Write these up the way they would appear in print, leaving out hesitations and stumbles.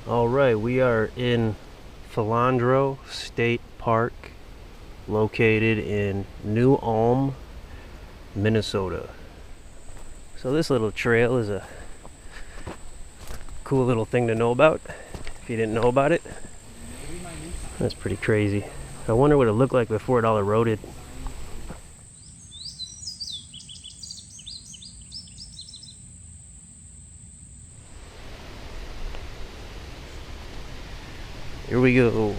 Alright, we are in Flandrau State Park, located in New Ulm, Minnesota. So this little trail is a cool little thing to know about, if you didn't know about it. That's pretty crazy. I wonder what it looked like before it all eroded. Here we go.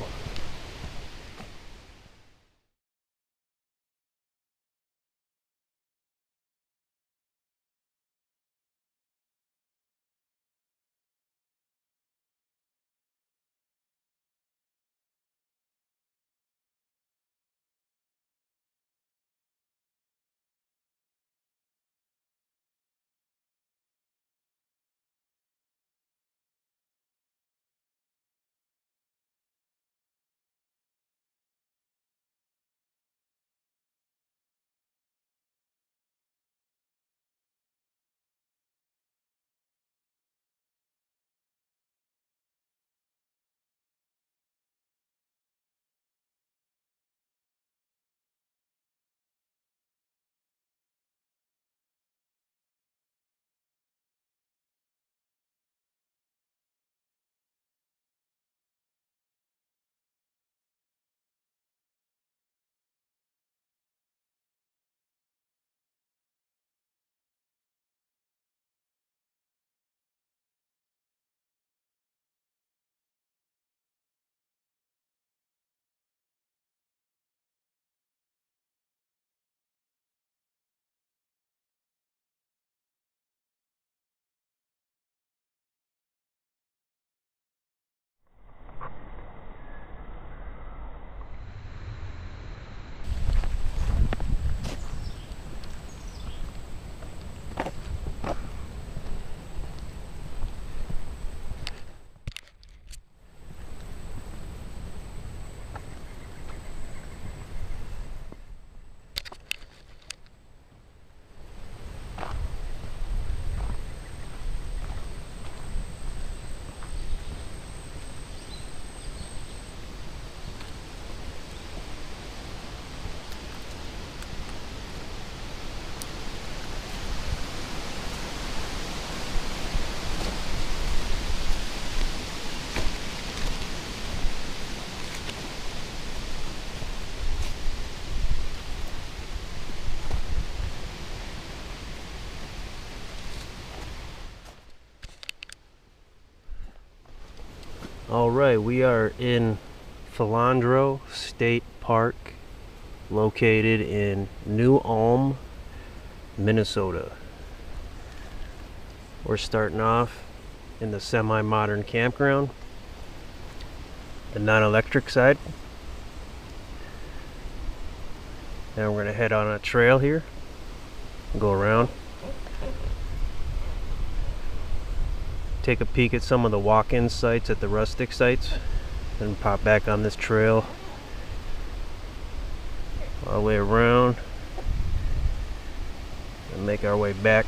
Alright, we are in Flandrau State Park, located in New Ulm, Minnesota. We're starting off in the semi-modern campground, the non-electric side. Now we're going to head on a trail here, go around, take a peek at some of the walk-in sites at the rustic sites, and pop back on this trail all the way around and make our way back.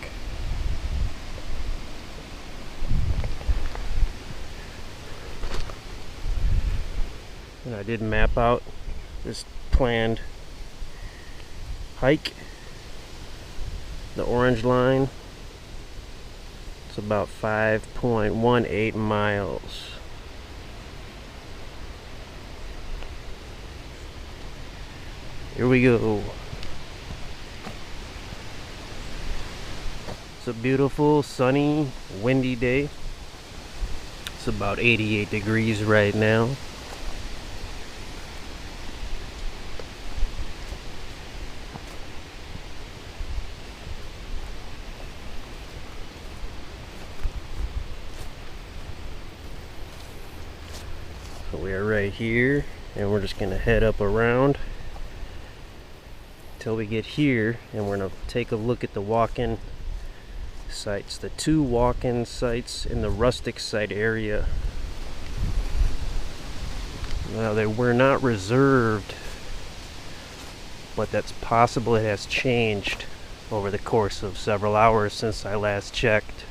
And I did map out this planned hike. The orange line, it's about 5.18 miles. Here we go. It's a beautiful, sunny, windy day. It's about 88 degrees right now. So we are right here, and we're just gonna head up around till we get here, and we're gonna take a look at the walk-in sites, the two walk-in sites in the rustic site area. Now, they were not reserved, but that's possible it has changed over the course of several hours since I last checked.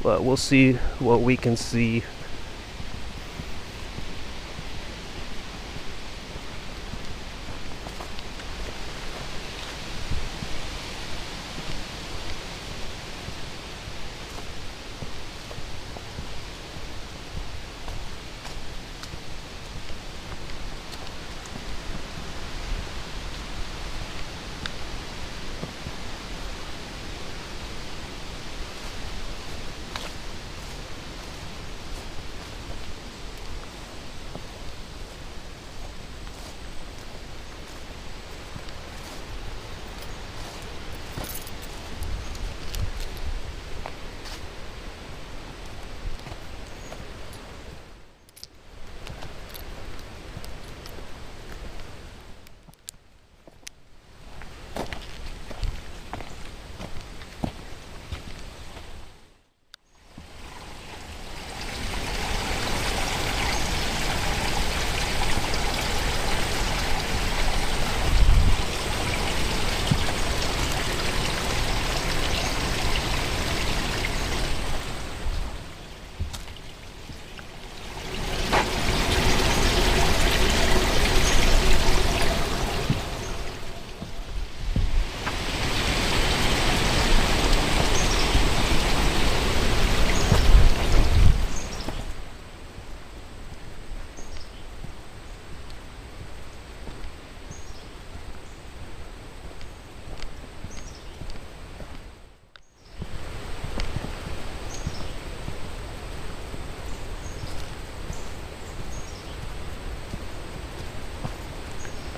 but we'll see what we can see.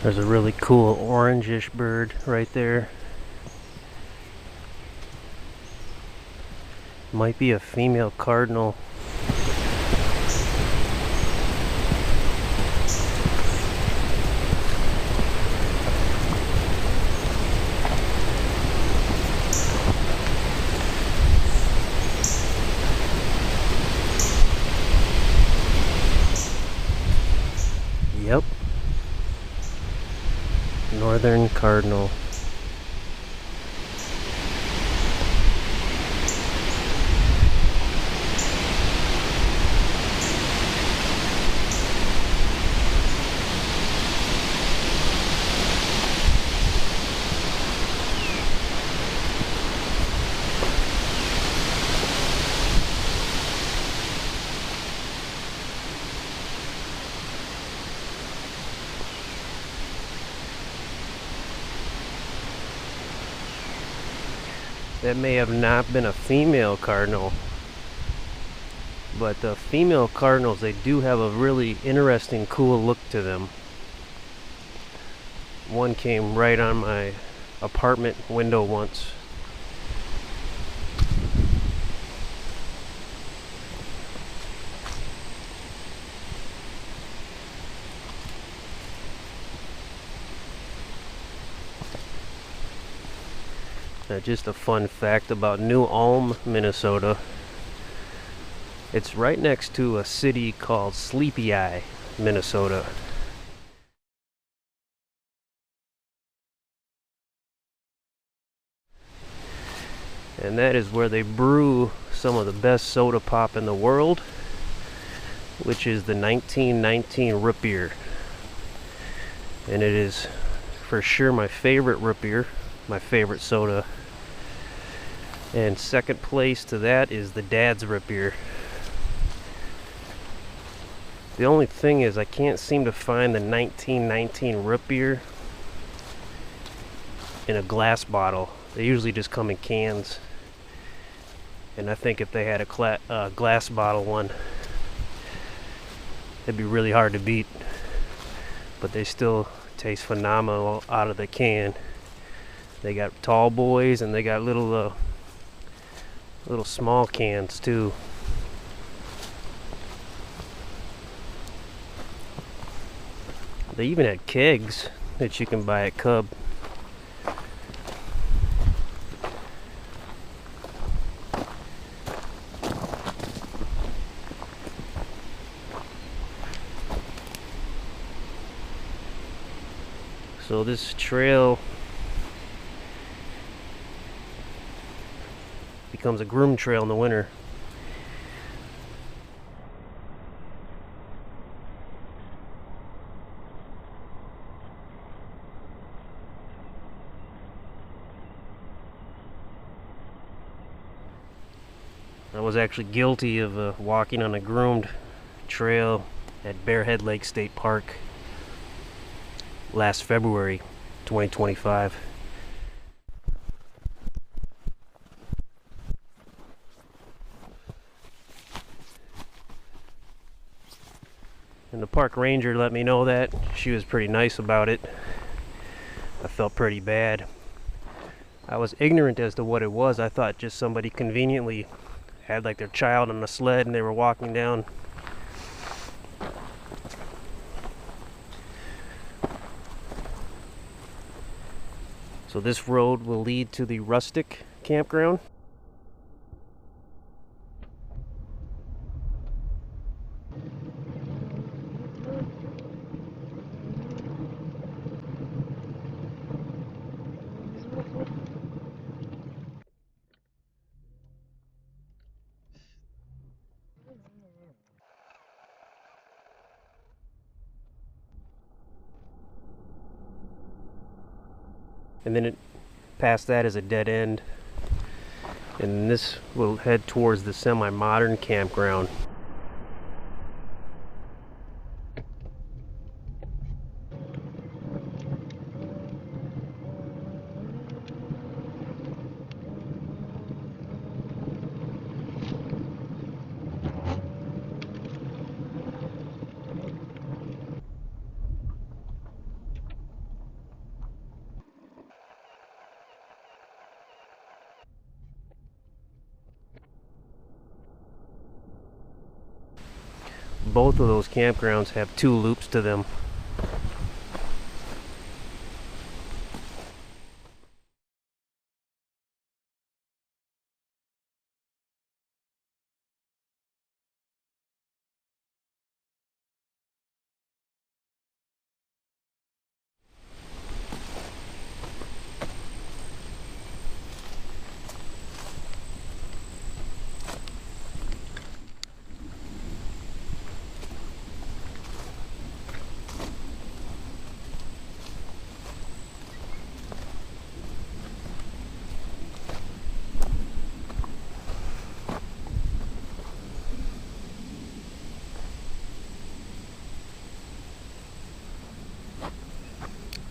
There's a really cool orangish bird right there. Might be a female cardinal. Yep. Northern cardinal. That may have not been a female cardinal, but the female cardinals, they do have a really interesting, cool look to them. One came right on my apartment window once. Just a fun fact about New Ulm, Minnesota. It's right next to a city called Sleepy Eye, Minnesota. And that is where they brew some of the best soda pop in the world, which is the 1919 root beer. And it is for sure my favorite root beer, my favorite soda. And second place to that is the Dad's root beer. The only thing is I can't seem to find the 1919 root beer in a glass bottle. They usually just come in cans. And I think if they had a glass bottle one, it'd be really hard to beat. But they still taste phenomenal out of the can. They got tall boys and they got little small cans too. They even had kegs that you can buy at Cub. So this trail becomes a groom trail in the winter. I was actually guilty of walking on a groomed trail at Bearhead Lake State Park last February 2025. And the park ranger let me know that. She was pretty nice about it. I felt pretty bad. I was ignorant as to what it was. I thought just somebody conveniently had like their child on a sled and they were walking down. So this road will lead to the Rustic Campground. And then past that is a dead end. And this will head towards the semi-modern campground. Both of those campgrounds have 2 loops to them.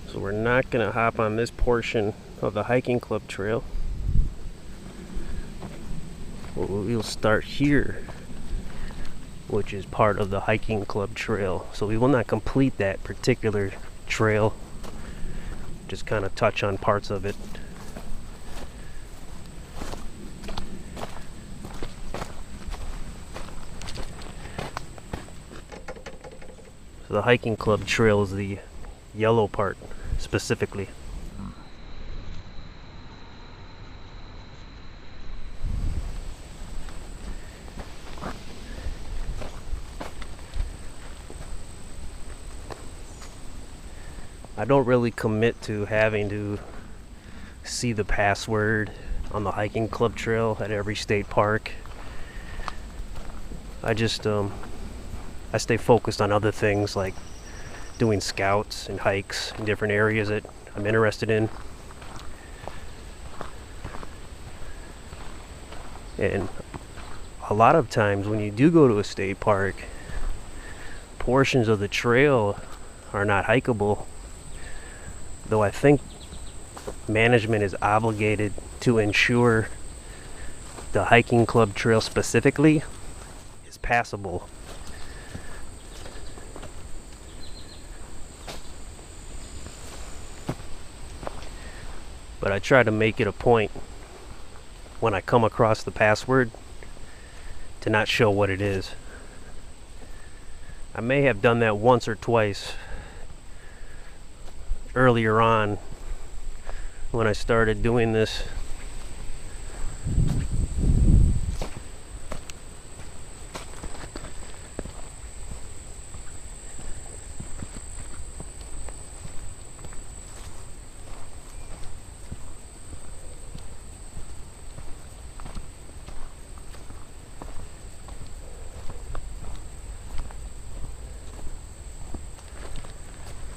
So we're not going to hop on this portion of the hiking club trail. We'll start here, which is part of the hiking club trail. So we will not complete that particular trail, just kind of touch on parts of it. So the hiking club trail is the yellow part specifically. I don't really commit to having to see the password on the hiking club trail at every state park. I just I stay focused on other things like doing scouts and hikes in different areas that I'm interested in. And a lot of times when you do go to a state park, portions of the trail are not hikeable, though I think management is obligated to ensure the hiking club trail specifically is passable. But I try to make it a point when I come across the password to not show what it is. I may have done that once or twice earlier on when I started doing this.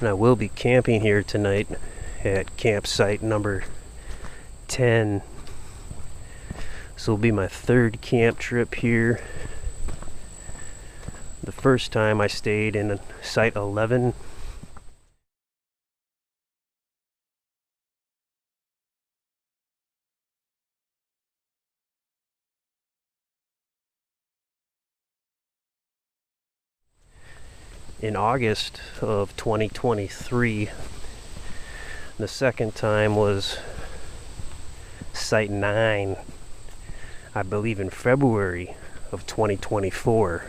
And I will be camping here tonight at campsite number 10. This will be my third camp trip here. The first time I stayed in Site 11. In August of 2023. The second time was Site 9, I believe in February of 2024.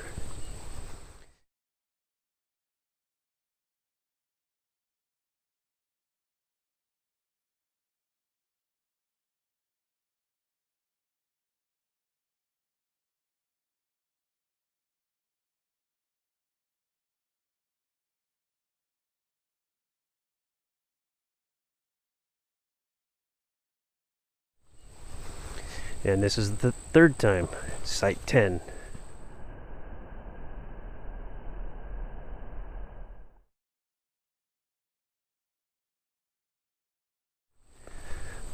And this is the third time, Site 10.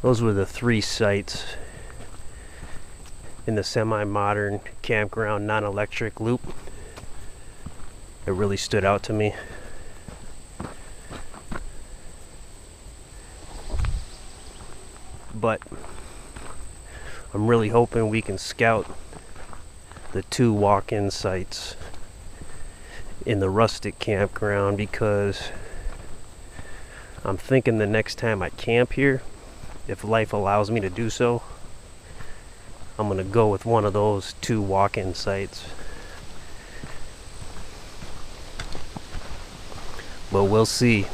Those were the three sites in the semi-modern campground non-electric loop that really stood out to me. But I'm really hoping we can scout the two walk-in sites in the Rustic Campground, because I'm thinking the next time I camp here, if life allows me to do so, I'm gonna go with one of those two walk-in sites. But we'll see.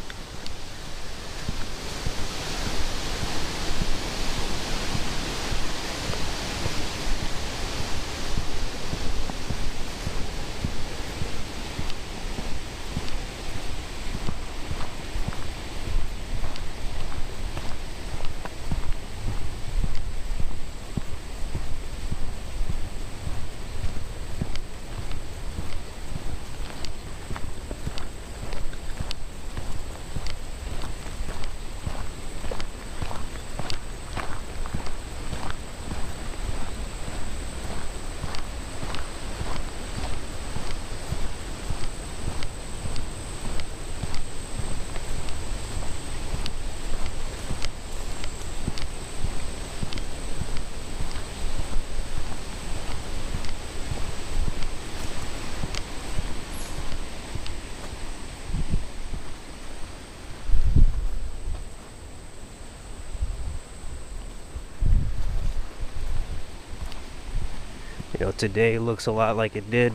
You know, today looks a lot like it did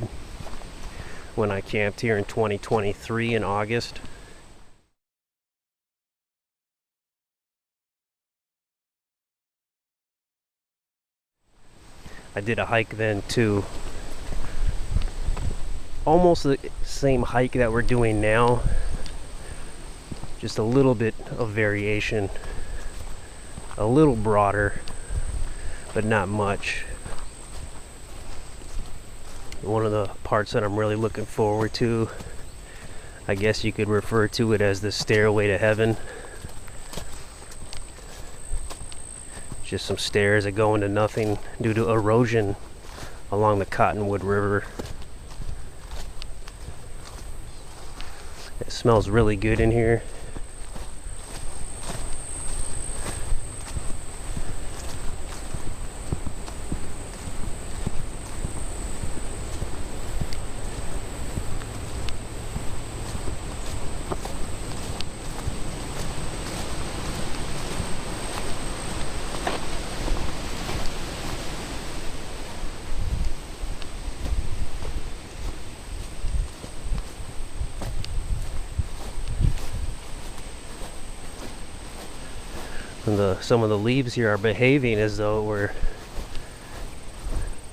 when I camped here in 2023 in August. I did a hike then too. Almost the same hike that we're doing now. Just a little bit of variation. A little broader, but not much. One of the parts that I'm really looking forward to, I guess you could refer to it as the stairway to heaven. Just some stairs that go into nothing due to erosion along the Cottonwood River. It smells really good in here. And some of the leaves here are behaving as though we're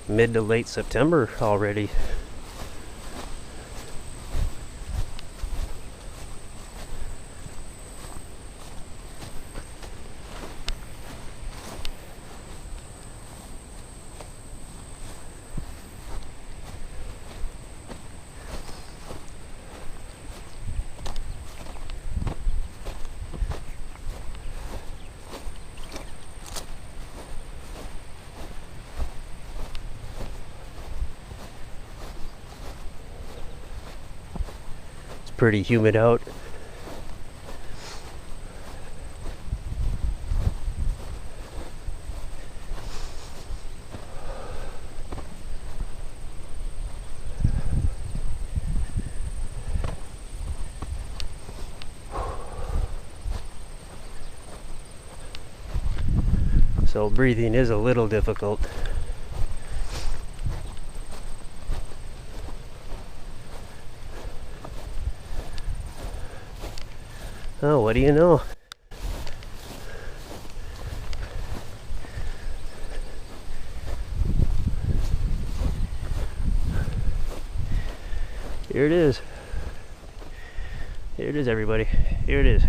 mid to late September already. pretty humid out. So breathing is a little difficult. Oh, what do you know? Here it is. Here it is, everybody. Here it is.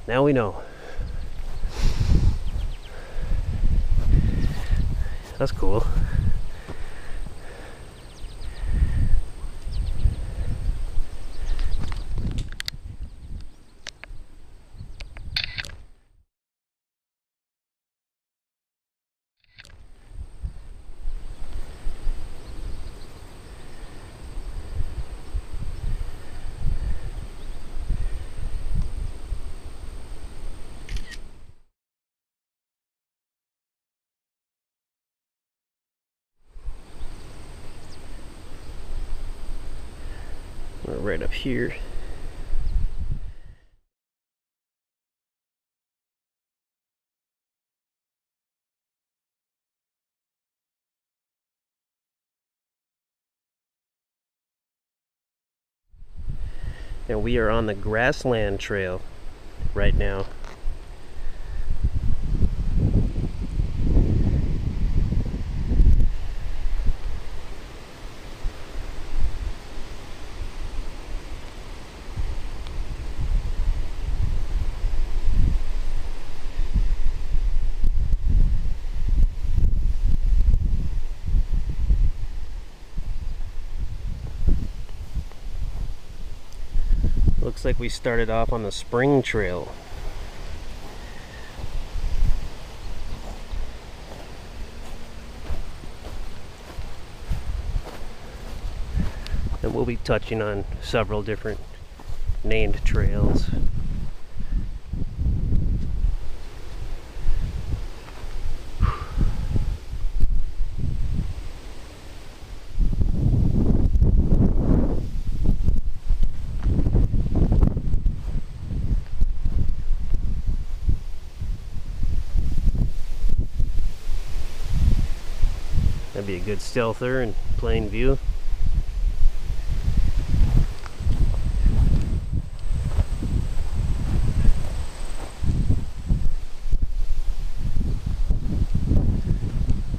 Now we know. That's cool. We're right up here. And we are on the grassland trail right now. Looks like we started off on the spring trail. And we'll be touching on several different named trails. That'd be a good stealther in plain view.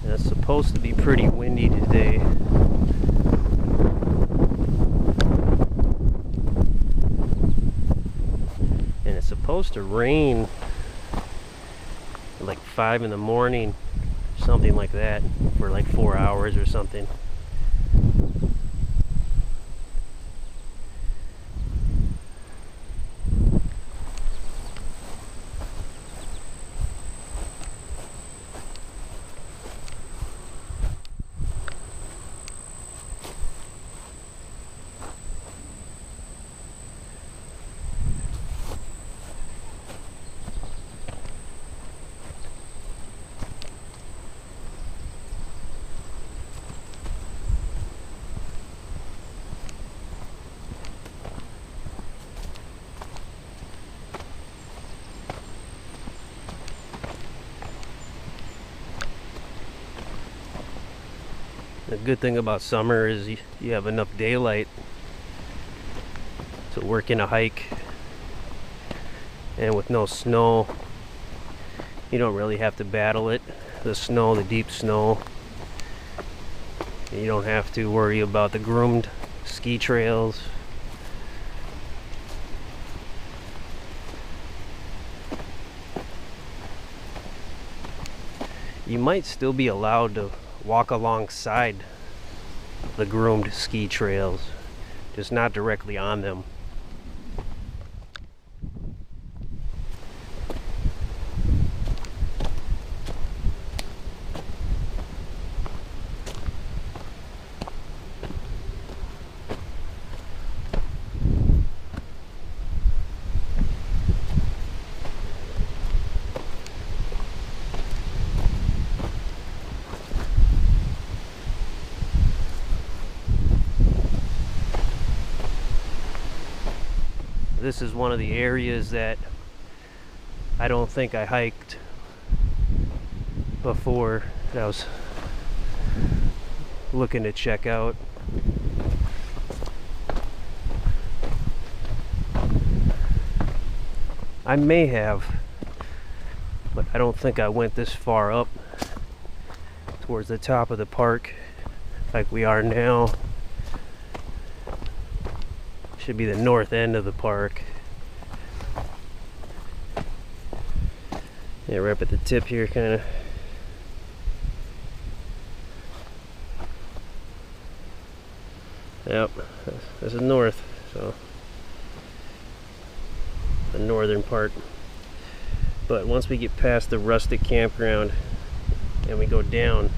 And it's supposed to be pretty windy today. And it's supposed to rain at like 5 in the morning. Something like that for like 4 hours or something. The good thing about summer is you have enough daylight to work in a hike, and with no snow you don't really have to battle it. The snow, the deep snow, you don't have to worry about the groomed ski trails. You might still be allowed to walk alongside the groomed ski trails, just not directly on them. this is one of the areas that I don't think I hiked before that I was looking to check out. I may have, but I don't think I went this far up towards the top of the park like we are now. Should be the north end of the park. Yeah, right up at the tip here, kind of. Yep, this is north, so the northern part. But once we get past the Rustic Campground and we go down,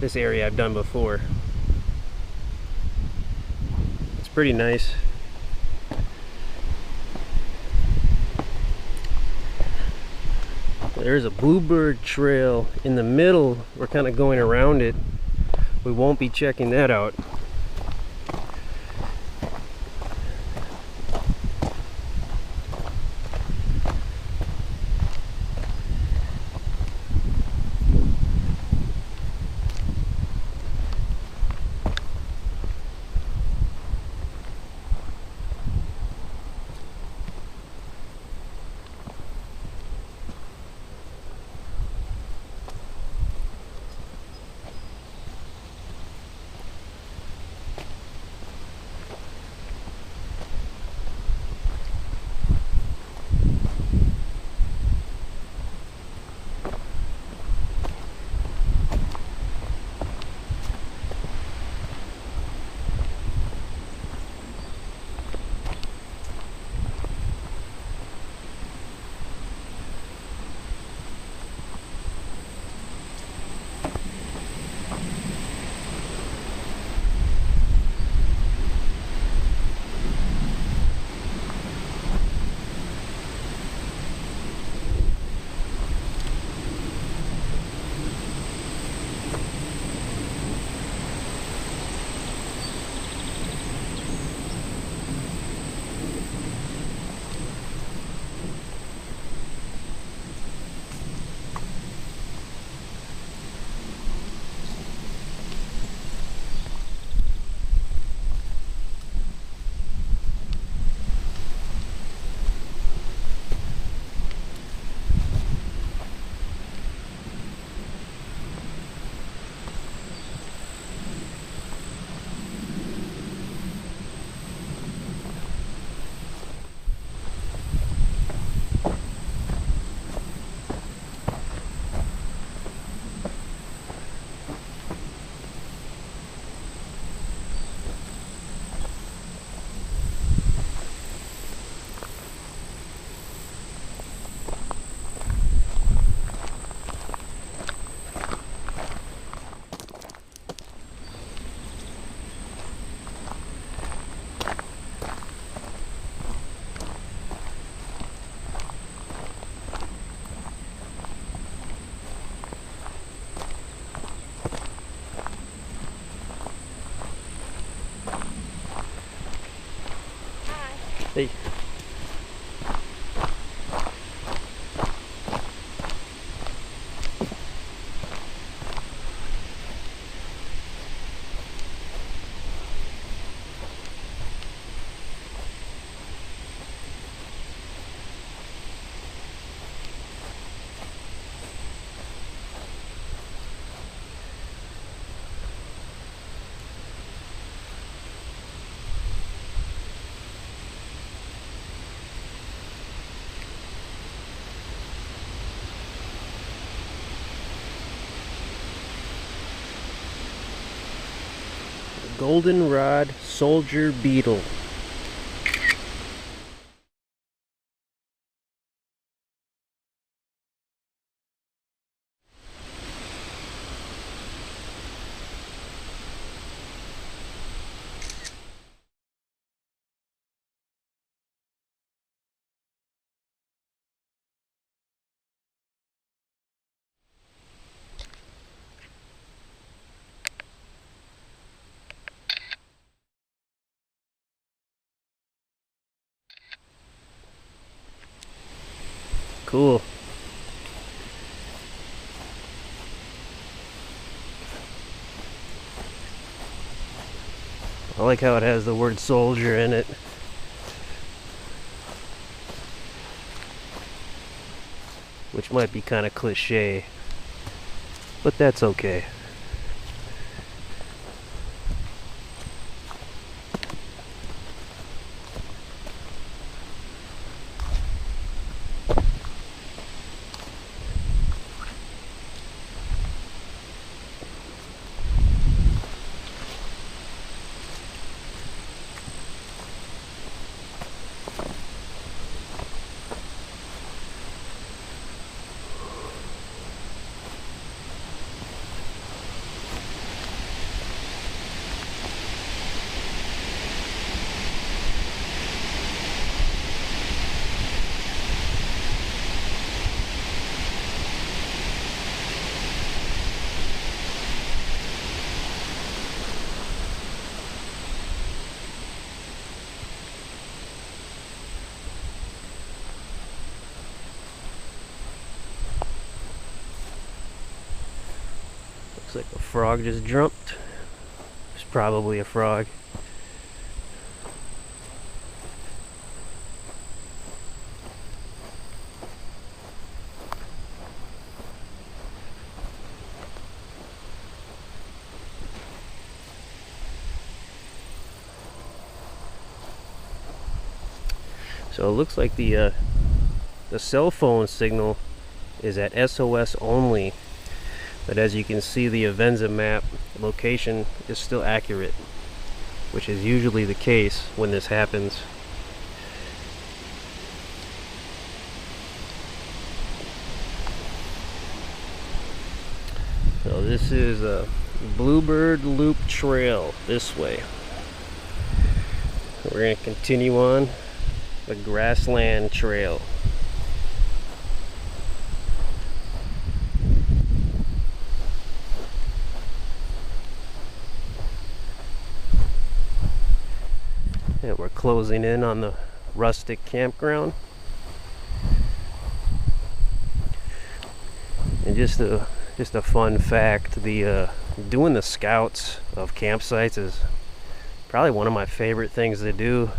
this area I've done before. It's pretty nice. There's a bluebird trail in the middle. We're kind of going around it. We won't be checking that out. Hey. Goldenrod soldier beetle. Cool. I like how it has the word soldier in it. Which might be kind of cliche, but that's okay. Looks like a frog just jumped. It's probably a frog. So it looks like the cell phone signal is at SOS only, but as you can see, the Avenza map location is still accurate, which is usually the case when this happens. So this is a Bluebird Loop Trail this way. We're going to continue on the Grassland Trail. And we're closing in on the Rustic Campground. And just a fun fact, the doing the scouts of campsites is probably one of my favorite things to do.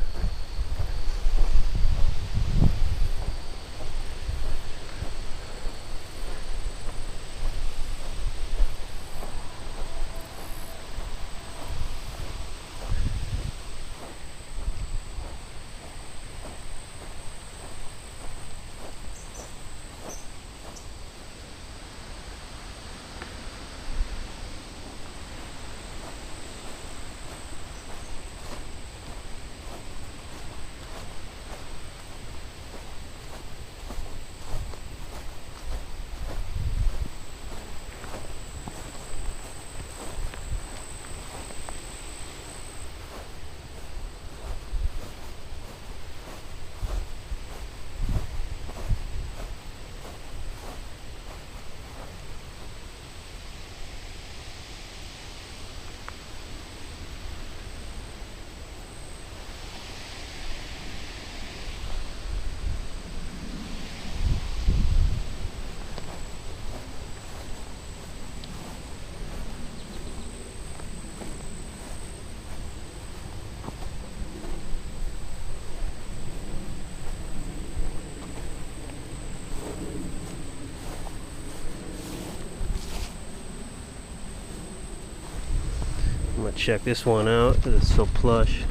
I'm gonna check this one out because it's so plush.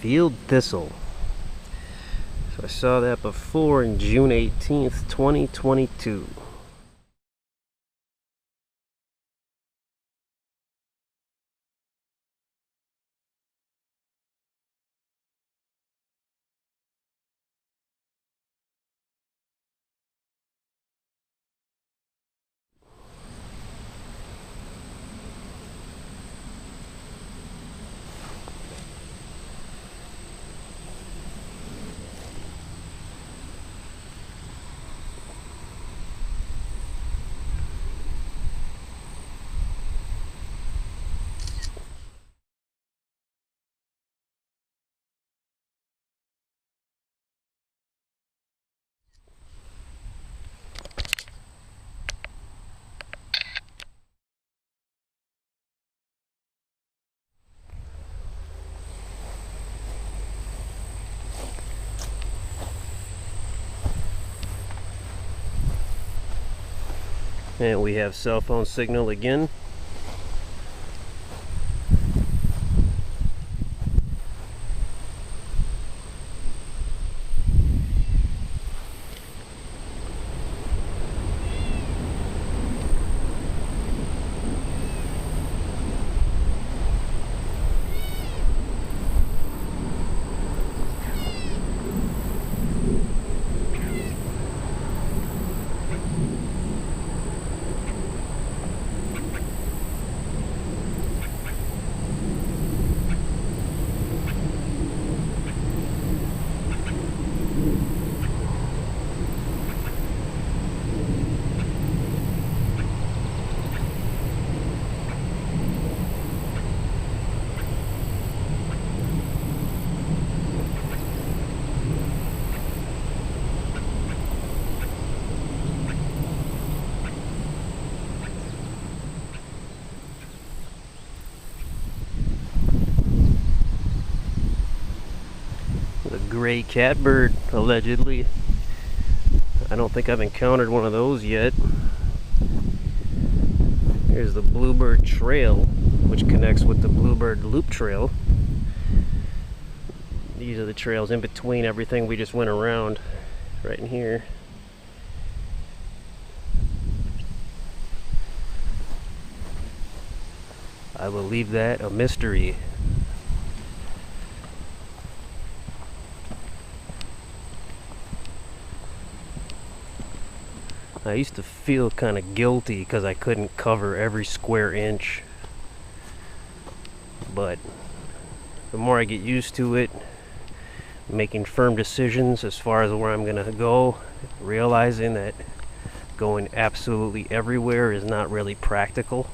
Field thistle. So I saw that before in June 18th, 2022. And we have cell phone signal again. The gray catbird, allegedly. I don't think I've encountered one of those yet. Here's the Bluebird Trail, which connects with the Bluebird Loop Trail. These are the trails in between everything we just went around, right in here. I will leave that a mystery. I used to feel kind of guilty because I couldn't cover every square inch, but the more I get used to it, making firm decisions as far as where I'm gonna go, realizing that going absolutely everywhere is not really practical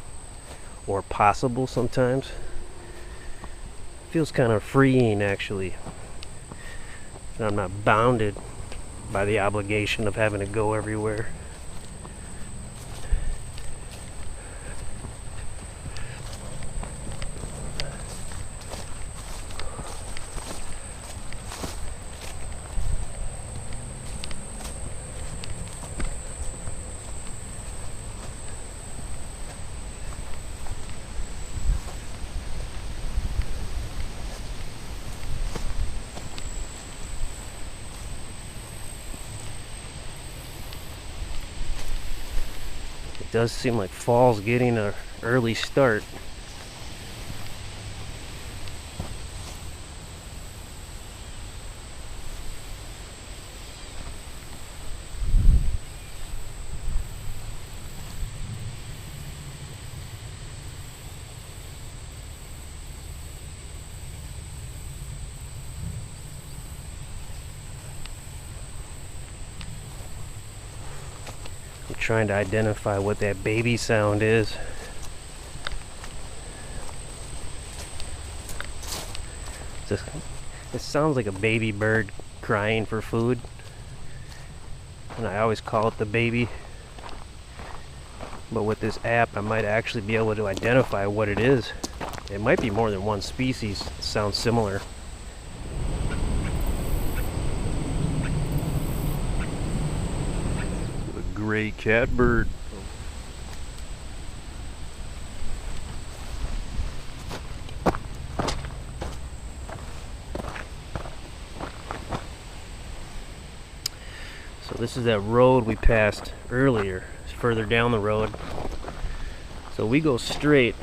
or possible sometimes, feels kind of freeing actually. And I'm not bounded by the obligation of having to go everywhere. It does seem like fall's getting an early start. Trying to identify what that baby sound is. It sounds like a baby bird crying for food, and I always call it the baby, but with this app I might actually be able to identify what it is. It might be more than one species. It sounds similar. Gray catbird. So this is that road we passed earlier. It's further down the road. So we go straight.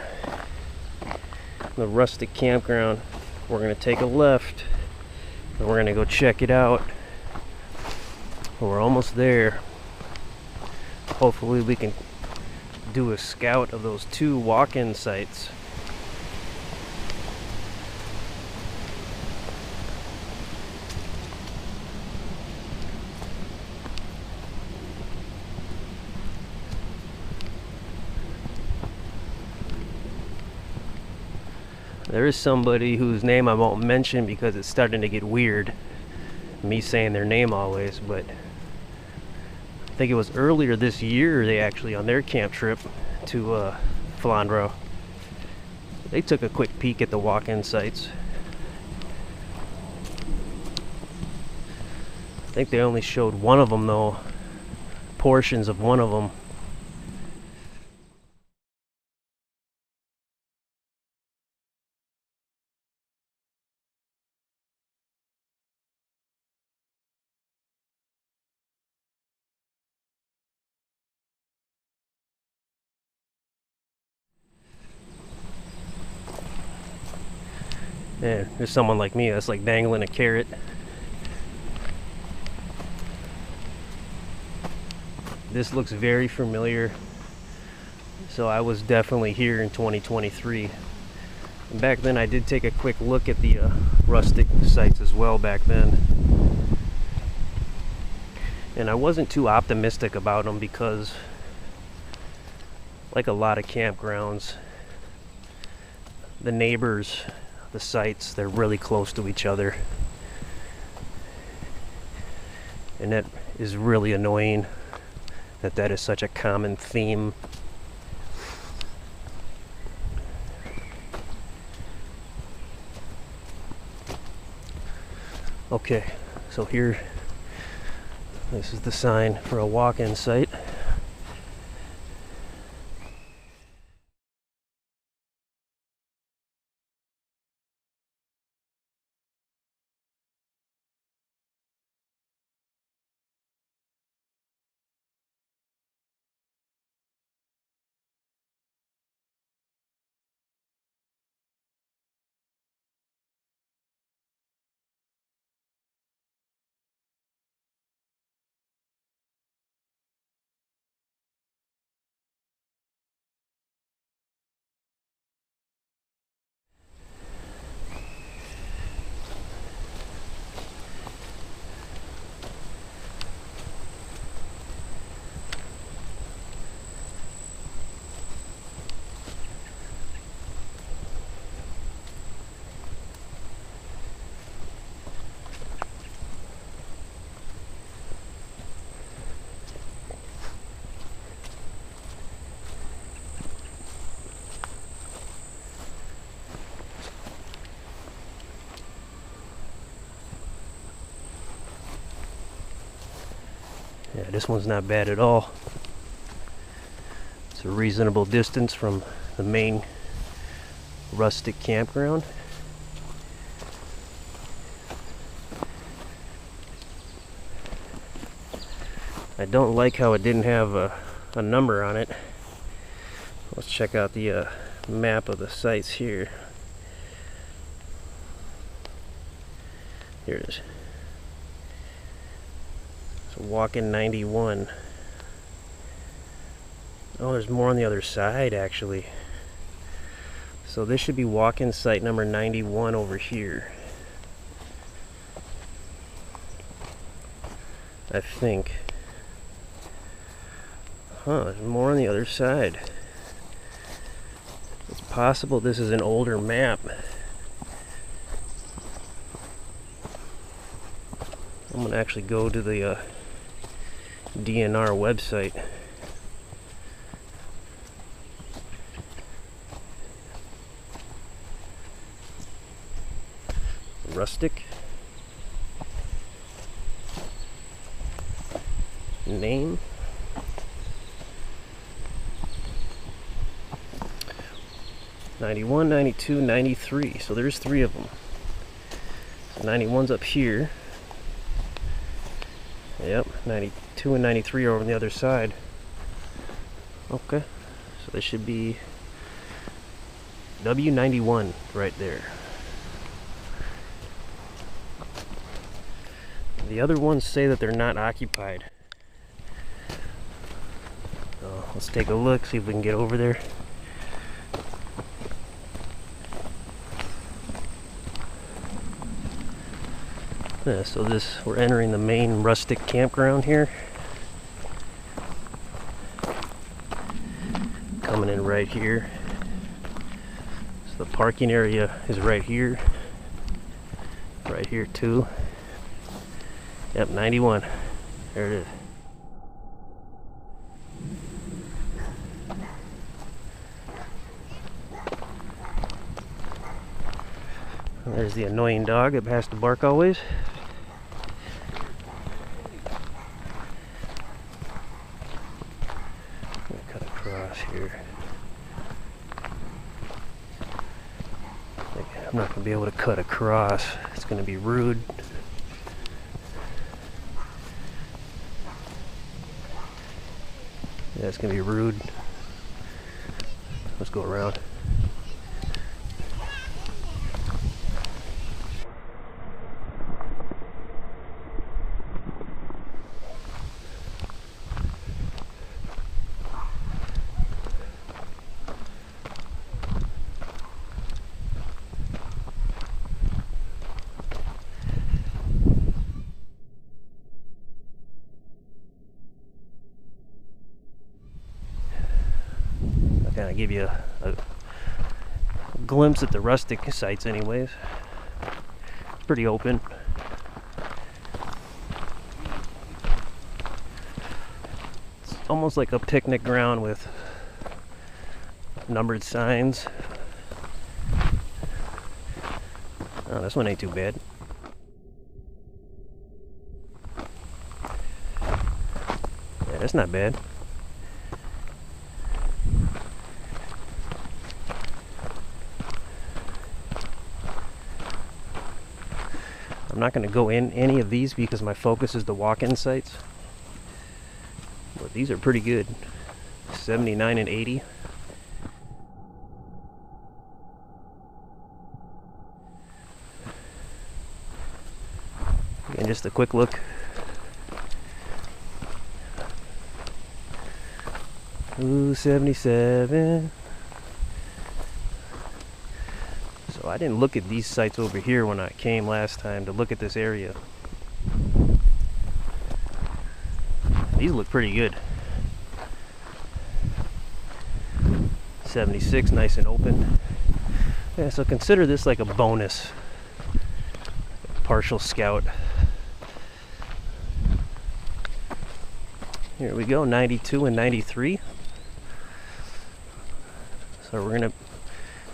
The Rustic Campground. We're gonna take a left and we're gonna go check it out. We're almost there. Hopefully we can do a scout of those two walk-in sites. There is somebody whose name I won't mention because it's starting to get weird, me saying their name always, but I think it was earlier this year they actually, on their camp trip to Flandrau, they took a quick peek at the walk-in sites. I think they only showed one of them though, portions of one of them, And there's someone like me that's like dangling a carrot. This looks very familiar. So I was definitely here in 2023. And back then I did take a quick look at the rustic sites as well back then. And I wasn't too optimistic about them because, like a lot of campgrounds, the neighbors, the sites, they're really close to each other. And that is really annoying that is such a common theme. Okay, so here, this is the sign for a walk-in site. Yeah, this one's not bad at all. It's a reasonable distance from the main Rustic Campground. I don't like how it didn't have a number on it. Let's check out the map of the sites here. Here it is. So walk-in 91. Oh, there's more on the other side actually. So this should be walk-in site number 91 over here, I think. There's more on the other side. It's possible this is an older map. I'm gonna actually go to the DNR website. Rustic name. '91, '92, '93. So there's 3 of them. So 91's up here. Yep, 92 and 93 are over on the other side. Okay, so this should be W91 right there. The other ones say that they're not occupied. So let's take a look, see if we can get over there. Yeah, so we're entering the main Rustic Campground here. Coming in right here. So the parking area is right here. Right here too. Yep, 91. There it is. There's the annoying dog that has to bark always. Cut across here. I'm not going to be able to cut across. It's going to be rude. Yeah, it's going to be rude. Let's go around. give you a glimpse at the rustic sites anyways. Pretty open. It's almost like a picnic ground with numbered signs. Oh, this one ain't too bad. Yeah, that's not bad. I'm not going to go in any of these because my focus is the walk-in sites. But these are pretty good. 79 and 80. And just a quick look. Ooh, 77. So I didn't look at these sites over here when I came last time to look at this area. These look pretty good. 76, nice and open. Yeah, so consider this like a bonus. Partial scout. Here we go, 92 and 93. So we're gonna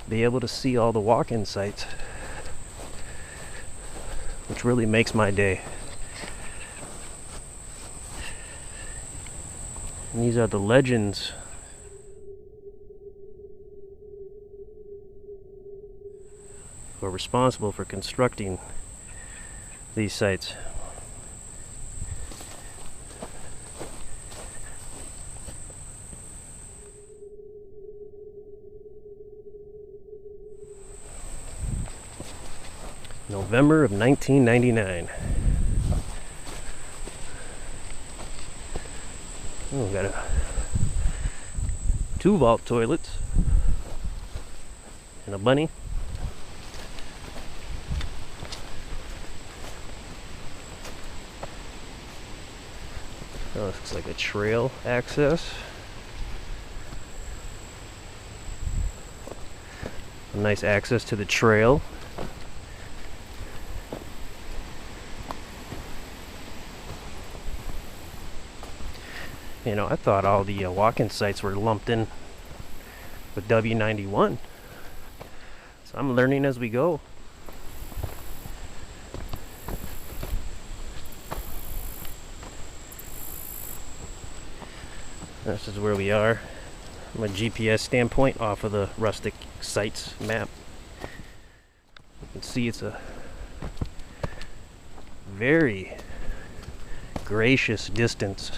be able to see all the walk-in sites, which really makes my day. And these are the legends who are responsible for constructing these sites. November of 1999. Oh, we got 2 vault toilets and a bunny. Oh, this looks like a trail access. A nice access to the trail. You know, I thought all the walk-in sites were lumped in with W91. So I'm learning as we go. This is where we are from a GPS standpoint off of the Rustic Sites map. You can see it's a very gracious distance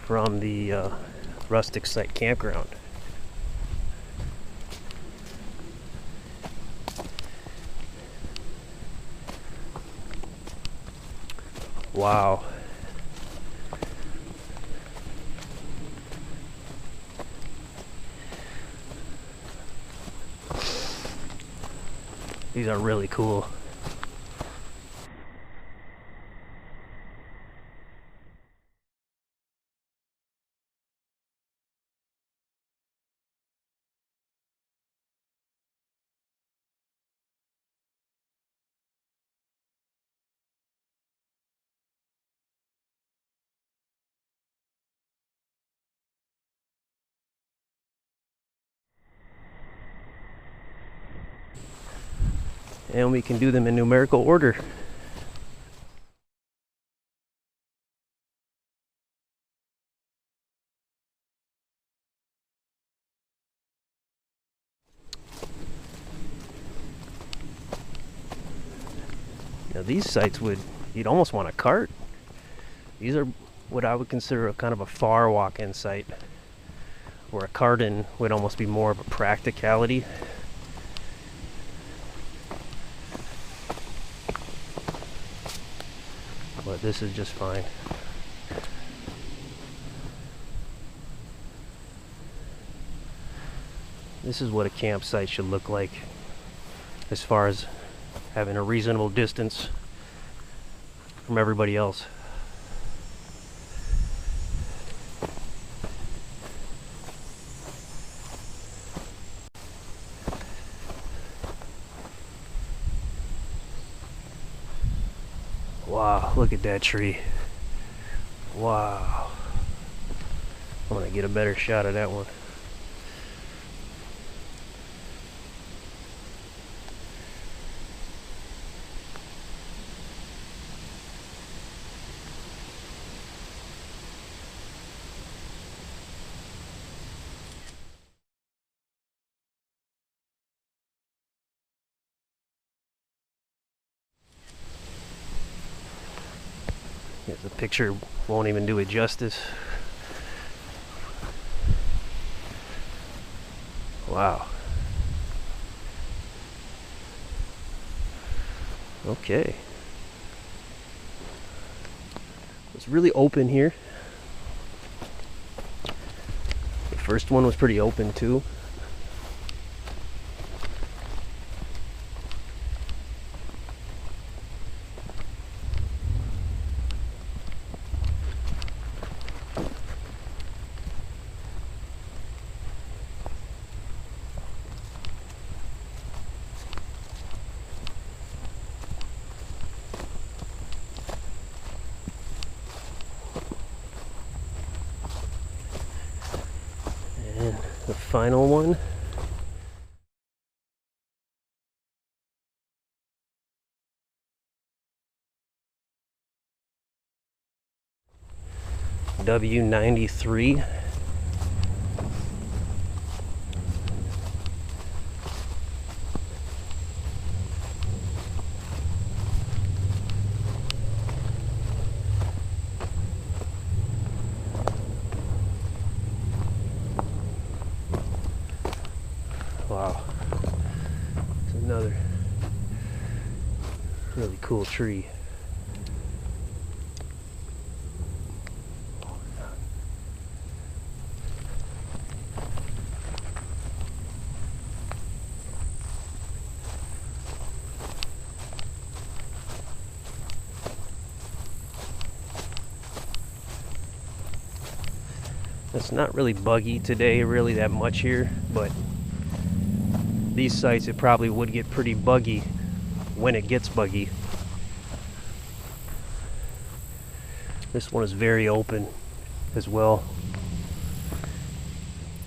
from the Rustic Site Campground. Wow. These are really cool. And we can do them in numerical order. Now these sites you'd almost want a cart. These are what I would consider a kind of a far walk-in site, where a cart-in would almost be more of a practicality. But this is just fine. This is what a campsite should look like, as far as having a reasonable distance from everybody else. Wow, look at that tree. Wow. I'm gonna get a better shot of that one. The picture won't even do it justice. Wow. Okay. It's really open here. The first one was pretty open too. And the final one. W93. Wow. It's another really cool tree. It's not really buggy today, really that much here, but these sites it probably would get pretty buggy when it gets buggy. This one is very open as well.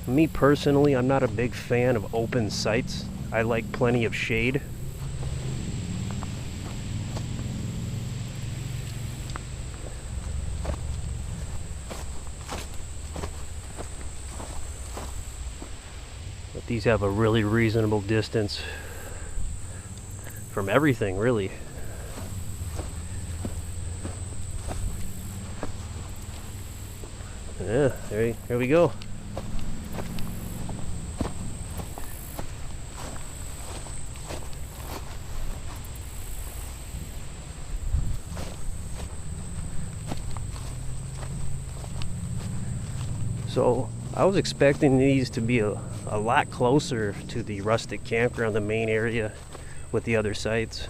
Me personally, I'm not a big fan of open sites. I like plenty of shade. But these have a really reasonable distance from everything, really. Yeah, there we go. So I was expecting these to be a lot closer to the Rustic Campground, the main area with the other sites.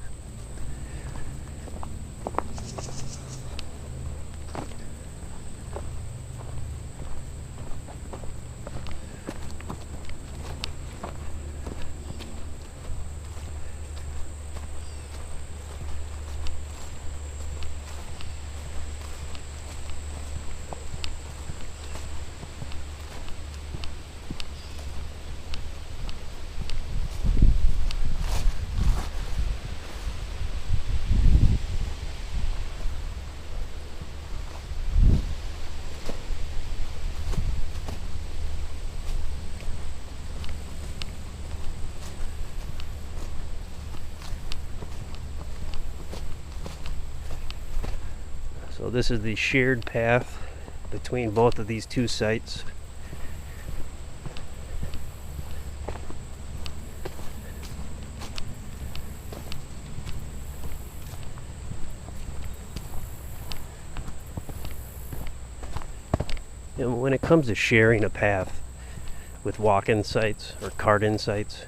So this is the shared path between both of these two sites. And when it comes to sharing a path with walk-in sites or cart-in sites,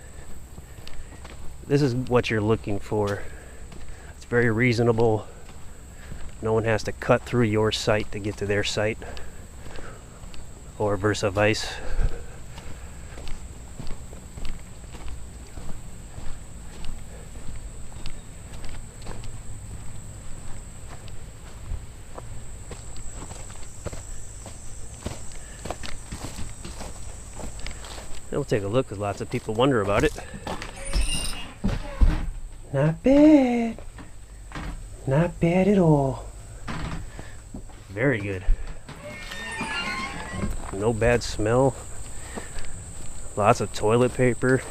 this is what you're looking for. It's very reasonable. No one has to cut through your site to get to their site, or versa vice. We'll take a look because lots of people wonder about it. Not bad. Not bad at all. Very good. No bad smell. Lots of toilet paper.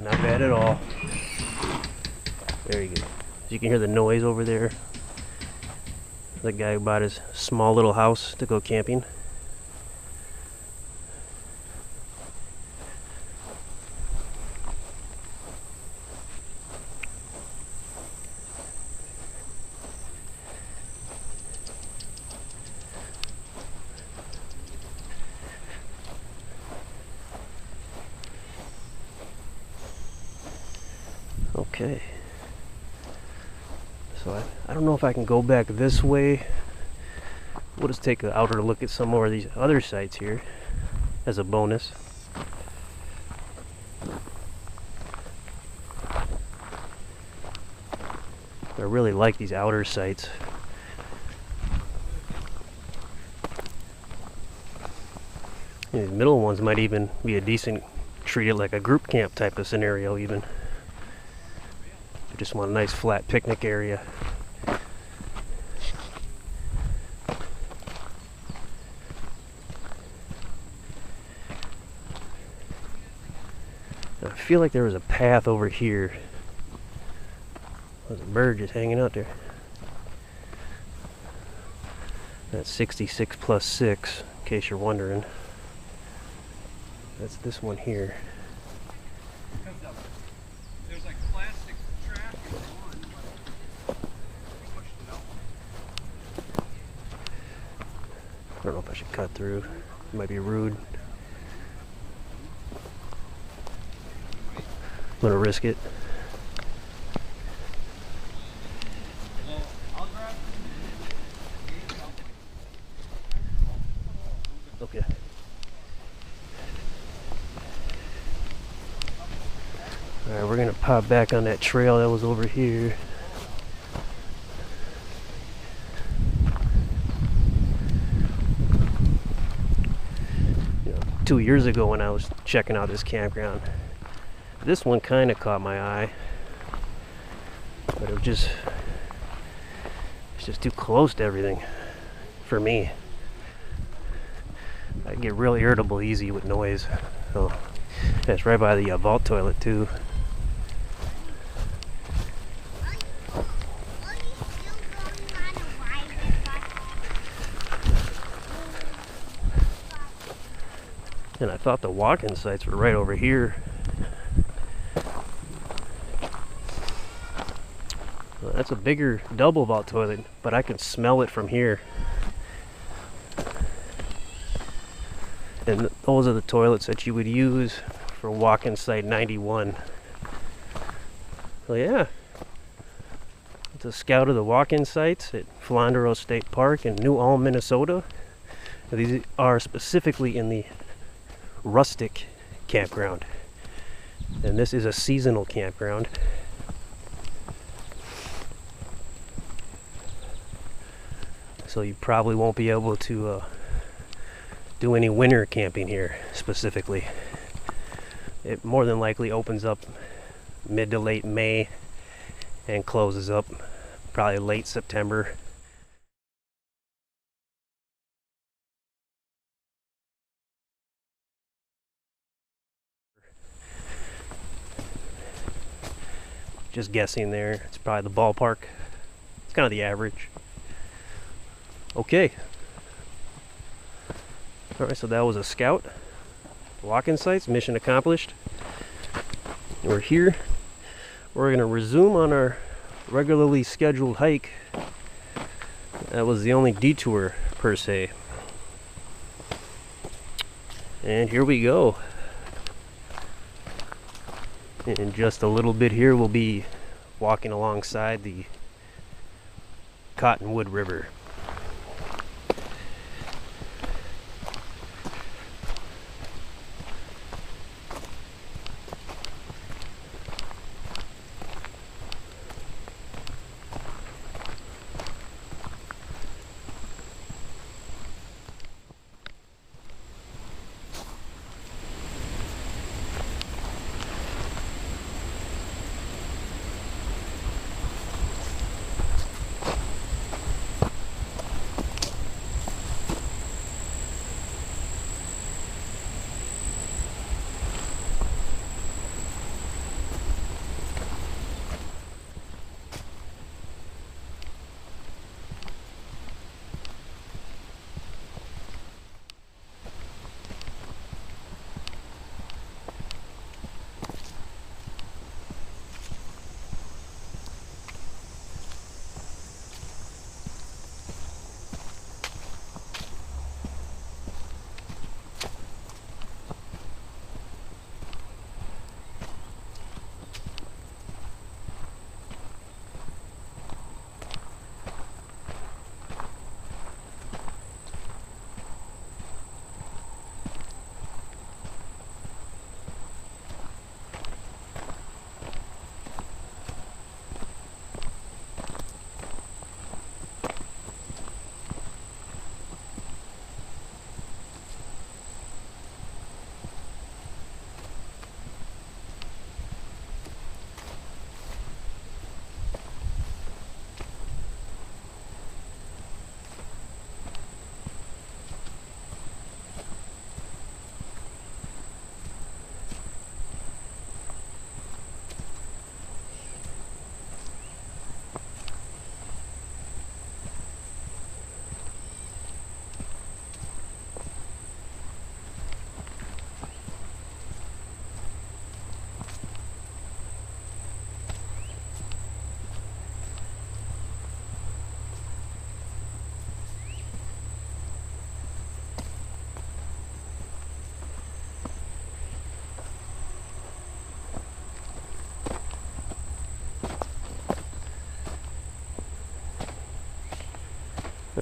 Not bad at all. Very good. You can hear the noise over there. The guy who bought his small little house to go camping. Okay. So I don't know if I can go back this way. We'll just take an outer look at some more of these other sites here as a bonus. I really like these outer sites. These middle ones might even be a decent, treat it like a group camp type of scenario even. Just want a nice flat picnic area. I feel like there was a path over here. There's a bird just hanging out there. That's 66 plus 6, in case you're wondering. That's this one here. There's like plastic trash. I don't know if I should cut through. It might be rude. I'm gonna risk it. Okay. Alright, we're gonna pop back on that trail that was over here. You know, 2 years ago when I was checking out this campground, this one kind of caught my eye, but it's just too close to everything for me. I get really irritable easy with noise. So that's right by the vault toilet too. And I thought the walk-in sites were right over here. Well, that's a bigger double vault toilet, but I can smell it from here. And those are the toilets that you would use for walk-in site 91. So yeah, it's a scout of the walk-in sites at Flandrau State Park in Ulm, Minnesota. These are specifically in the Rustic Campground, and this is a seasonal campground. So you probably won't be able to do any winter camping here specifically. It more than likely opens up mid to late May and closes up probably late September. Just guessing there, it's probably the ballpark. It's kind of the average. Okay. Alright, so that was a scout. Walk-in sites, mission accomplished. We're here. We're going to resume on our regularly scheduled hike. That was the only detour, per se. And here we go. In just a little bit here, we'll be walking alongside the Cottonwood River.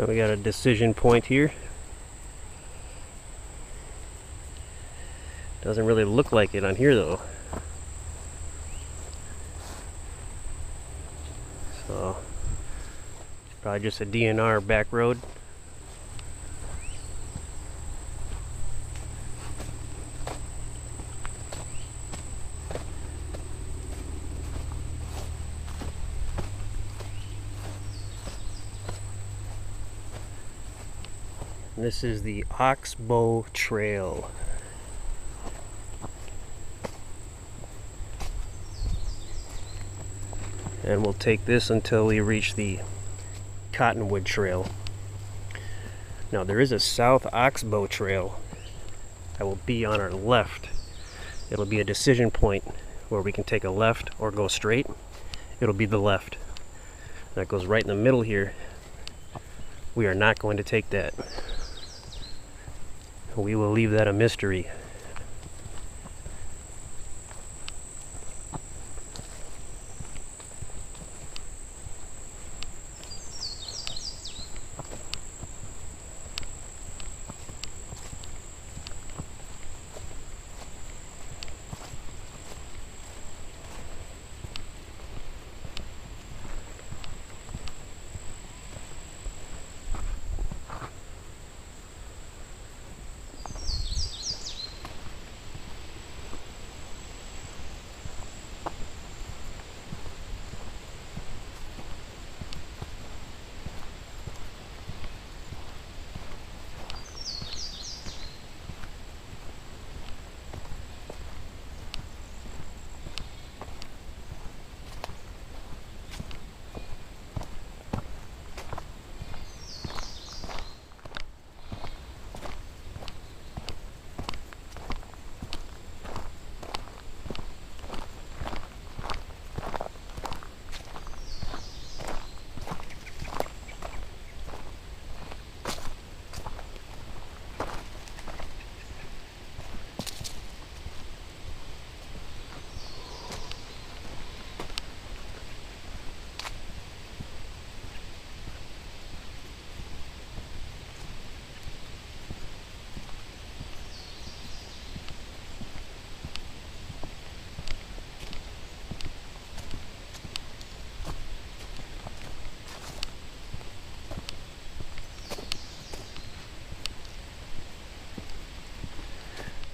We got a decision point here. Doesn't really look like it on here though. So probably just a DNR back road. This is the Oxbow Trail. And we'll take this until we reach the Cottonwood Trail. Now there is a South Oxbow Trail that will be on our left. It'll be a decision point where we can take a left or go straight. It'll be the left. That goes right in the middle here. We are not going to take that. We will leave that a mystery.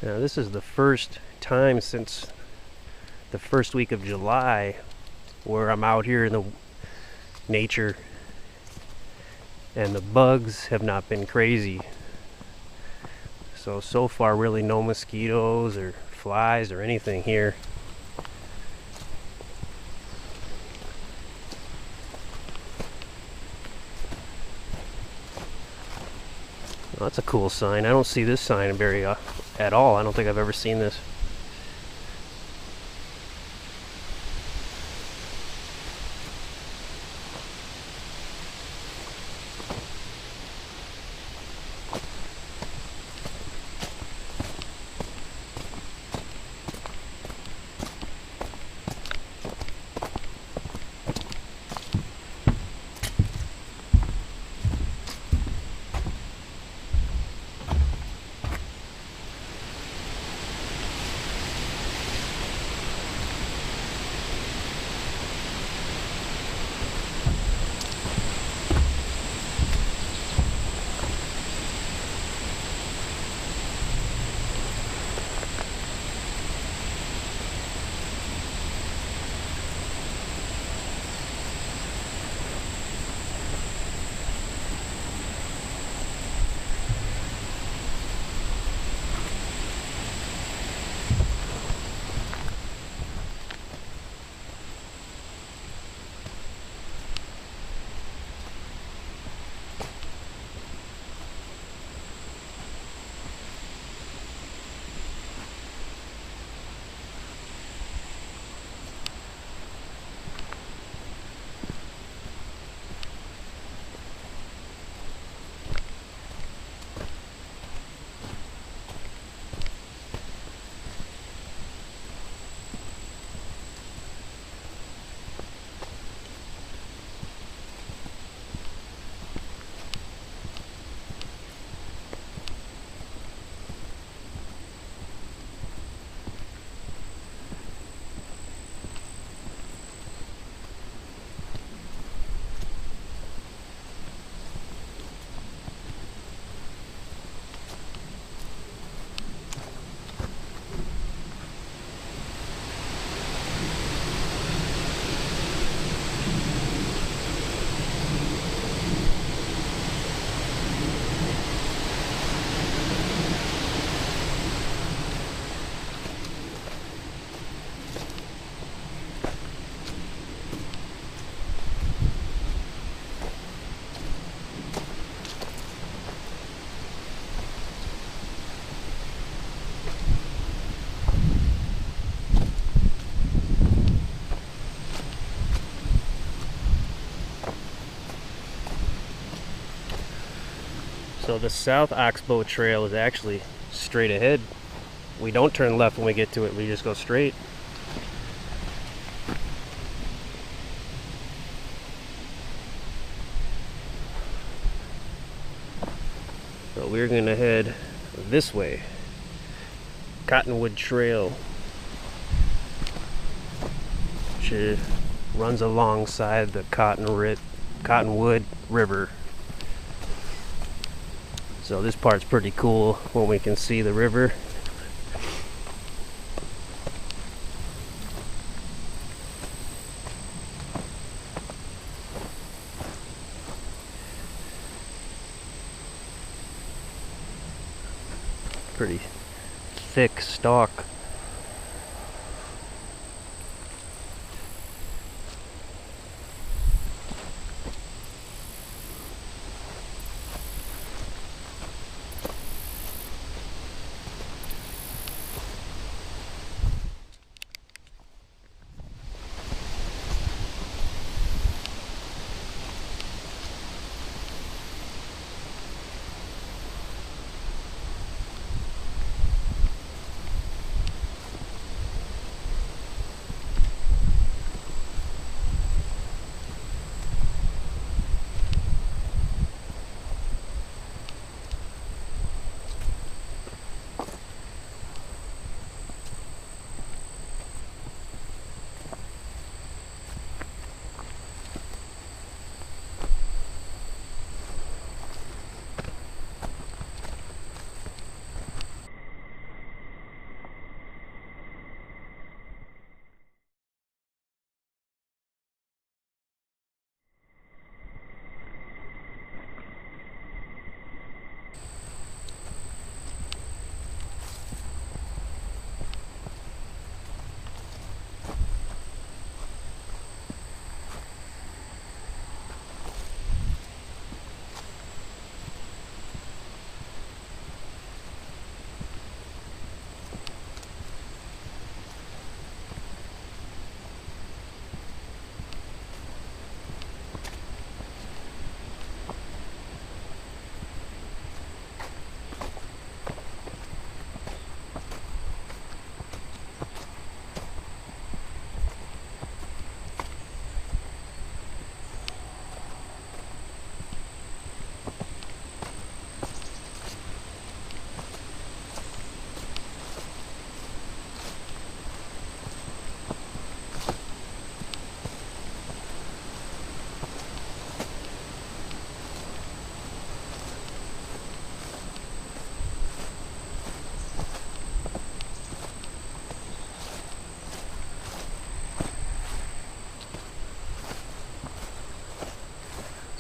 Now this is the first time since the first week of July where I'm out here in the nature and the bugs have not been crazy. So far really no mosquitoes or flies or anything here. Well, that's a cool sign. I don't see this sign very at all. I don't think I've ever seen this. So the South Oxbow Trail is actually straight ahead. We don't turn left when we get to it, we just go straight. So we're gonna head this way. Cottonwood Trail, which runs alongside the Cottonwood River. So this part's pretty cool when we can see the river. Pretty thick stalk.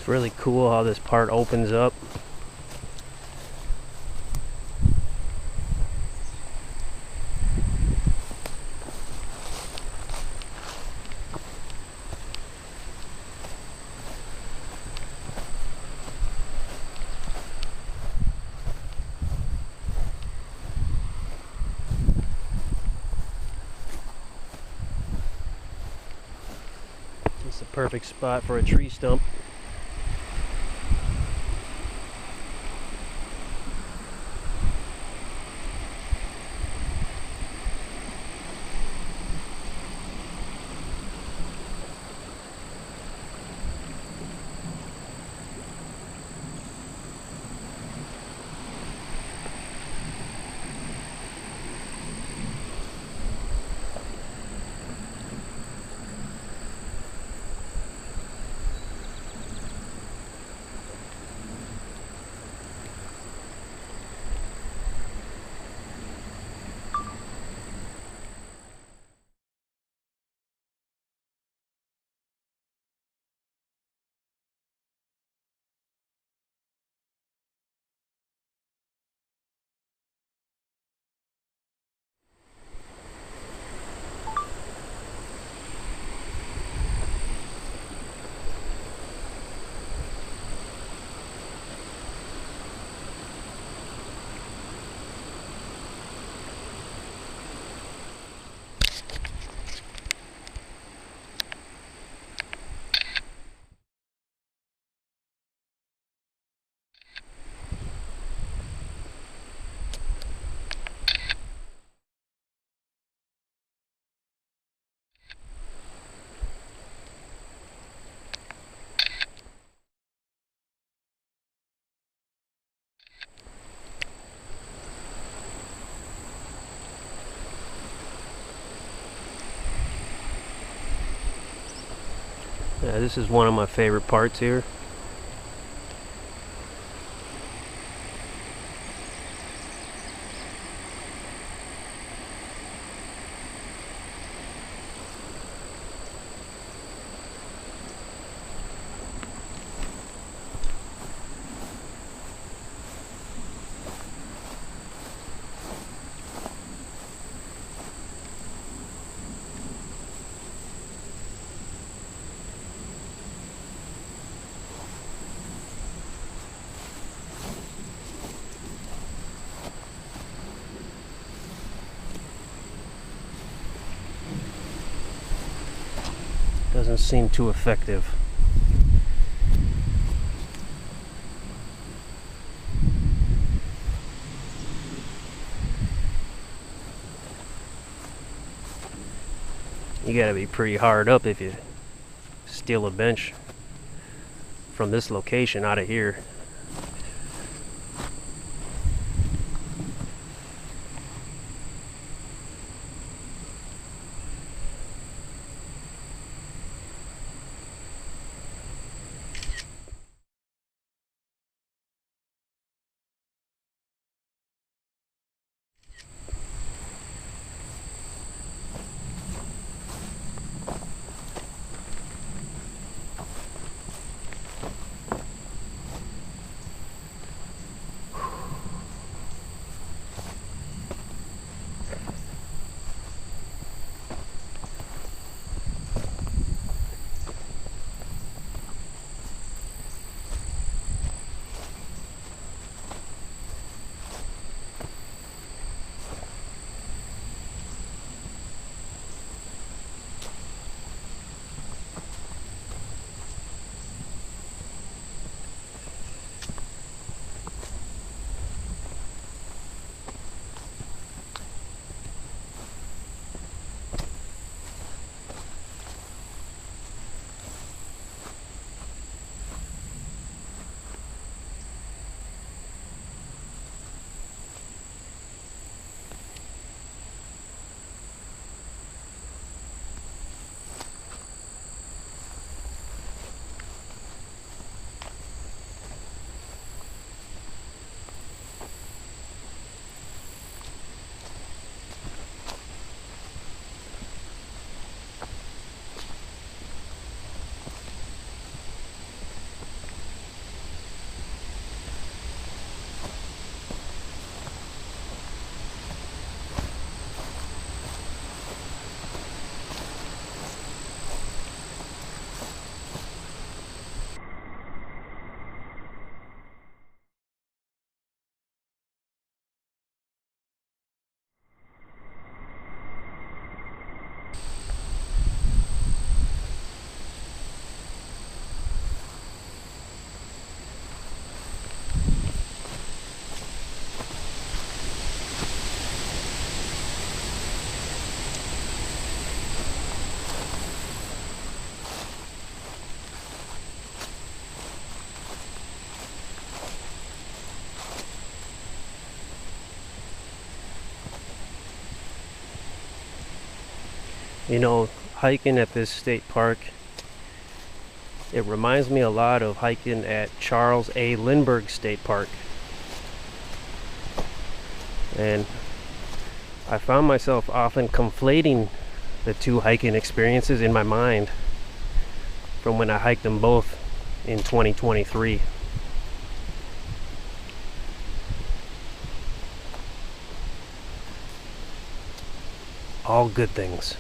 It's really cool how this part opens up. It's the perfect spot for a tree stump. Yeah, this is one of my favorite parts here. Doesn't seem too effective. You gotta be pretty hard up if you steal a bench from this location out of here. You know, hiking at this state park, it reminds me a lot of hiking at Charles A. Lindbergh State Park. And I found myself often conflating the two hiking experiences in my mind from when I hiked them both in 2023. All good things.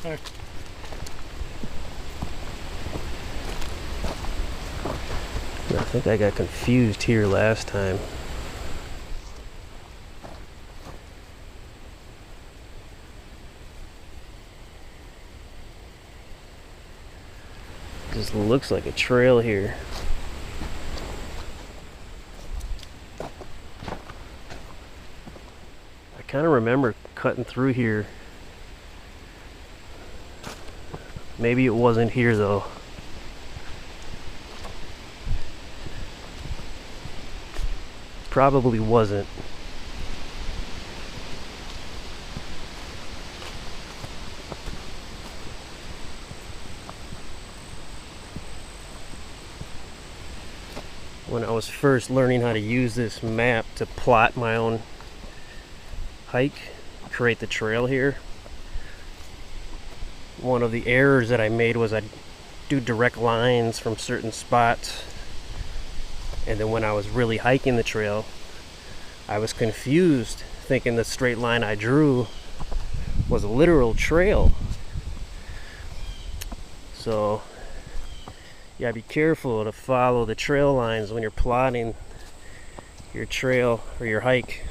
Hey. I think I got confused here last time. This looks like a trail here. I kind of remember cutting through here. Maybe it wasn't here though. Probably wasn't. When I was first learning how to use this map to plot my own hike, create the trail here, one of the errors that I made was I'd do direct lines from certain spots, and then when I was really hiking the trail, I was confused, thinking the straight line I drew was a literal trail. So you gotta be careful to follow the trail lines when you're plotting your trail or your hike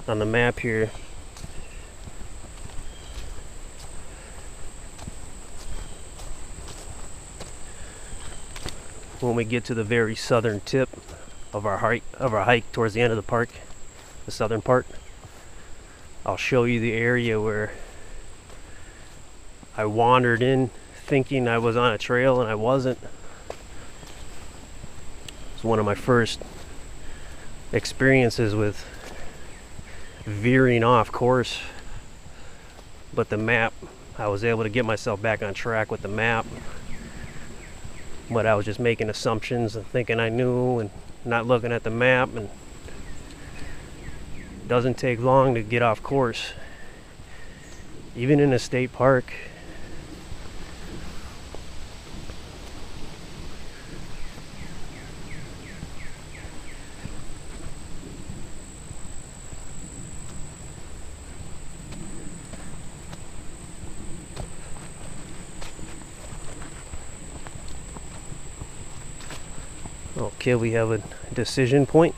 on the map here. When we get to the very southern tip of our hike towards the end of the park, the southern part, I'll show you the area where I wandered in thinking I was on a trail and I wasn't. It's one of my first experiences with veering off course, but the map, I was able to get myself back on track with the map. But I was just making assumptions and thinking I knew and not looking at the map, and it doesn't take long to get off course. Even in a state park. Okay, we have a decision point.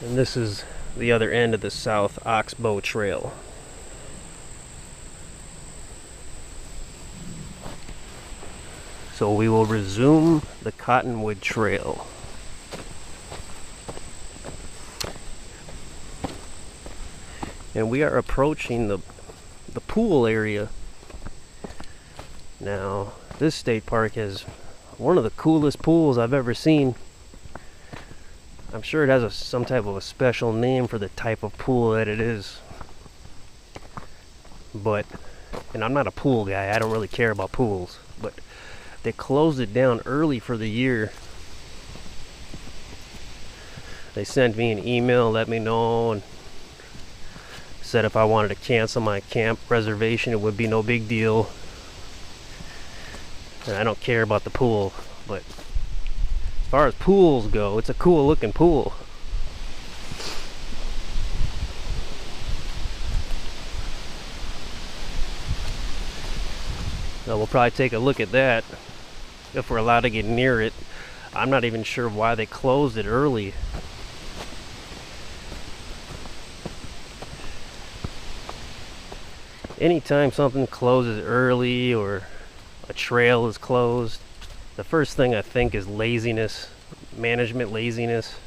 And this is the other end of the South Oxbow Trail. So we will resume the Cottonwood Trail. And we are approaching the pool area. Now, this state park has one of the coolest pools I've ever seen. I'm sure it has some type of a special name for the type of pool that it is. But, and I'm not a pool guy, I don't really care about pools, but they closed it down early for the year. They sent me an email, let me know, and said if I wanted to cancel my camp reservation, it would be no big deal. And I don't care about the pool, but as far as pools go, it's a cool looking pool. So we'll probably take a look at that if we're allowed to get near it. I'm not even sure why they closed it early. Anytime something closes early or a trail is closed, the first thing I think is laziness, management laziness,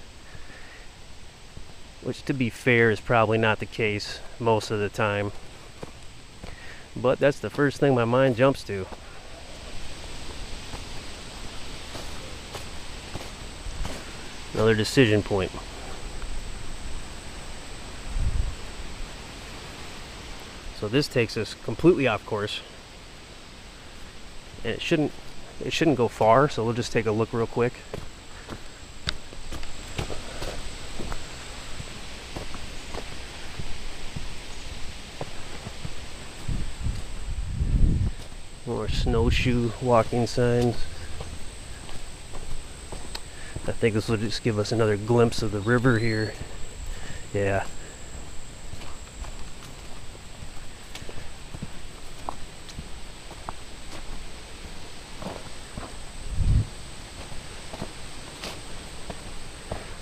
which to be fair is probably not the case most of the time, but that's the first thing my mind jumps to. Another decision point. So this takes us completely off course, and it shouldn't go far, so we'll just take a look real quick. More snowshoe walking signs. I think this will just give us another glimpse of the river here. Yeah.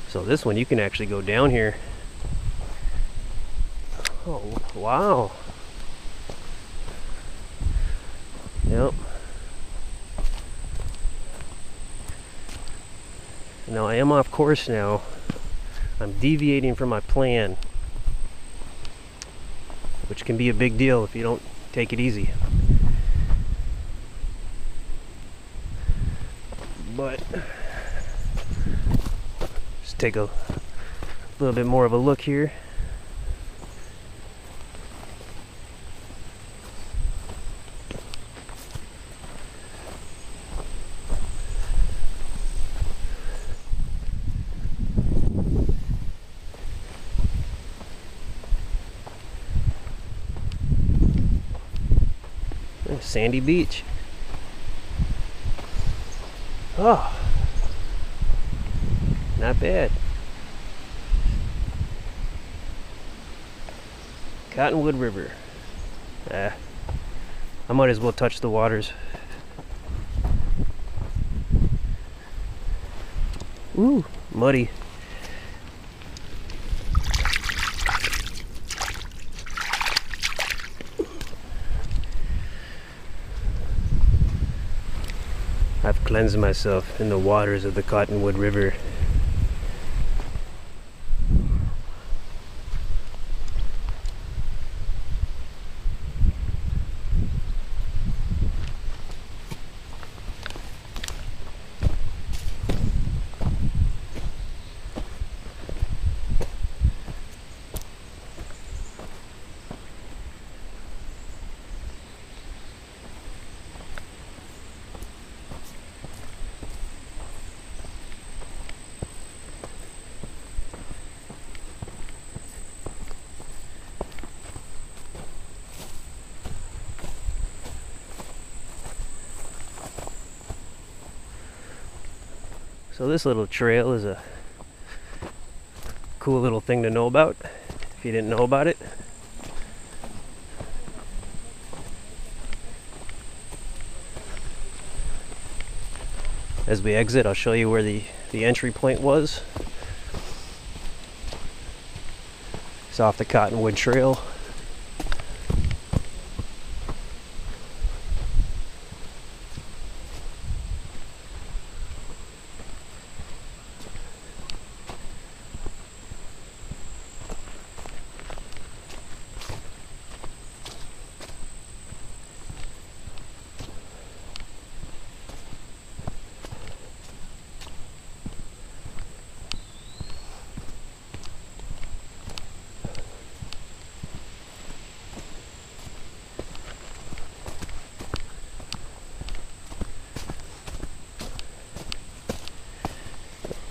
So this one you can actually go down here. Oh, wow. Yep. Now I am off course now. I'm deviating from my plan, which can be a big deal if you don't take it easy. But just take a little bit more of a look here. Sandy beach. Oh, not bad. Cottonwood River. I might as well touch the waters. Ooh, muddy. I've cleansed myself in the waters of the Cottonwood River. So this little trail is a cool little thing to know about if you didn't know about it. As we exit, I'll show you where the entry point was. It's off the Cottonwood Trail.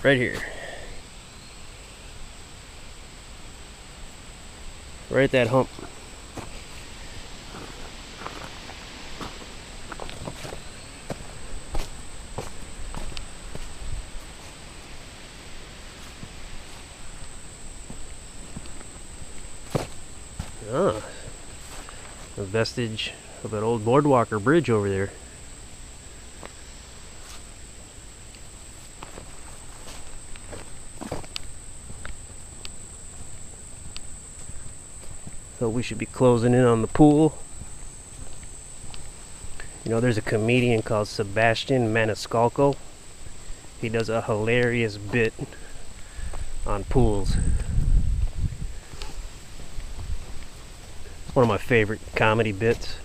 Right here. Right at that hump. Ah, a vestige of an old boardwalk or bridge over there. So we should be closing in on the pool. You know, there's a comedian called Sebastian Maniscalco. He does a hilarious bit on pools. It's one of my favorite comedy bits.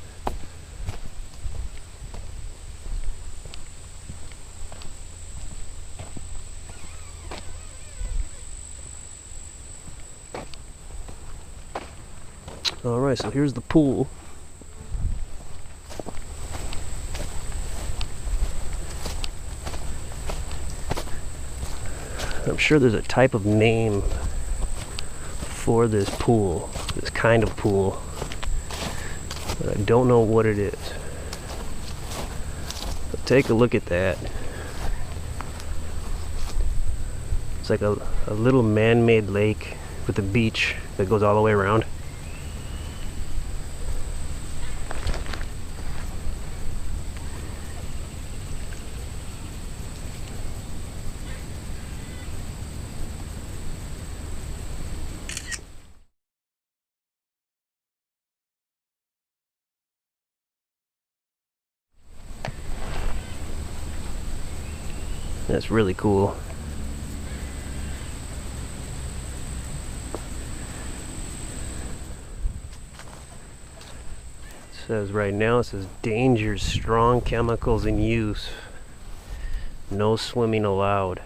Alright, so here's the pool. I'm sure there's a type of name for this pool, this kind of pool, but I don't know what it is. But take a look at that. It's like a little man-made lake with a beach that goes all the way around. That's really cool. It says right now, it says dangers, strong chemicals in use. No swimming allowed.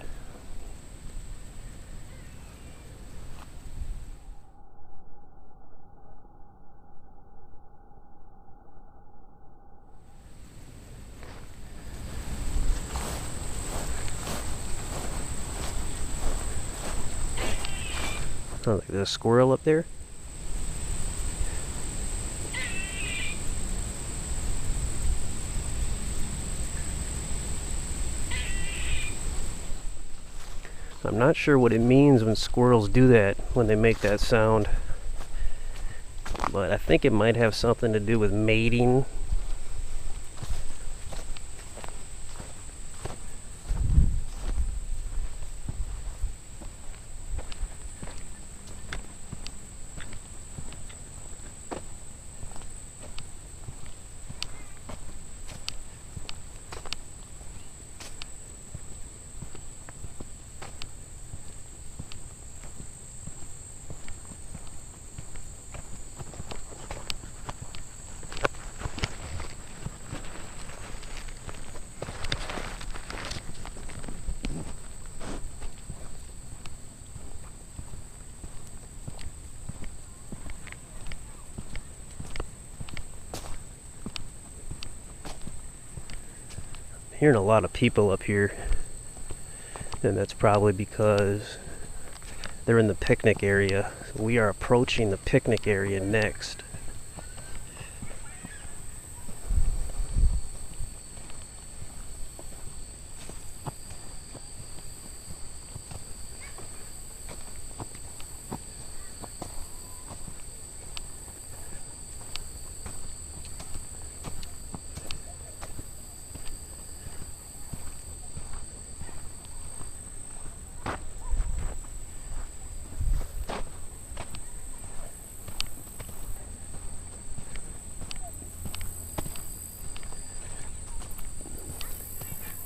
Oh, look, there's a squirrel up there. I'm not sure what it means when squirrels do that, when they make that sound. But I think it might have something to do with mating. Hearing a lot of people up here, and that's probably because they're in the picnic area. So we are approaching the picnic area next.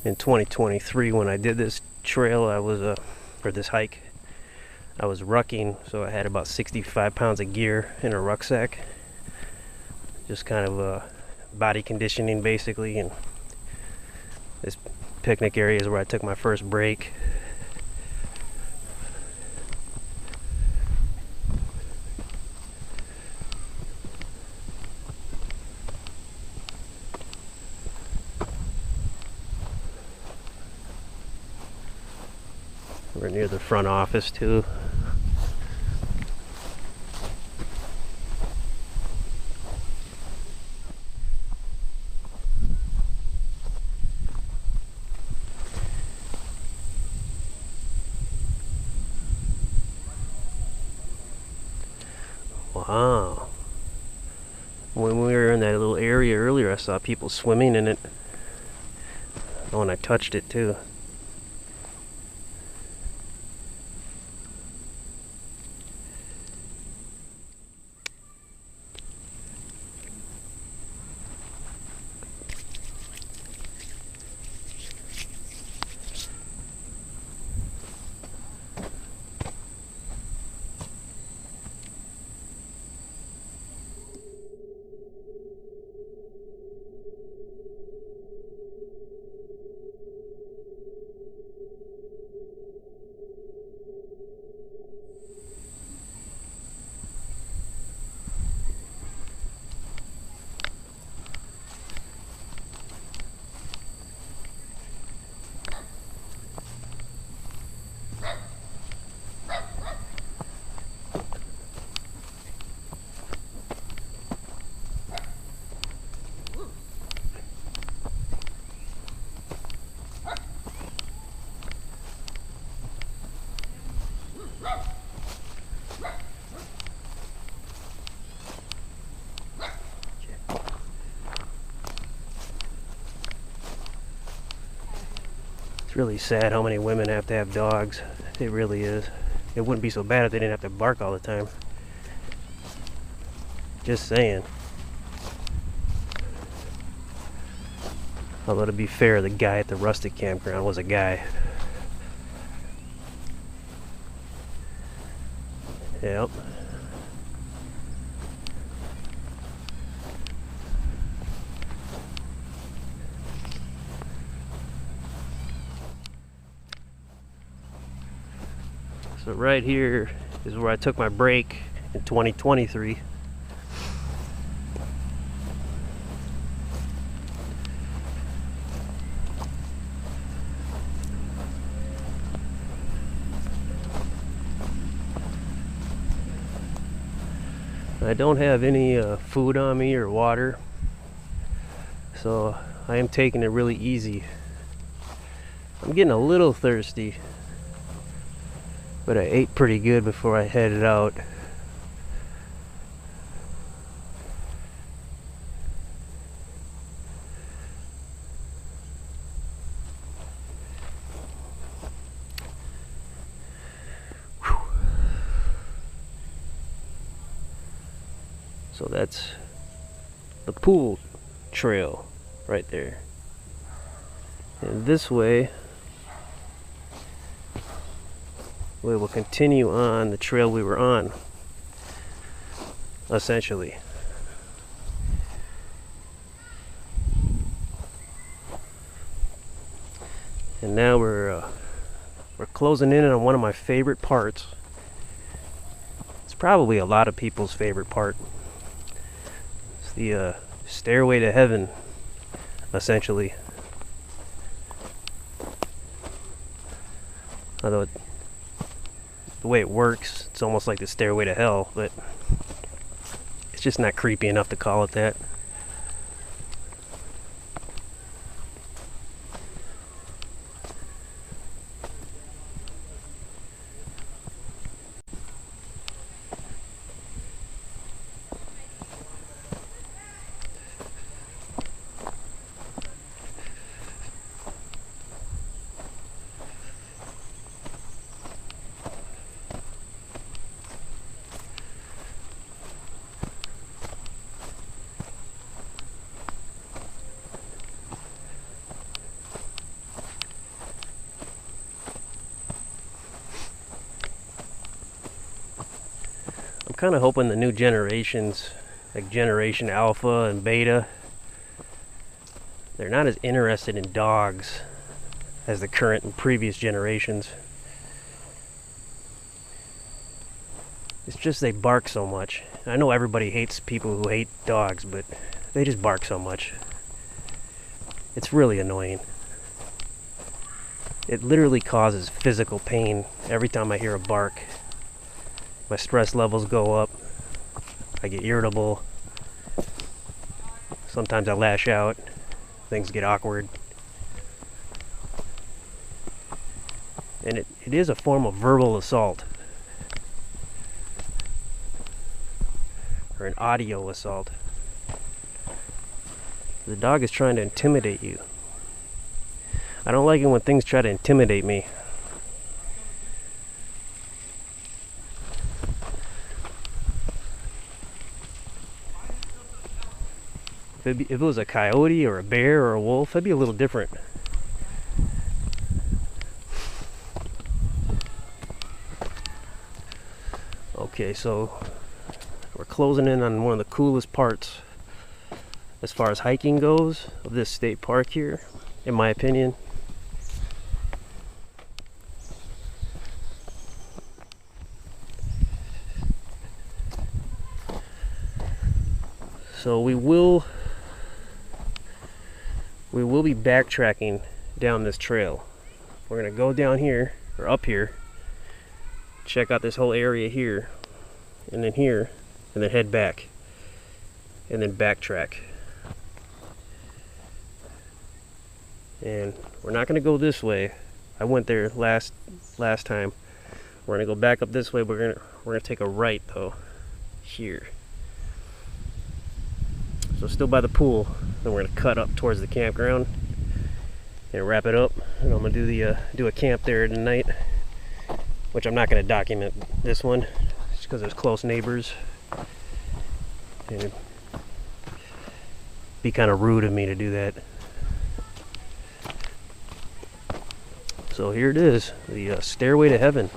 In 2023, when I did this trail, I was or this hike, I was rucking, so I had about 65 pounds of gear in a rucksack. Just kind of body conditioning, basically. And this picnic area is where I took my first break. We're near the front office too. Wow. When we were in that little area earlier, I saw people swimming in it. Oh, and I touched it too. It's really sad how many women have to have dogs. It really is. It wouldn't be so bad if they didn't have to bark all the time. Just saying. Although to be fair, the guy at the Rustic Campground was a guy. Yep. So right here is where I took my break in 2023. I don't have any food on me or water, so I am taking it really easy. I'm getting a little thirsty, but I ate pretty good before I headed out. So that's the pool trail right there. And this way, we will continue on the trail we were on, essentially. And now we're closing in on one of my favorite parts. It's probably a lot of people's favorite part. It's the stairway to heaven, essentially. Although the way it works, it's almost like the stairway to hell, but it's just not creepy enough to call it that. I'm kind of hoping the new generations, like Generation Alpha and Beta, they're not as interested in dogs as the current and previous generations. It's just they bark so much. I know everybody hates people who hate dogs, but they just bark so much. It's really annoying. It literally causes physical pain every time I hear a bark. My stress levels go up. I get irritable. Sometimes I lash out. Things get awkward. And it is a form of verbal assault. Or an audio assault. The dog is trying to intimidate you. I don't like it when things try to intimidate me. If it was a coyote or a bear or a wolf, that'd be a little different. Okay, so we're closing in on one of the coolest parts as far as hiking goes of this state park here, in my opinion. So we will be backtracking down this trail. We're gonna go down here, or up here, check out this whole area here, and then here, and then head back, and then backtrack. And we're not gonna go this way. I went there last time. We're gonna go back up this way. We're gonna take a right though, here. So still by the pool, then we're gonna cut up towards the campground, and wrap it up. And I'm gonna do a camp there tonight, which I'm not gonna document this one just because there's close neighbors, and it'd be kind of rude of me to do that. So here it is, the stairway to heaven.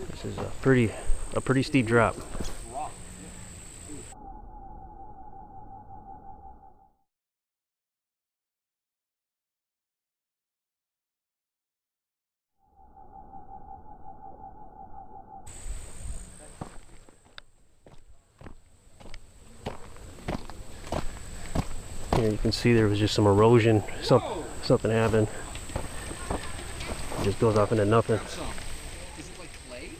This is a pretty steep drop. Here you can see there was just some erosion. Something happened. It just goes off into nothing. Is it like clay?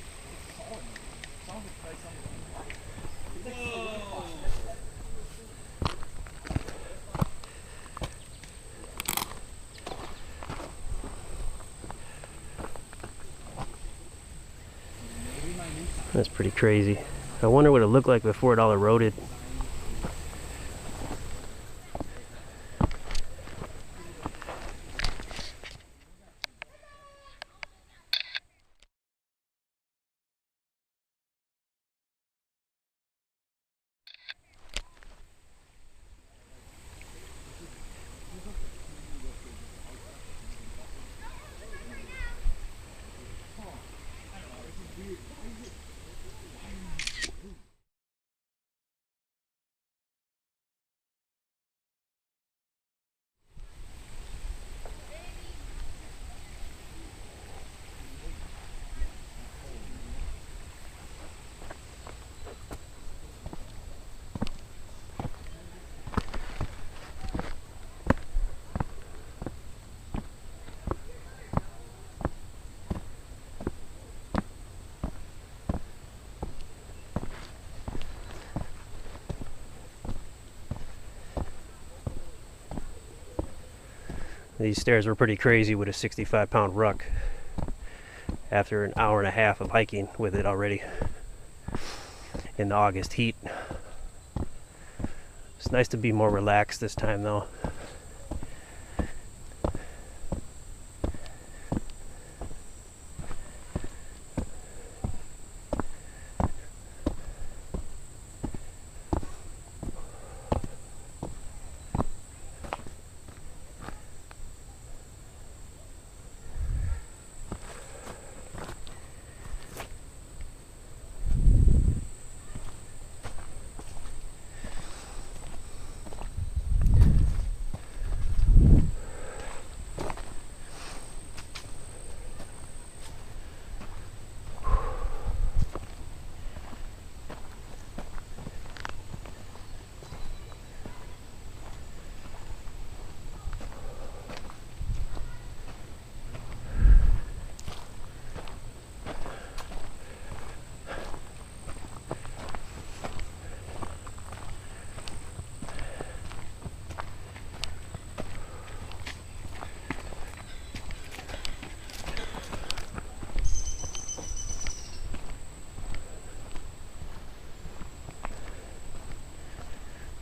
That's pretty crazy. I wonder what it looked like before it all eroded. These stairs were pretty crazy with a 65-pound ruck after an hour and a half of hiking with it already in the August heat. It's nice to be more relaxed this time though.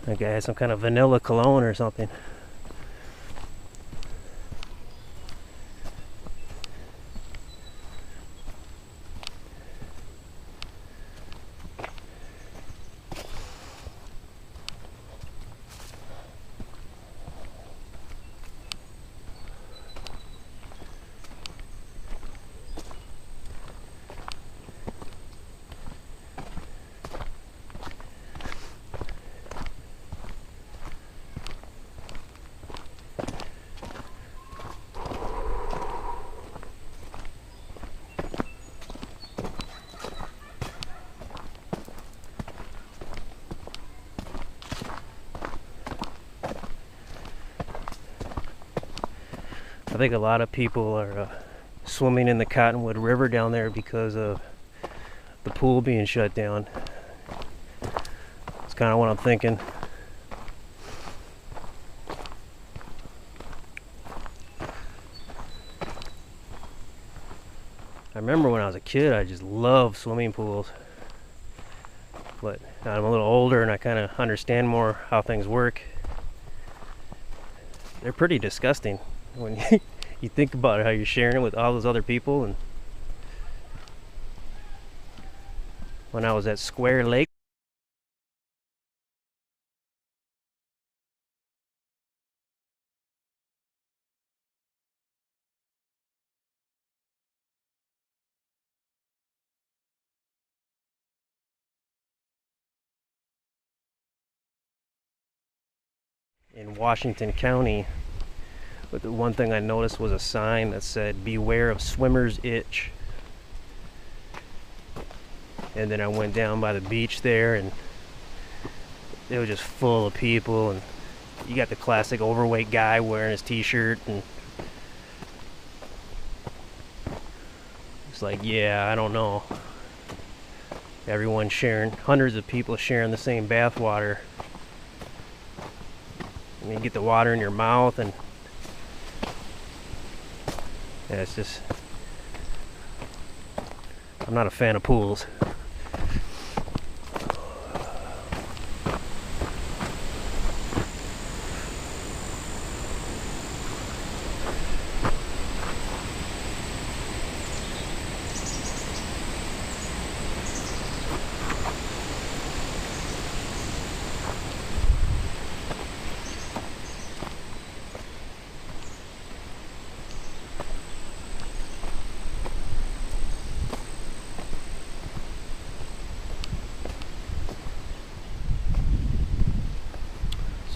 That guy had some kind of vanilla cologne or something. I think a lot of people are swimming in the Cottonwood River down there because of the pool being shut down. That's kind of what I'm thinking. I remember when I was a kid, I just loved swimming pools. But now I'm a little older and I kind of understand more how things work. They're pretty disgusting when you think about how you're sharing it with all those other people. And when I was at Square Lake in Washington County, but the one thing I noticed was a sign that said, "Beware of swimmer's itch." And then I went down by the beach there, and it was just full of people, and you got the classic overweight guy wearing his t-shirt, and it's like, yeah, I don't know. Everyone sharing, hundreds of people sharing the same bath water. And you get the water in your mouth, and yeah, it's just, I'm not a fan of pools.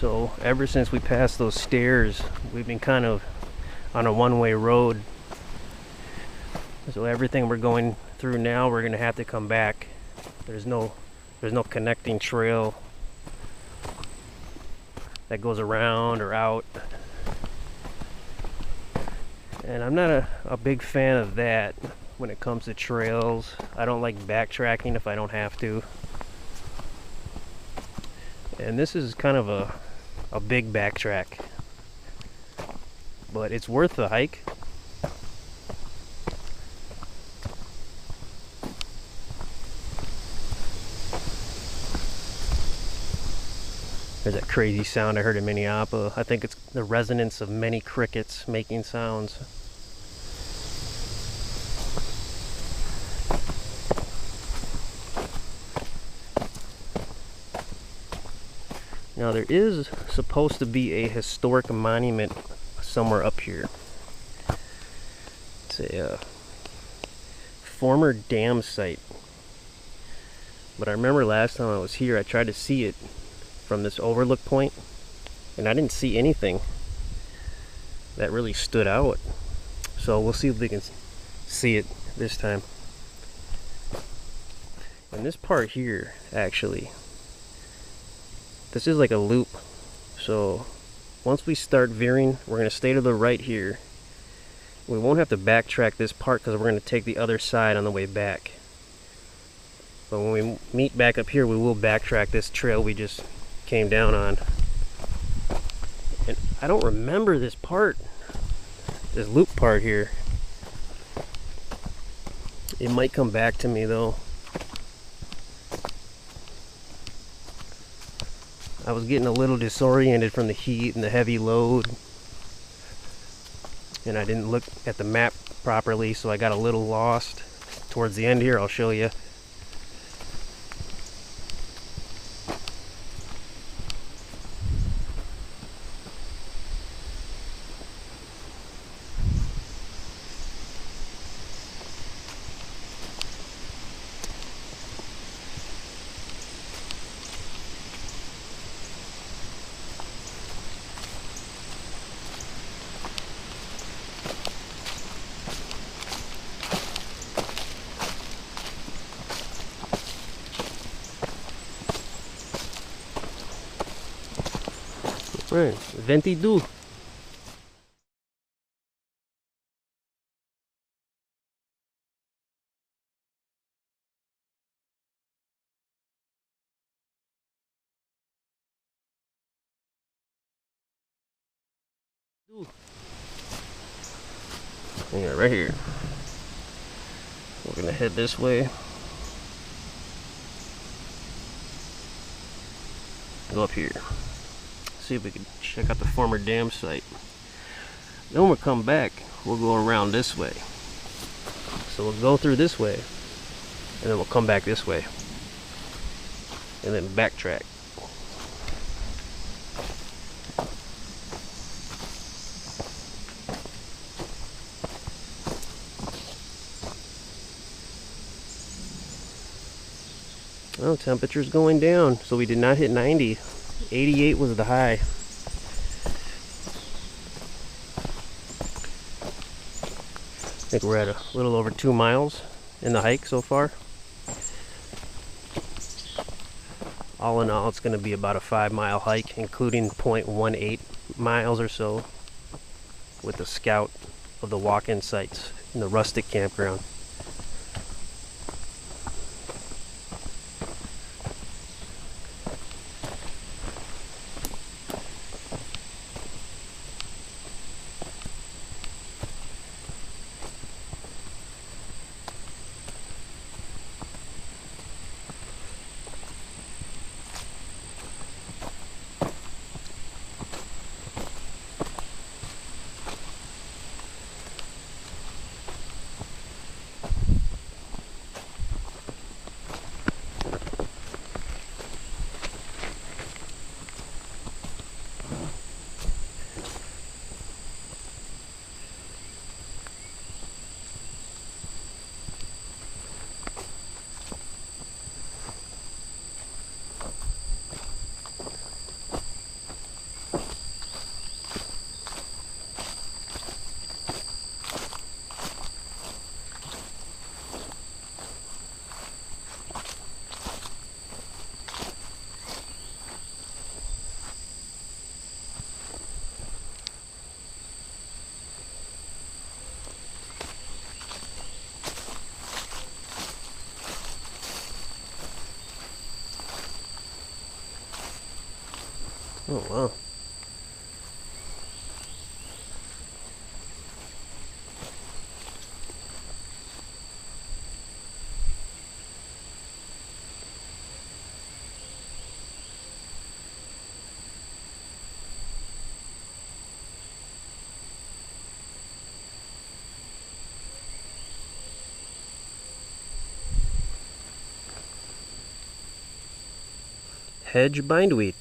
So ever since we passed those stairs, we've been kind of on a one-way road. So everything we're going through now, we're gonna have to come back. There's no connecting trail that goes around or out. And I'm not a big fan of that when it comes to trails. I don't like backtracking if I don't have to. And this is kind of a big backtrack, but it's worth the hike. There's that crazy sound I heard in Minneapolis. I think it's the resonance of many crickets making sounds. Now there is supposed to be a historic monument somewhere up here. It's a former dam site. But I remember last time I was here, I tried to see it from this overlook point, and I didn't see anything that really stood out. So we'll see if we can see it this time. And this part here, actually, this is like a loop. So once we start veering, we're going to stay to the right here. We won't have to backtrack this part because we're going to take the other side on the way back. But when we meet back up here, we will backtrack this trail we just came down on. And I don't remember this part, this loop part here. It might come back to me though. I was getting a little disoriented from the heat and the heavy load, and I didn't look at the map properly, so I got a little lost. Towards the end here, I'll show you. Right, 22. Yeah, right here. We're gonna head this way. Go up here. See if we can check out the former dam site. Then when we come back, we'll go around this way. So we'll go through this way, and then we'll come back this way, and then backtrack. Well, temperature's going down, so we did not hit 90. 88 was the high. I think we're at a little over 2 miles in the hike so far. All in all, it's going to be about a 5-mile hike, including 0.18 miles or so with the scout of the walk-in sites in the Rustic Campground. Oh wow. Hedge bindweed.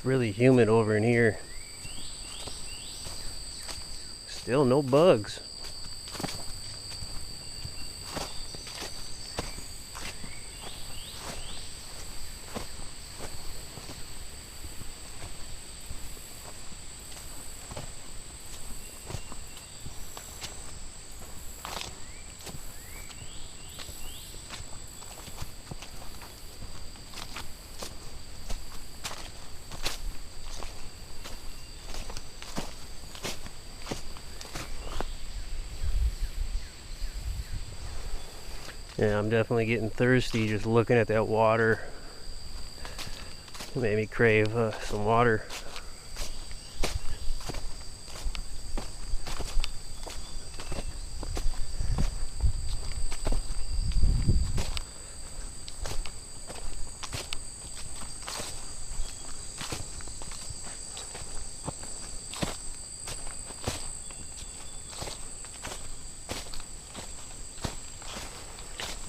really humid over in here. Still no bugs. Yeah, I'm definitely getting thirsty just looking at that water. It made me crave some water.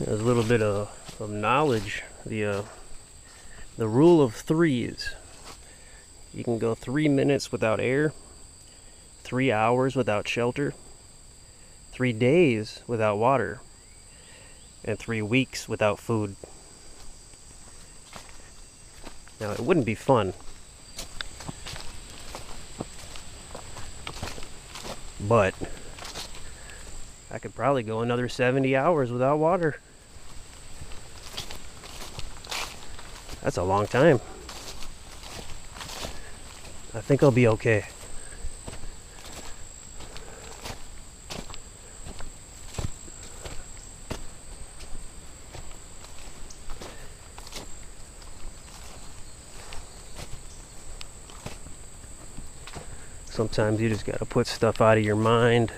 There's a little bit of knowledge. The rule of threes. You can go 3 minutes without air, 3 hours without shelter, 3 days without water, and 3 weeks without food. Now, it wouldn't be fun, but I could probably go another 70 hours without water. That's a long time. I think I'll be okay. Sometimes you just gotta put stuff out of your mind.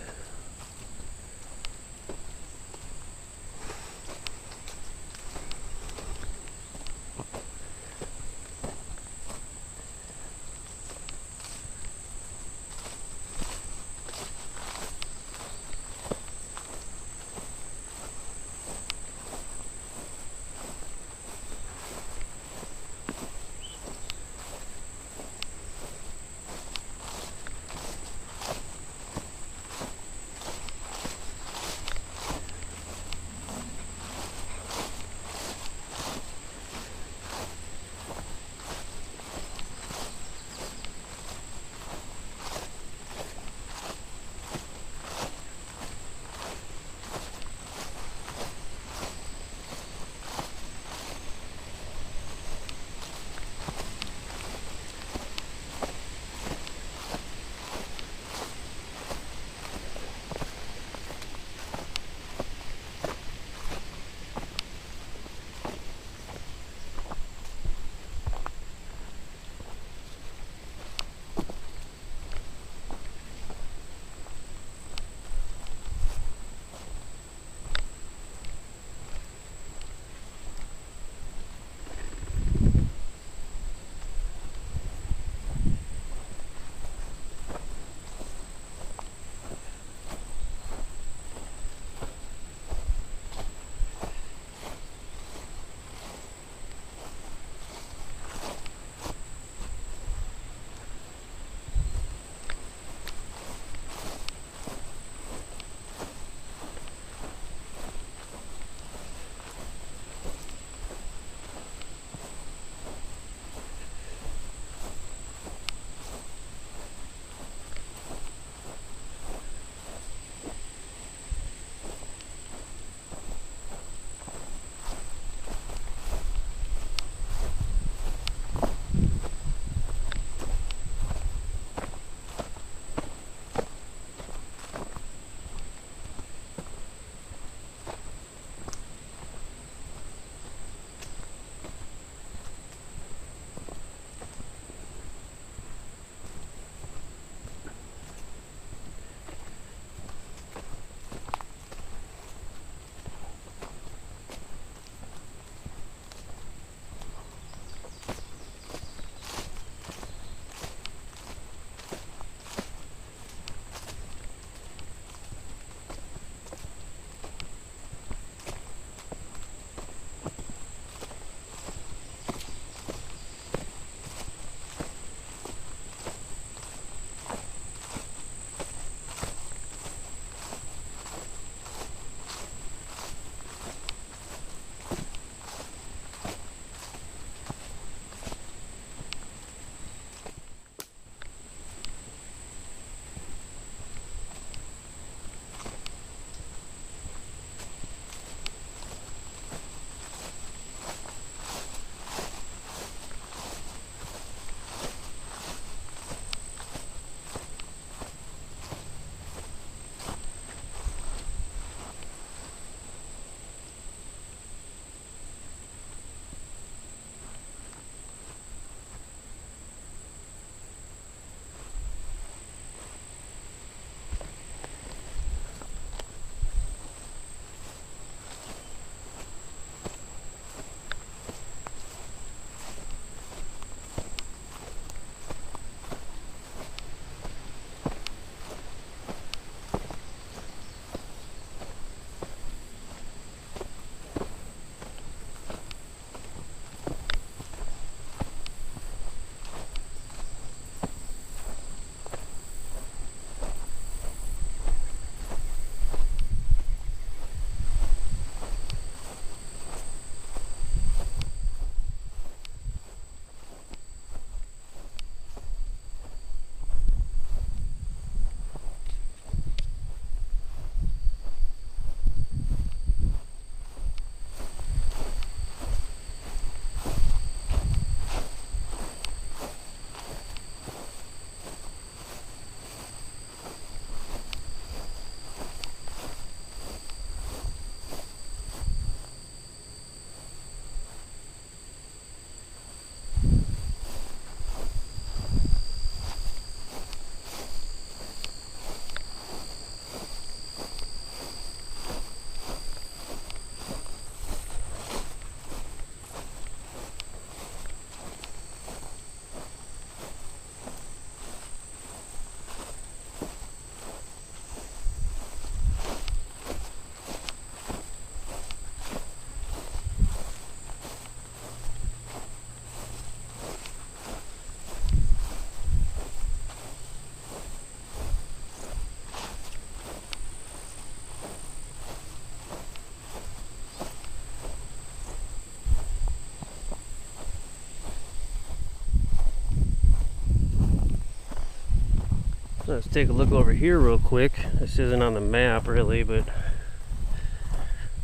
Let's take a look over here real quick. This isn't on the map really, but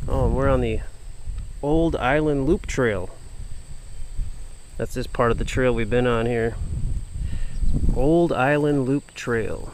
oh, we're on the Old Island Loop Trail. That's this part of the trail we've been on here. Old Island Loop Trail.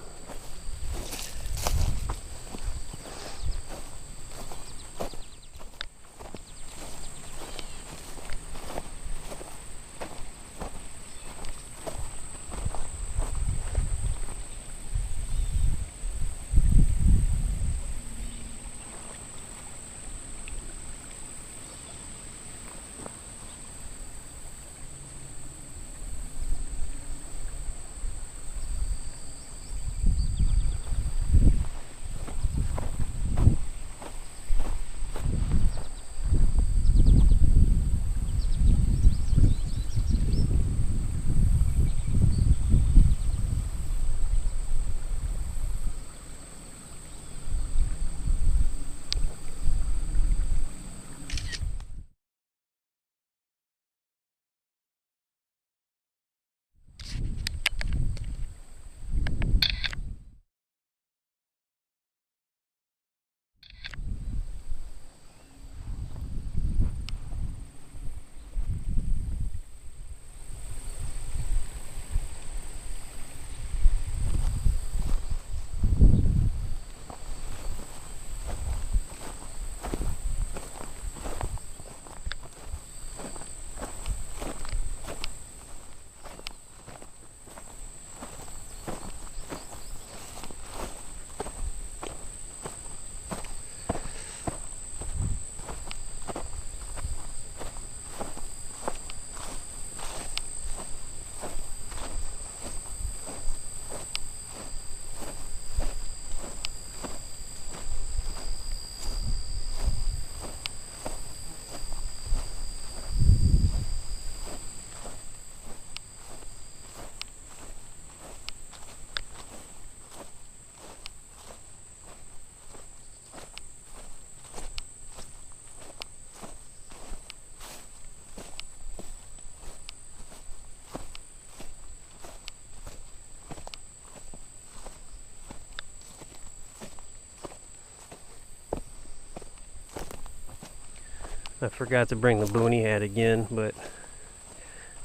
I forgot to bring the boonie hat again, but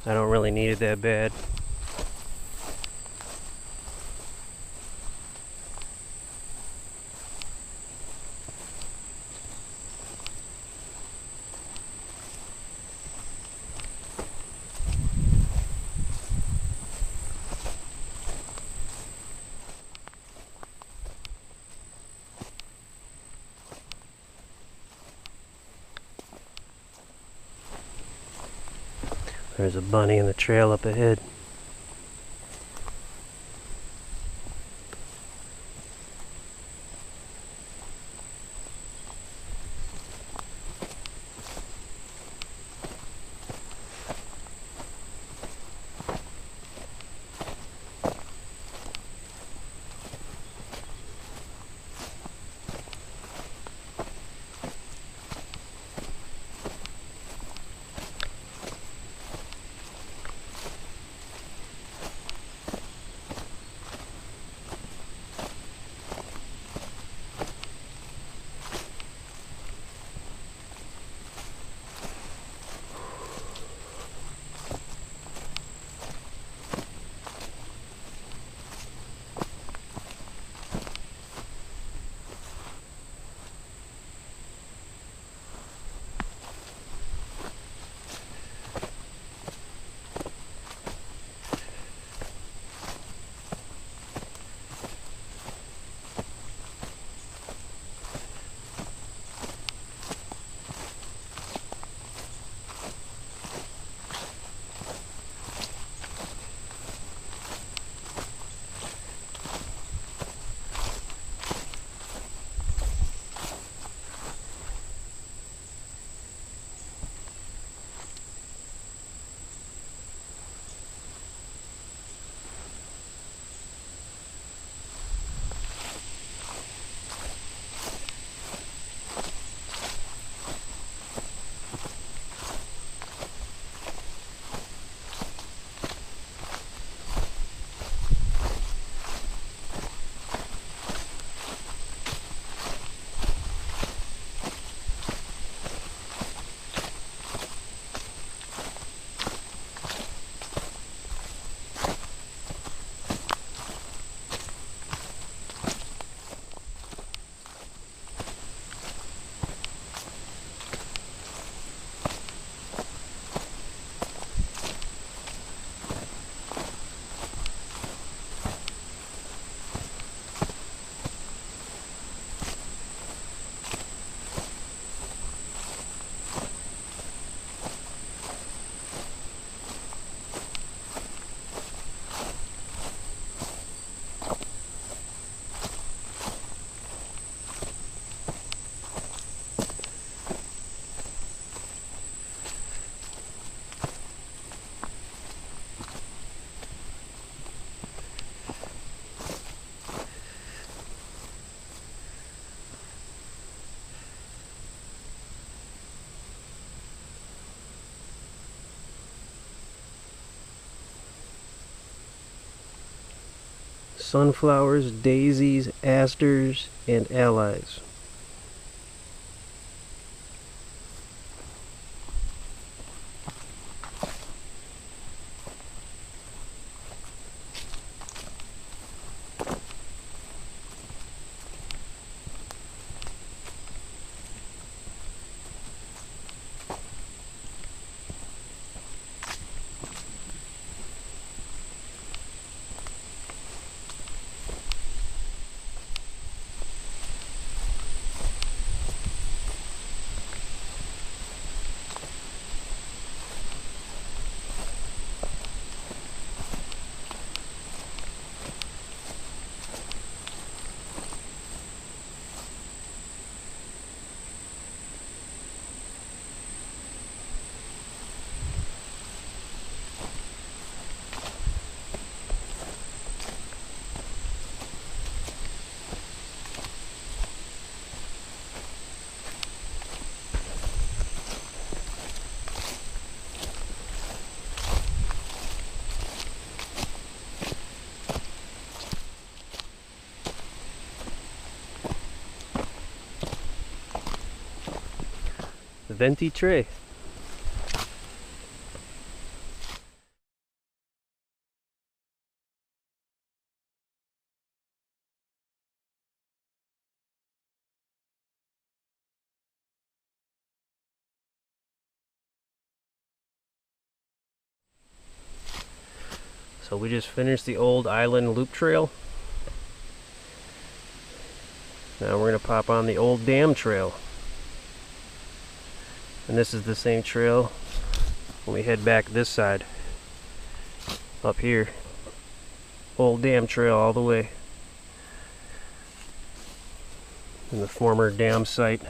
I don't really need it that bad. There's a bunny in the trail up ahead. sunflowers, daisies, asters, and allies. Venti tray. So we just finished the old island loop trail. Now we're going to pop on the old dam trail. And this is the same trail when we head back this side. Up here. Old dam trail all the way. In the former dam site.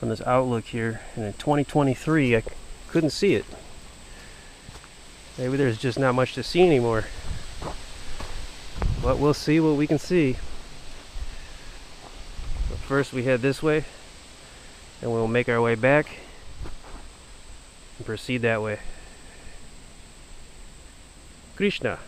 On this outlook here. And in 2023 I couldn't see it. Maybe there's just not much to see anymore. But we'll see what we can see. But first we head this way. And we'll make our way back and proceed that way. Krishna.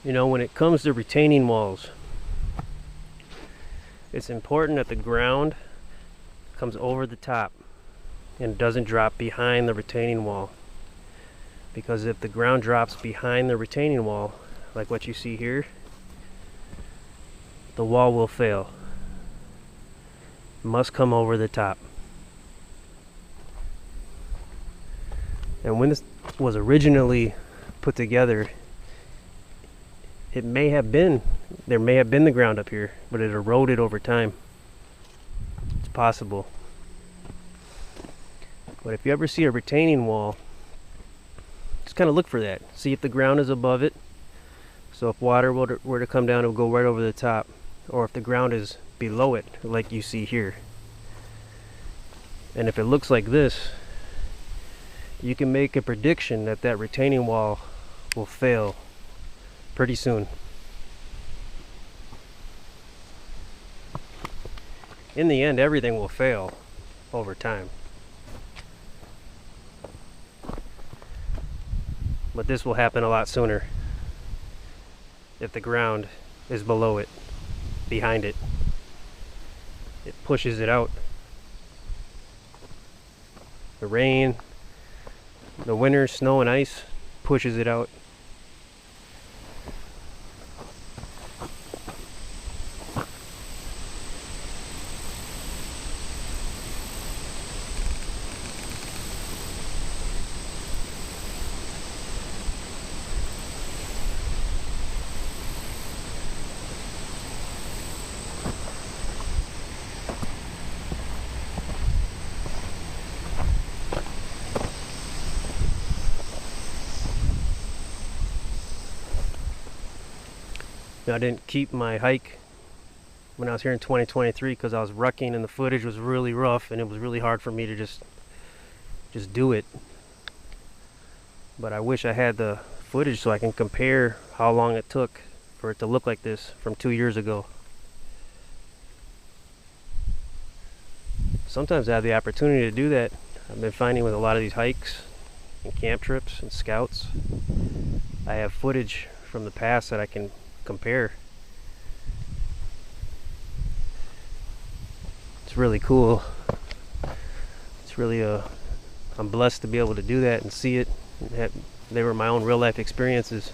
You know, when it comes to retaining walls, it's important that the ground comes over the top and doesn't drop behind the retaining wall. Because if the ground drops behind the retaining wall, like what you see here, the wall will fail. It must come over the top. And when this was originally put together, there may have been the ground up here, but it eroded over time. It's possible. But if you ever see a retaining wall, just kind of look for that. See if the ground is above it. So if water were to come down, it will go right over the top. Or if the ground is below it, like you see here. And if it looks like this, you can make a prediction that that retaining wall will fail pretty soon. In the end, everything will fail over time. But this will happen a lot sooner if the ground is below it, behind it. It pushes it out. The rain, the winter snow and ice pushes it out. I didn't keep my hike when I was here in 2023 because I was rucking and the footage was really rough and it was really hard for me to just do it. But I wish I had the footage so I can compare how long it took for it to look like this from 2 years ago. Sometimes I have the opportunity to do that. I've been finding with a lot of these hikes and camp trips and scouts, I have footage from the past that I can compare. It's really cool. It's really I'm blessed to be able to do that and see it. They were my own real life experiences.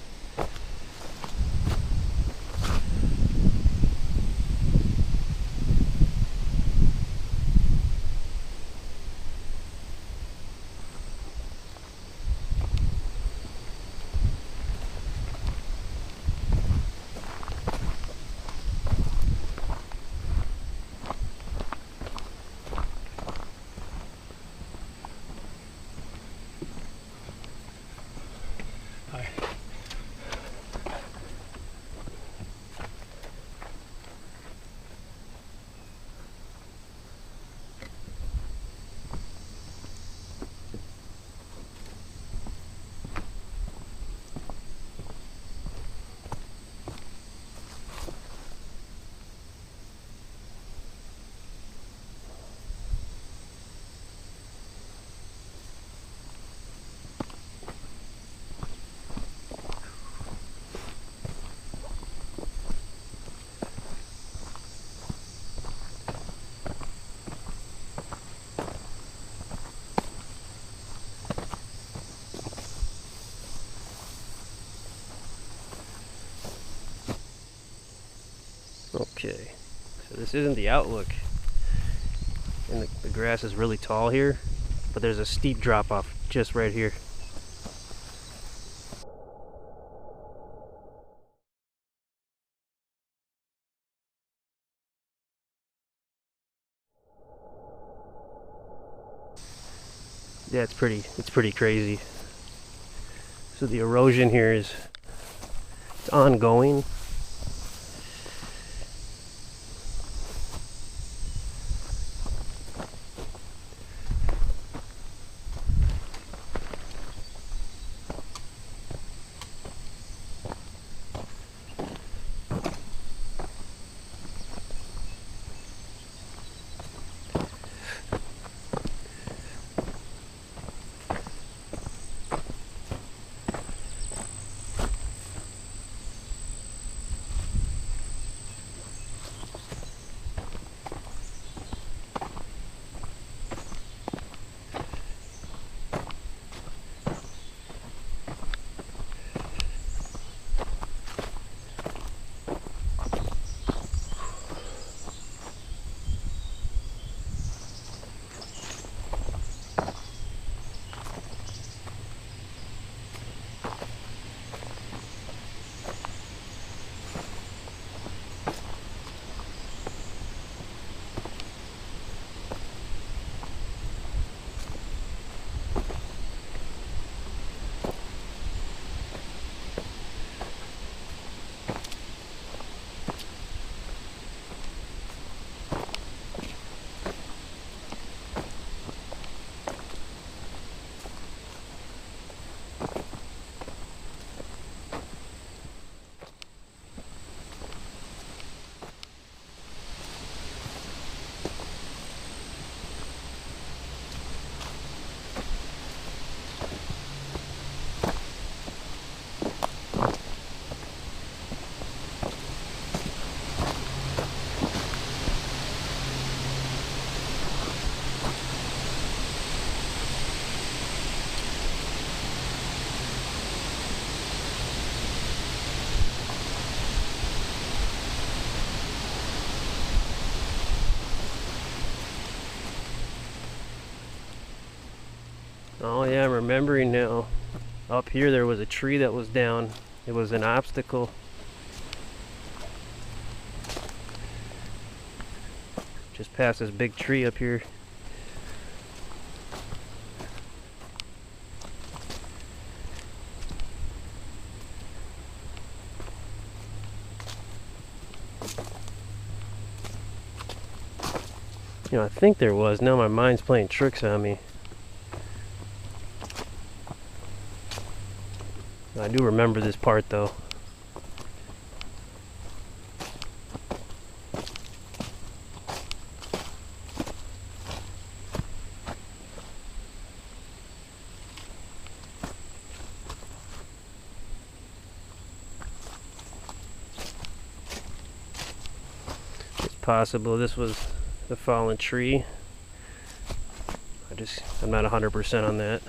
Okay, so this isn't the outlook, and the grass is really tall here, but there's a steep drop off just right here. Yeah, it's pretty crazy. So the erosion here it's ongoing. Oh yeah, I'm remembering now. Up here there was a tree that was down. It was an obstacle. Just past this big tree up here. You know, I think there was. Now my mind's playing tricks on me. I do remember this part though. It's possible this was the fallen tree. I'm not 100% on that.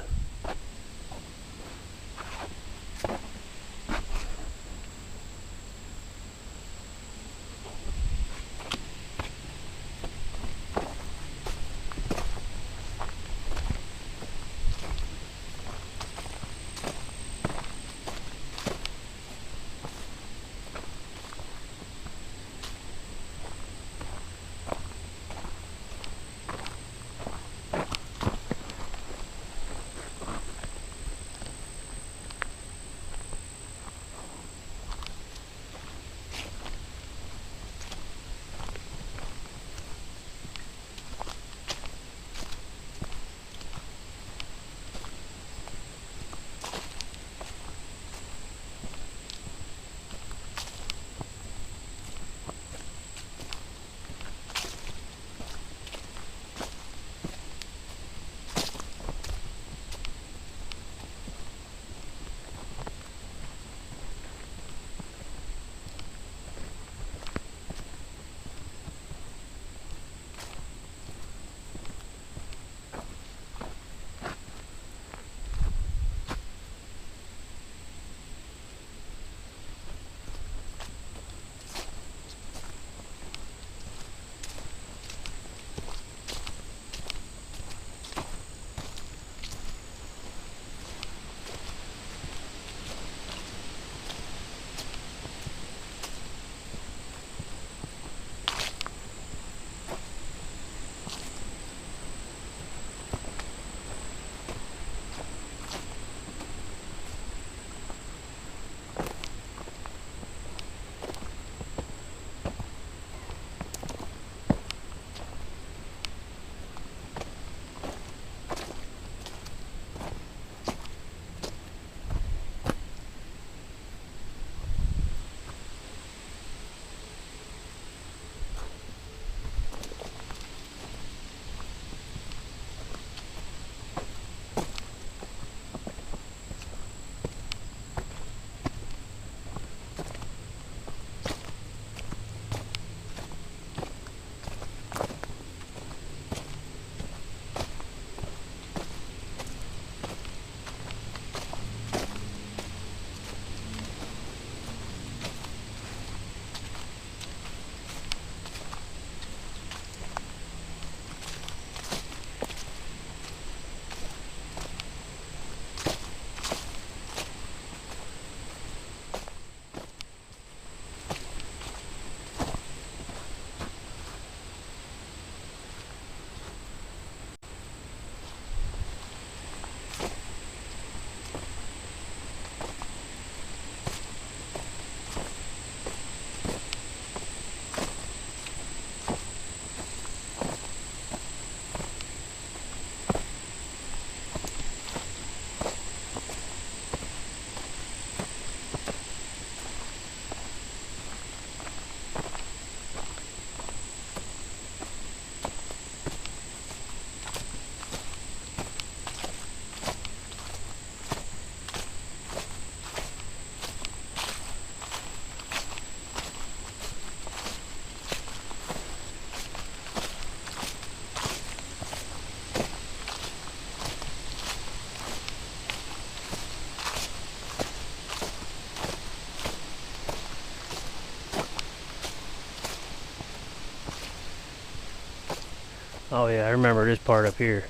Oh yeah, I remember this part up here.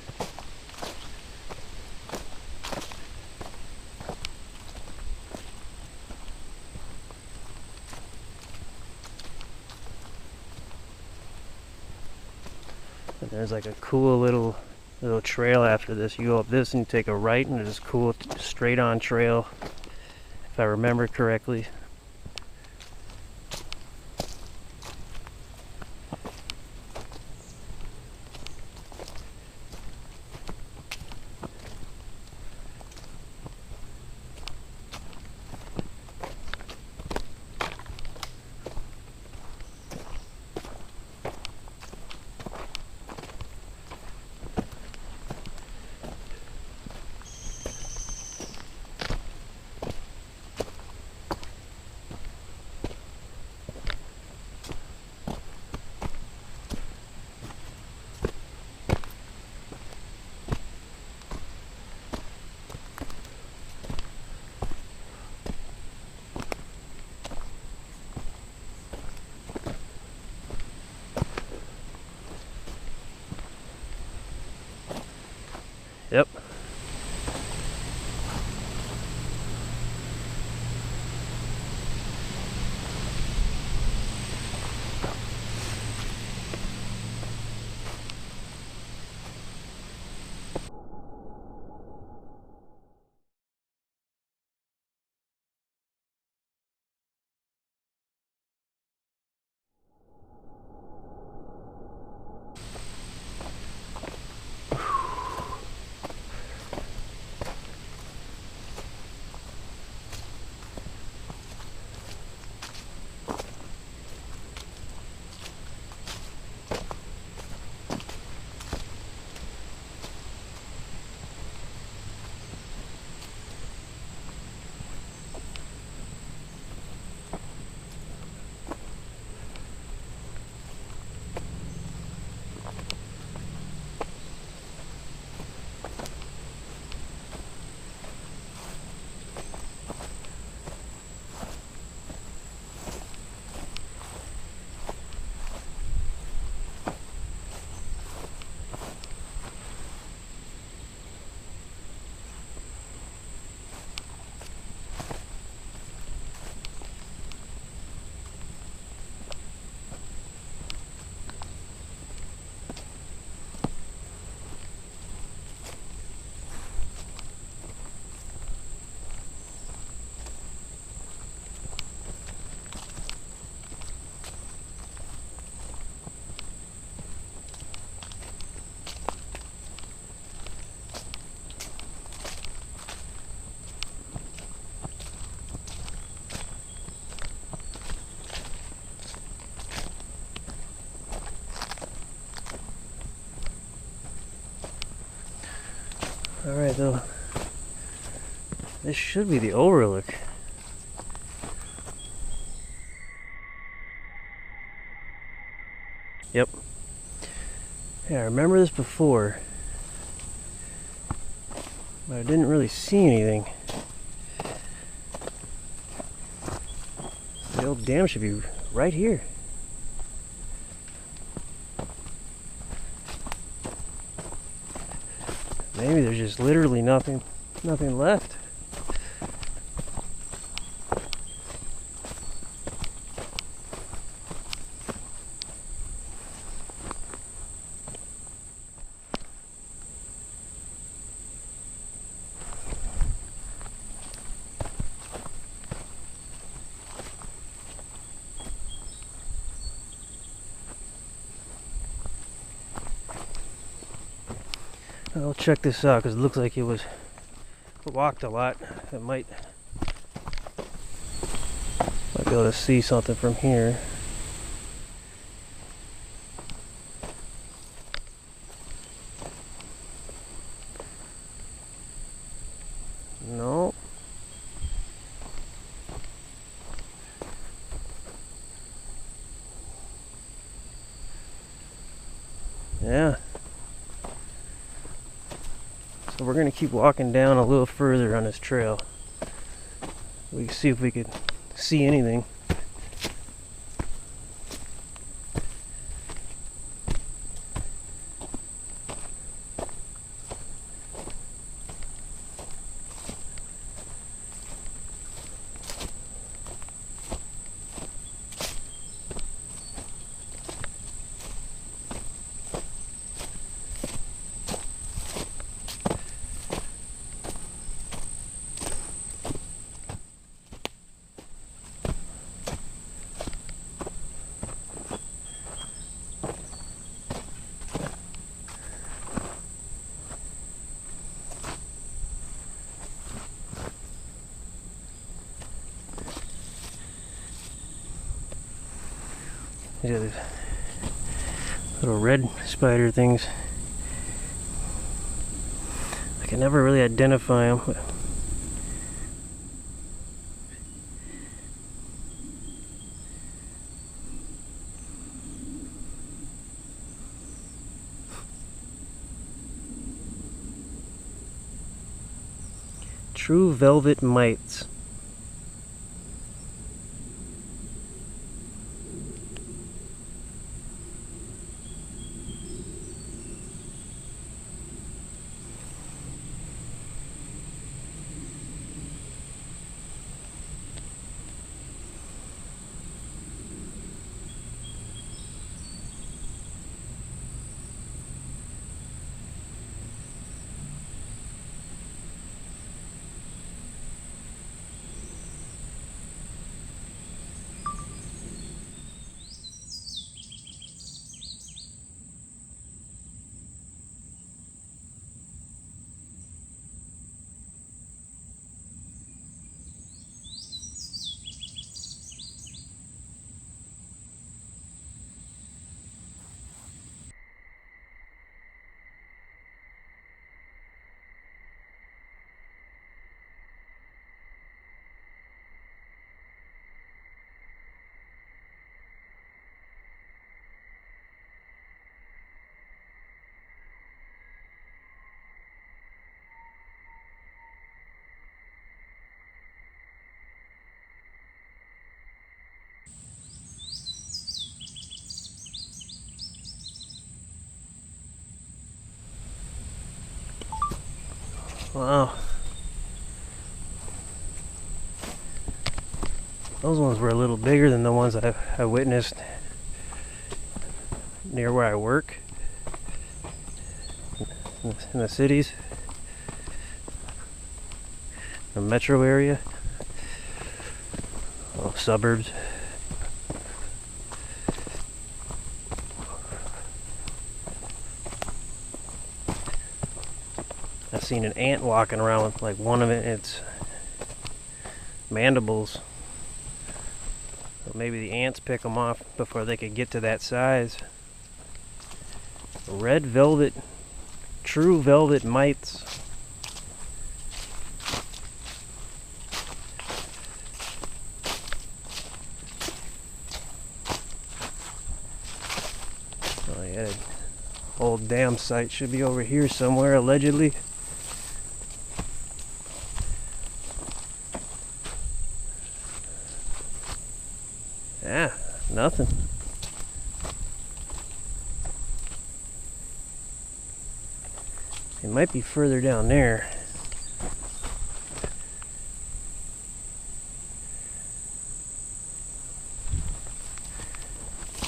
And there's like a cool little trail after this. You go up this and you take a right, and there's this cool straight on trail, if I remember correctly. Yep. Alright, though. This should be the overlook. Yep. Yeah, I remember this before, but I didn't really see anything. The old dam should be right here. Maybe there's just literally nothing left. I'll check this out because it looks like it was walked a lot. It might be able to see something from here. No. Yeah. So we're going to keep walking down a little further on this trail. We can see if we could see anything. These are these little red spider things. I can never really identify them. True velvet mites. Wow. Those ones were a little bigger than the ones I witnessed near where I work in the cities, the metro area, suburbs. I've seen an ant walking around with like one of its mandibles. So maybe the ants pick them off before they could get to that size. Red velvet, true velvet mites. Oh yeah, old dam site should be over here somewhere, allegedly. Yeah, nothing. It might be further down there.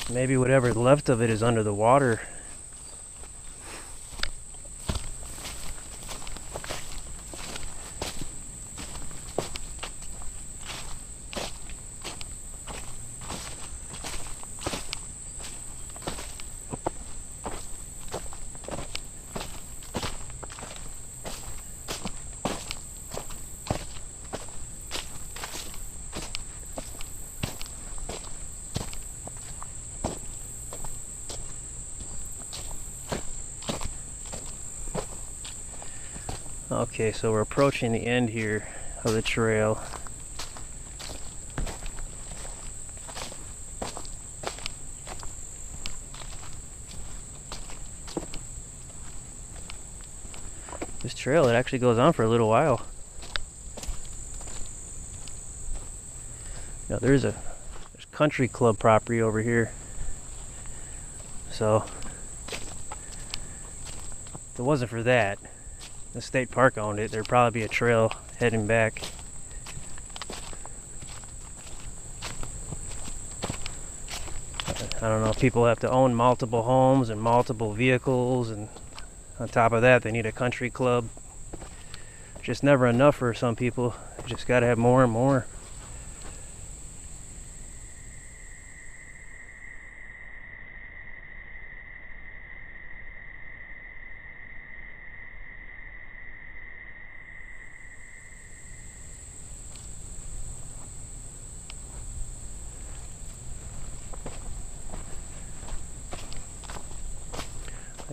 Maybe whatever's left of it is under the water. Okay, so we're approaching the end here of the trail. This trail, it actually goes on for a little while. Now there's country club property over here. So if it wasn't for that, the state park owned it, there'd probably be a trail heading back. I don't know, people have to own multiple homes and multiple vehicles, and on top of that they need a country club. Just never enough for some people. You just gotta have more and more.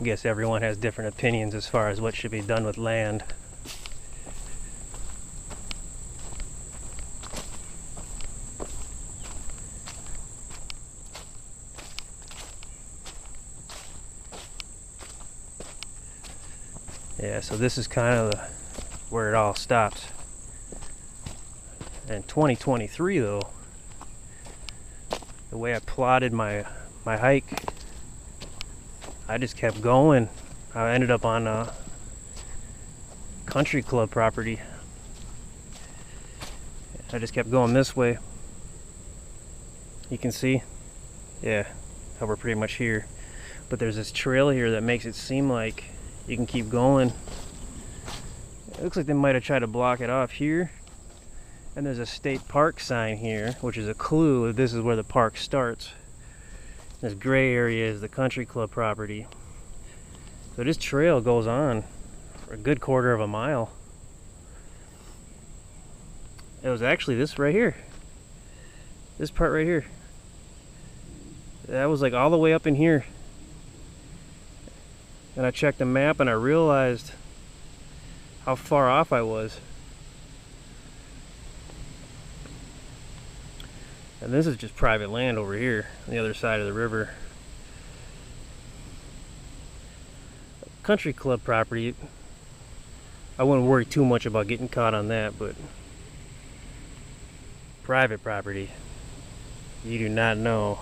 I guess everyone has different opinions as far as what should be done with land. Yeah, so this is kind of where it all stops. In 2023 though, the way I plotted my hike, I just kept going. I ended up on a country club property. I just kept going this way. You can see, yeah, how we're pretty much here. But there's this trail here that makes it seem like you can keep going. It looks like they might have tried to block it off here. And there's a state park sign here, which is a clue that this is where the park starts. This gray area is the country club property. So this trail goes on for a good quarter of a mile. It was actually this right here. This part right here. That was like all the way up in here. And I checked the map and I realized how far off I was. And this is just private land over here on the other side of the river. Country club property, I wouldn't worry too much about getting caught on that, but private property, you do not know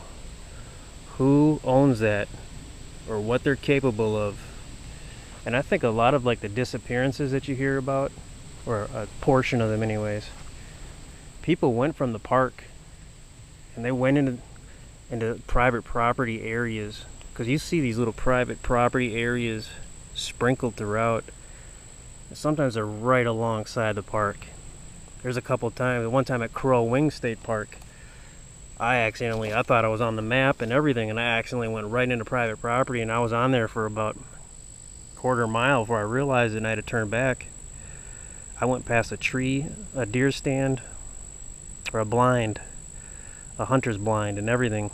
who owns that or what they're capable of. And I think a lot of like the disappearances that you hear about, or a portion of them anyways, people went from the park and they went into private property areas, because you see these little private property areas sprinkled throughout. Sometimes they're right alongside the park. There's a couple times, one time at Ulm State Park, I thought I was on the map and everything, and I accidentally went right into private property, and I was on there for about a quarter mile before I realized it and I had to turn back. I went past a tree, a deer stand, or a blind, a hunter's blind, and everything.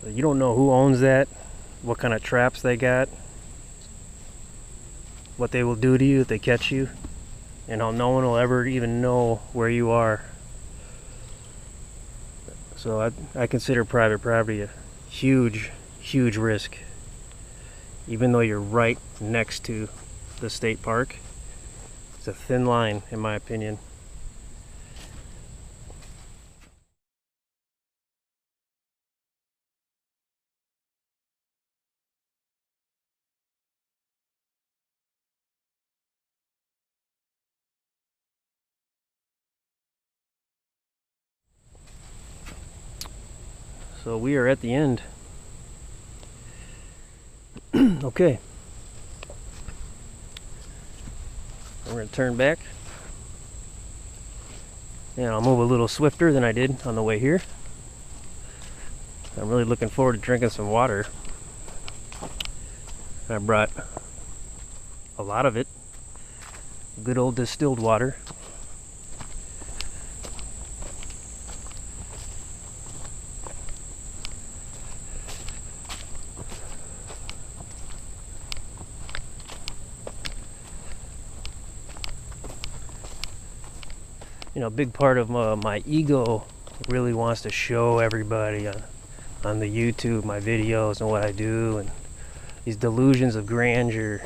You don't know who owns that, what kind of traps they got, what they will do to you if they catch you, and how no one will ever even know where you are. So I consider private property a huge, huge risk. Even though you're right next to the state park, it's a thin line in my opinion. So we are at the end. Okay. We're going to turn back. And I'll move a little swifter than I did on the way here. I'm really looking forward to drinking some water. I brought a lot of it. Good old distilled water. You know, a big part of my ego really wants to show everybody on the YouTube my videos and what I do, and these delusions of grandeur,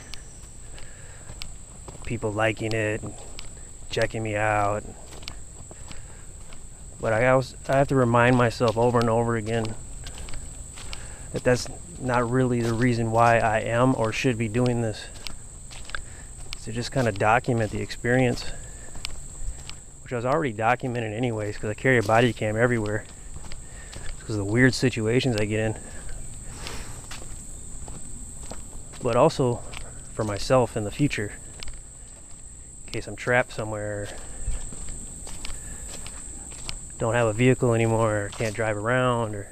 people liking it and checking me out. But I have to remind myself over and over again that that's not really the reason why I am or should be doing this. It's to just kind of document the experience, which I was already documenting anyways, because I carry a body cam everywhere because of the weird situations I get in. but also for myself in the future, in case I'm trapped somewhere, don't have a vehicle anymore, or can't drive around, or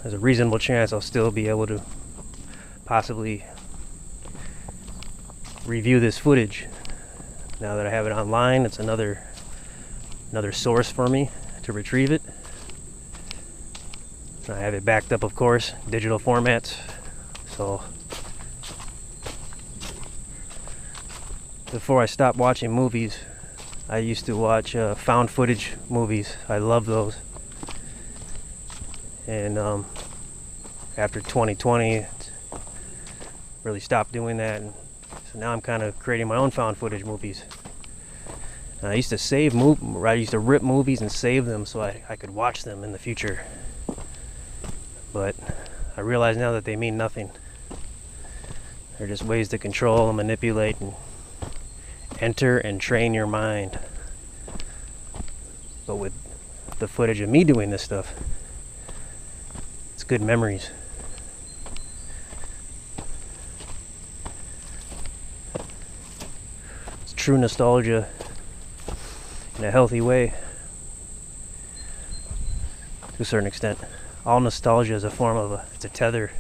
there's a reasonable chance I'll still be able to possibly review this footage. Now that I have it online, it's another source for me to retrieve it. I have it backed up, of course, digital formats. So before I stopped watching movies, I used to watch found footage movies. I love those. And after 2020, really stopped doing that. And so now I'm kind of creating my own found footage movies. And I used to I used to rip movies and save them so I could watch them in the future. But I realize now that they mean nothing. They're just ways to control and manipulate and enter and train your mind. But with the footage of me doing this stuff, it's good memories. It's true nostalgia in a healthy way, to a certain extent. All nostalgia is a form of it's a tether.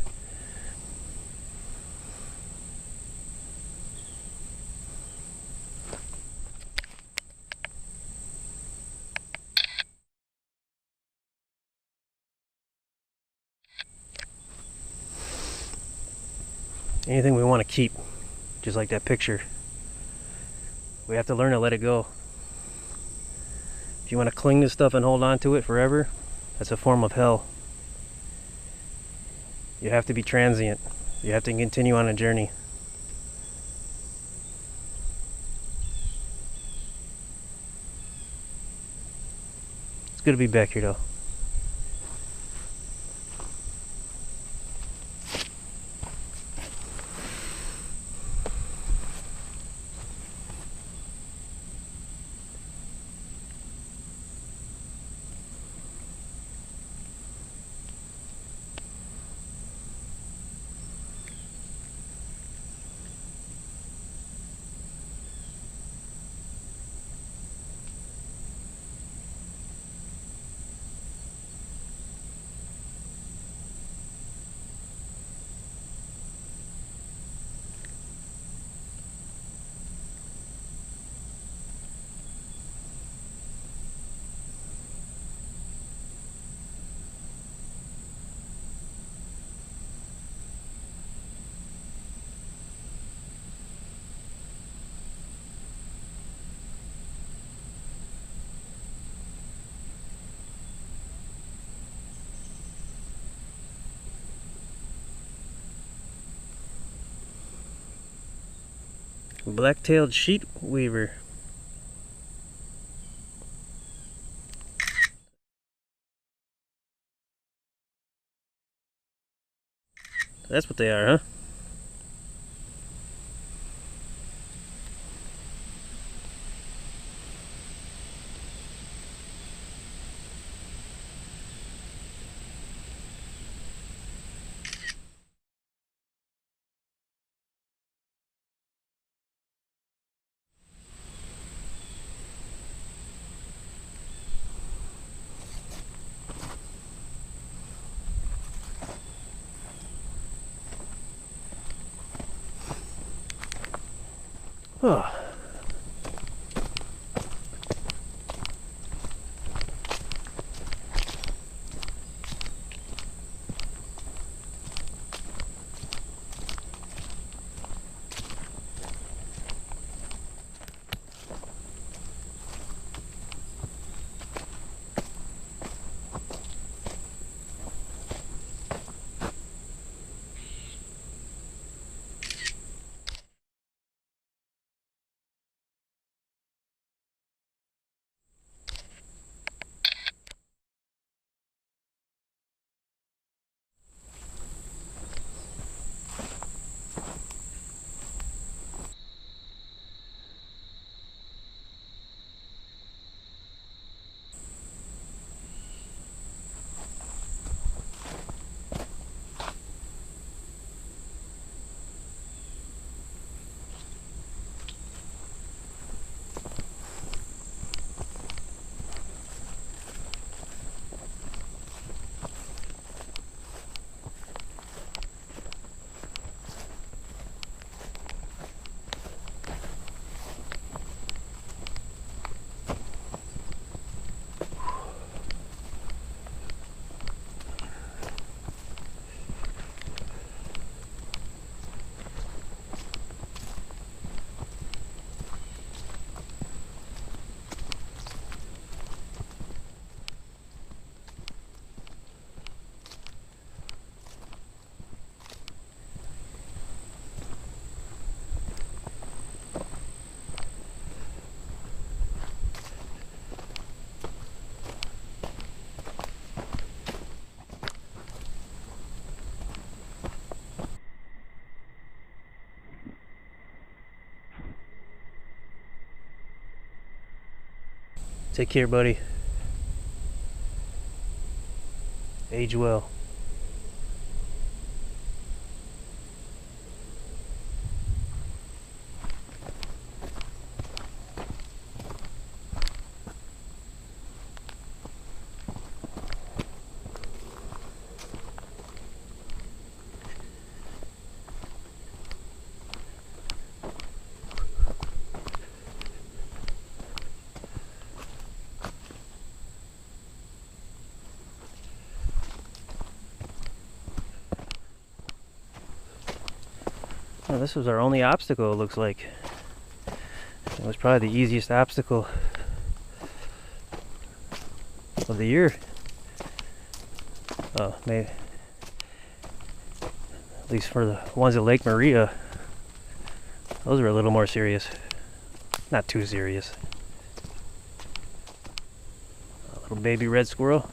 Anything we want to keep, just like that picture, we have to learn to let it go. If you want to cling to stuff and hold on to it forever, that's a form of hell. You have to be transient. You have to continue on a journey. It's good to be back here, though. Black-tailed sheet weaver. That's what they are, huh? Oh. Take care, buddy. Age well. Oh, this was our only obstacle, it looks like. It was probably the easiest obstacle of the year. Oh, maybe. At least for the ones at Lake Maria. Those were a little more serious. Not too serious. A little baby red squirrel.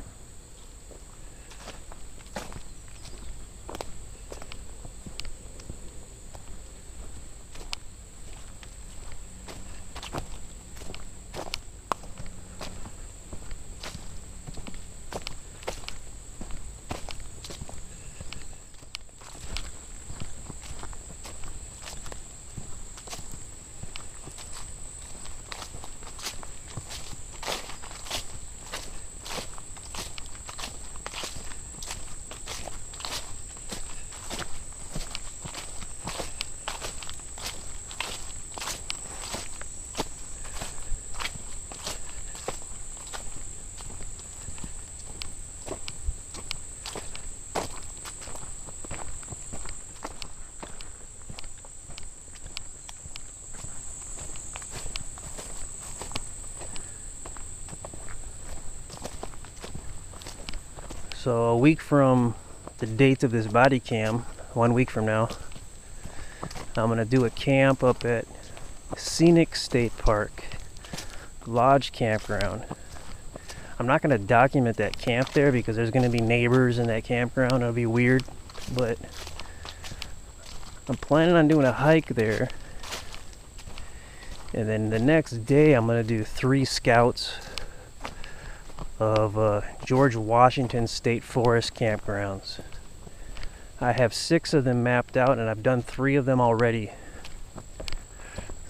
So a week from the date of this body cam, 1 week from now, I'm gonna do a camp up at Scenic State Park, Lodge Campground. I'm not gonna document that camp there because there's gonna be neighbors in that campground. It'll be weird, but I'm planning on doing a hike there. And then the next day I'm gonna do 3 scouts of George Washington State Forest campgrounds. I have 6 of them mapped out and I've done 3 of them already.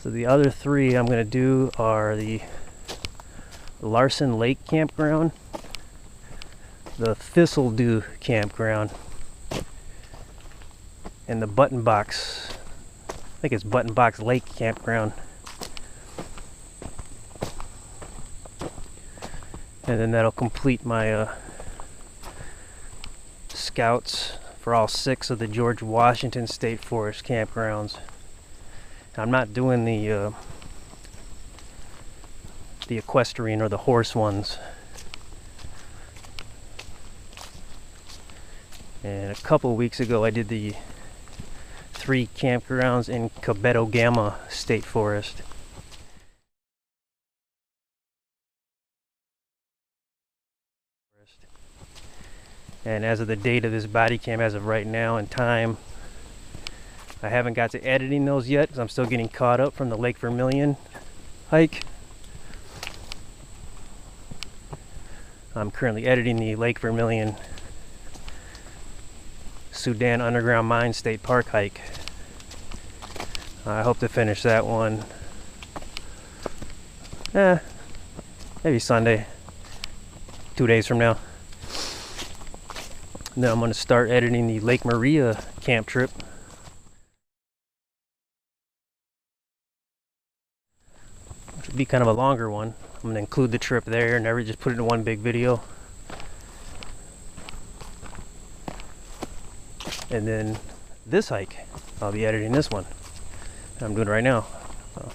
So the other 3 I'm going to do are the Larson Lake campground, the Thistle-Dew campground, and the Button Box, I think it's Button Box Lake campground. And then that'll complete my scouts for all 6 of the George Washington State Forest campgrounds. I'm not doing the equestrian or the horse ones. And a couple weeks ago I did the 3 campgrounds in Cabeto Gamma State Forest. And as of the date of this body cam, as of right now in time, I haven't got to editing those yet because I'm still getting caught up from the Lake Vermilion hike. I'm currently editing the Lake Vermilion Sudan Underground Mine State Park hike. I hope to finish that one maybe Sunday, 2 days from now. And then I'm going to start editing the Lake Maria camp trip. Which will be kind of a longer one. I'm going to include the trip there and never just put it in one big video. And then this hike, I'll be editing this one. I'm doing it right now. So.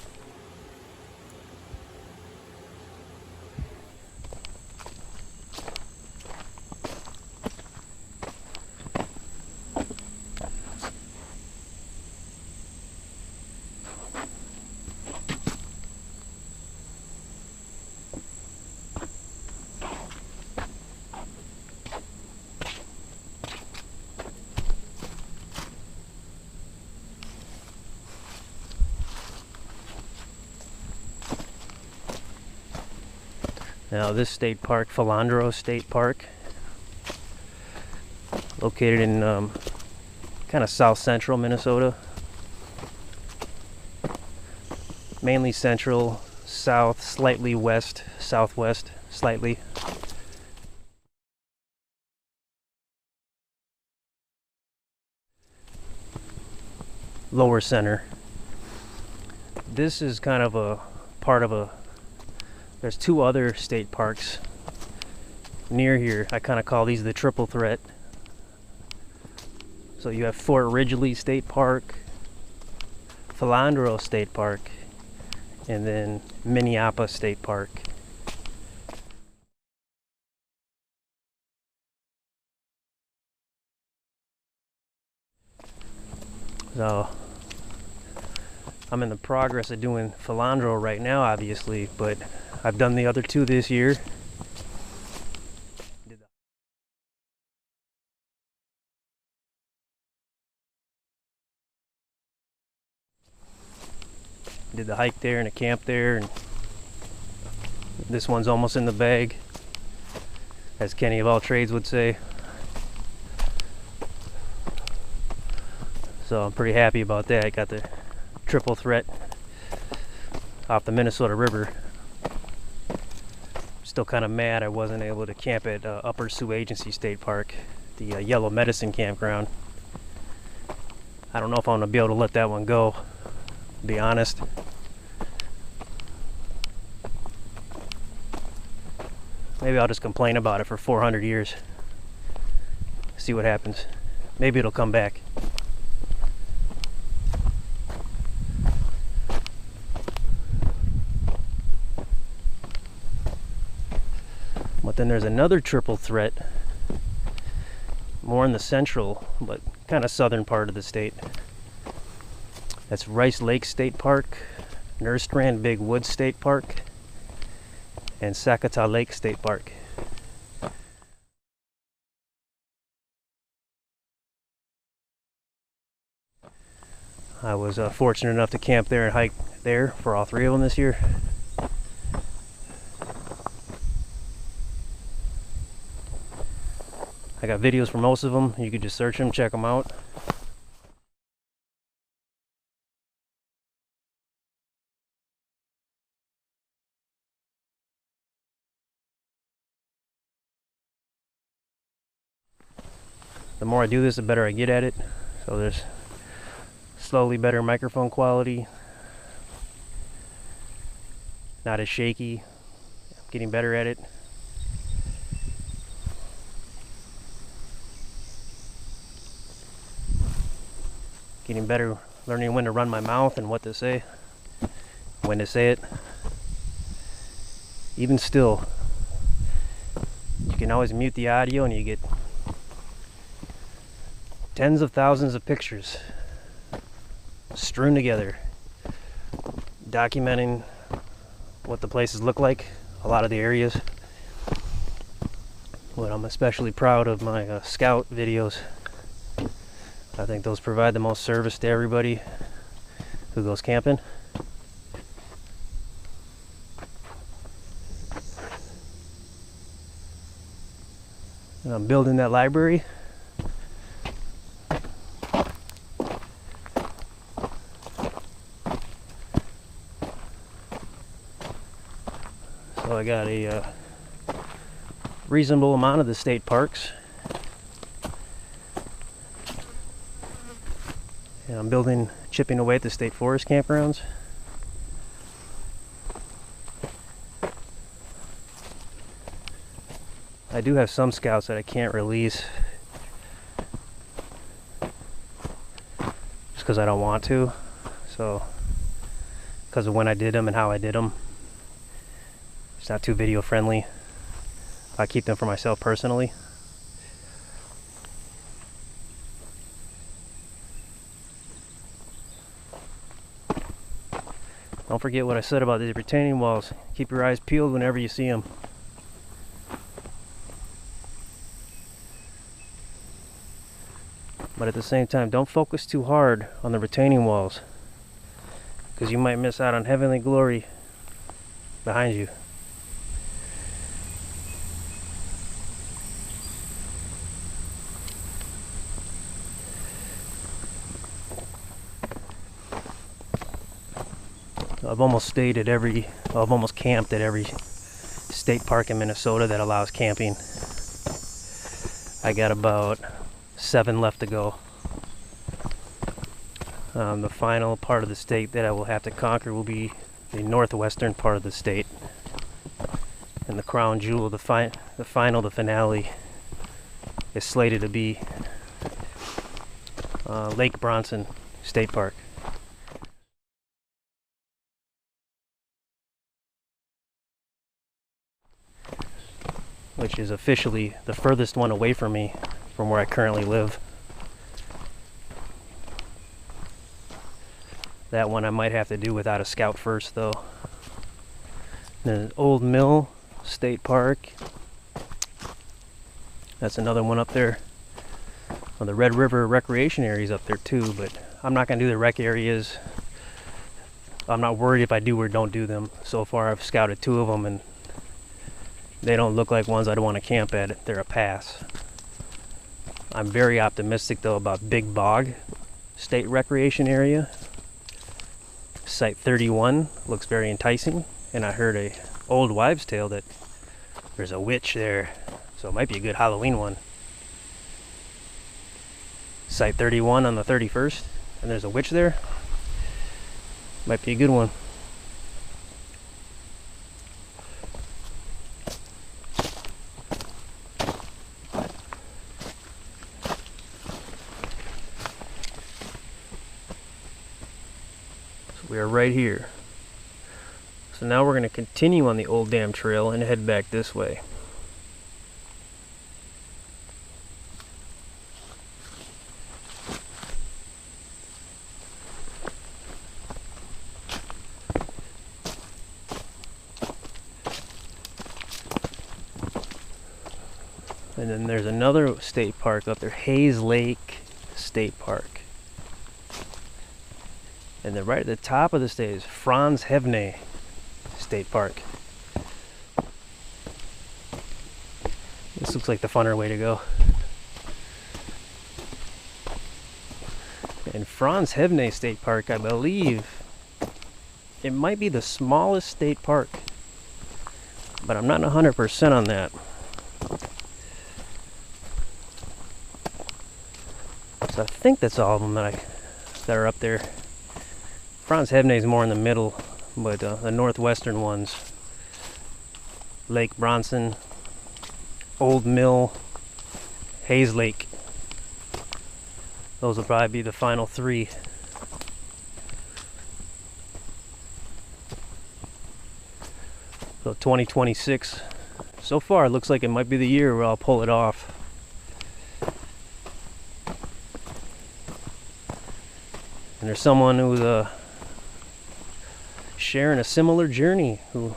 Now this state park, Flandrau State Park, located in kind of south central Minnesota. Mainly central, south, slightly west, southwest, slightly. Lower center. This is kind of a part of there's two other state parks near here. I kind of call these the triple threat. So you have Fort Ridgely State Park, Flandrau State Park, and then Minneapolis State Park. So I'm in the progress of doing Flandrau right now, obviously, but I've done the other two this year. Did the hike there and a camp there, and this one's almost in the bag, as Kenny of all trades would say. So I'm pretty happy about that. I got the triple threat off the Minnesota River. Still kind of mad I wasn't able to camp at Upper Sioux Agency State Park, the Yellow Medicine Campground. I don't know if I'm gonna be able to let that one go, to be honest. Maybe I'll just complain about it for 400 years. See what happens. Maybe it'll come back. But then there's another triple threat, more in the central, but kind of southern part of the state. That's Rice Lake State Park, Nerstrand Big Woods State Park, and Cipher-Tu Lake State Park. I was fortunate enough to camp there and hike there for all three of them this year. I got videos for most of them. You could just search them, check them out. The more I do this, the better I get at it. So there's slowly better microphone quality. Not as shaky. Getting better at it. Getting better, learning when to run my mouth and what to say, when to say it. Even still, you can always mute the audio and you get tens of thousands of pictures strewn together, documenting what the places look like, a lot of the areas. But I'm especially proud of my scout videos. I think those provide the most service to everybody who goes camping. And I'm building that library. So I got a reasonable amount of the state parks. And I'm chipping away at the state forest campgrounds. I do have some scouts that I can't release just because I don't want to. So, because of when I did them and how I did them, it's not too video friendly. I keep them for myself personally. Don't forget what I said about these retaining walls. Keep your eyes peeled whenever you see them. But at the same time, don't focus too hard on the retaining walls, because you might miss out on heavenly glory behind you. I've almost stayed at every, well, I've almost camped at every state park in Minnesota that allows camping. I got about 7 left to go. The final part of the state that I will have to conquer will be the northwestern part of the state. And the crown jewel, the finale, is slated to be Lake Bronson State Park. Which is officially the furthest one away from me, from where I currently live. That one I might have to do without a scout first, though. Then Ulm State Park. That's another one up there. Well, the Red River recreation area is up there too, but I'm not going to do the rec areas. I'm not worried if I do or don't do them. So far I've scouted 2 of them and they don't look like ones I'd want to camp at. They're a pass. I'm very optimistic though about Big Bog State Recreation Area. Site 31 looks very enticing, and I heard a old wives' tale that there's a witch there, so it might be a good Halloween one. Site 31 on the 31st, and there's a witch there. Might be a good one. We are right here. So now we're going to continue on the Old Dam Trail and head back this way. And then there's another state park up there, Hayes Lake State Park. And then right at the top of the state is Franz Hevne State Park. This looks like the funner way to go. And Franz Hevne State Park, I believe, it might be the smallest state park, but I'm not 100% on that. So I think that's all of them that are up there. Franz Hevne is more in the middle, but the northwestern ones, Lake Bronson, Old Mill, Hayes Lake, those will probably be the final 3. So 2026, so far it looks like it might be the year where I'll pull it off. And there's someone who's sharing a similar journey who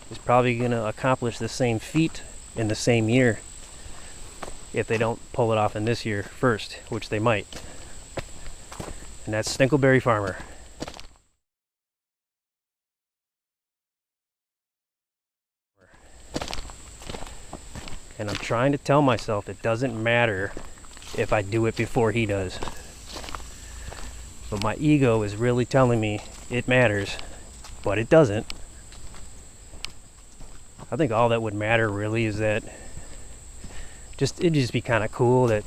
is probably going to accomplish the same feat in the same year if they don't pull it off in this year first, which they might. And that's Stinkleberry Farmer. And I'm trying to tell myself it doesn't matter if I do it before he does. But my ego is really telling me it matters, but it doesn't. I think all that would matter really is that it'd just be kind of cool that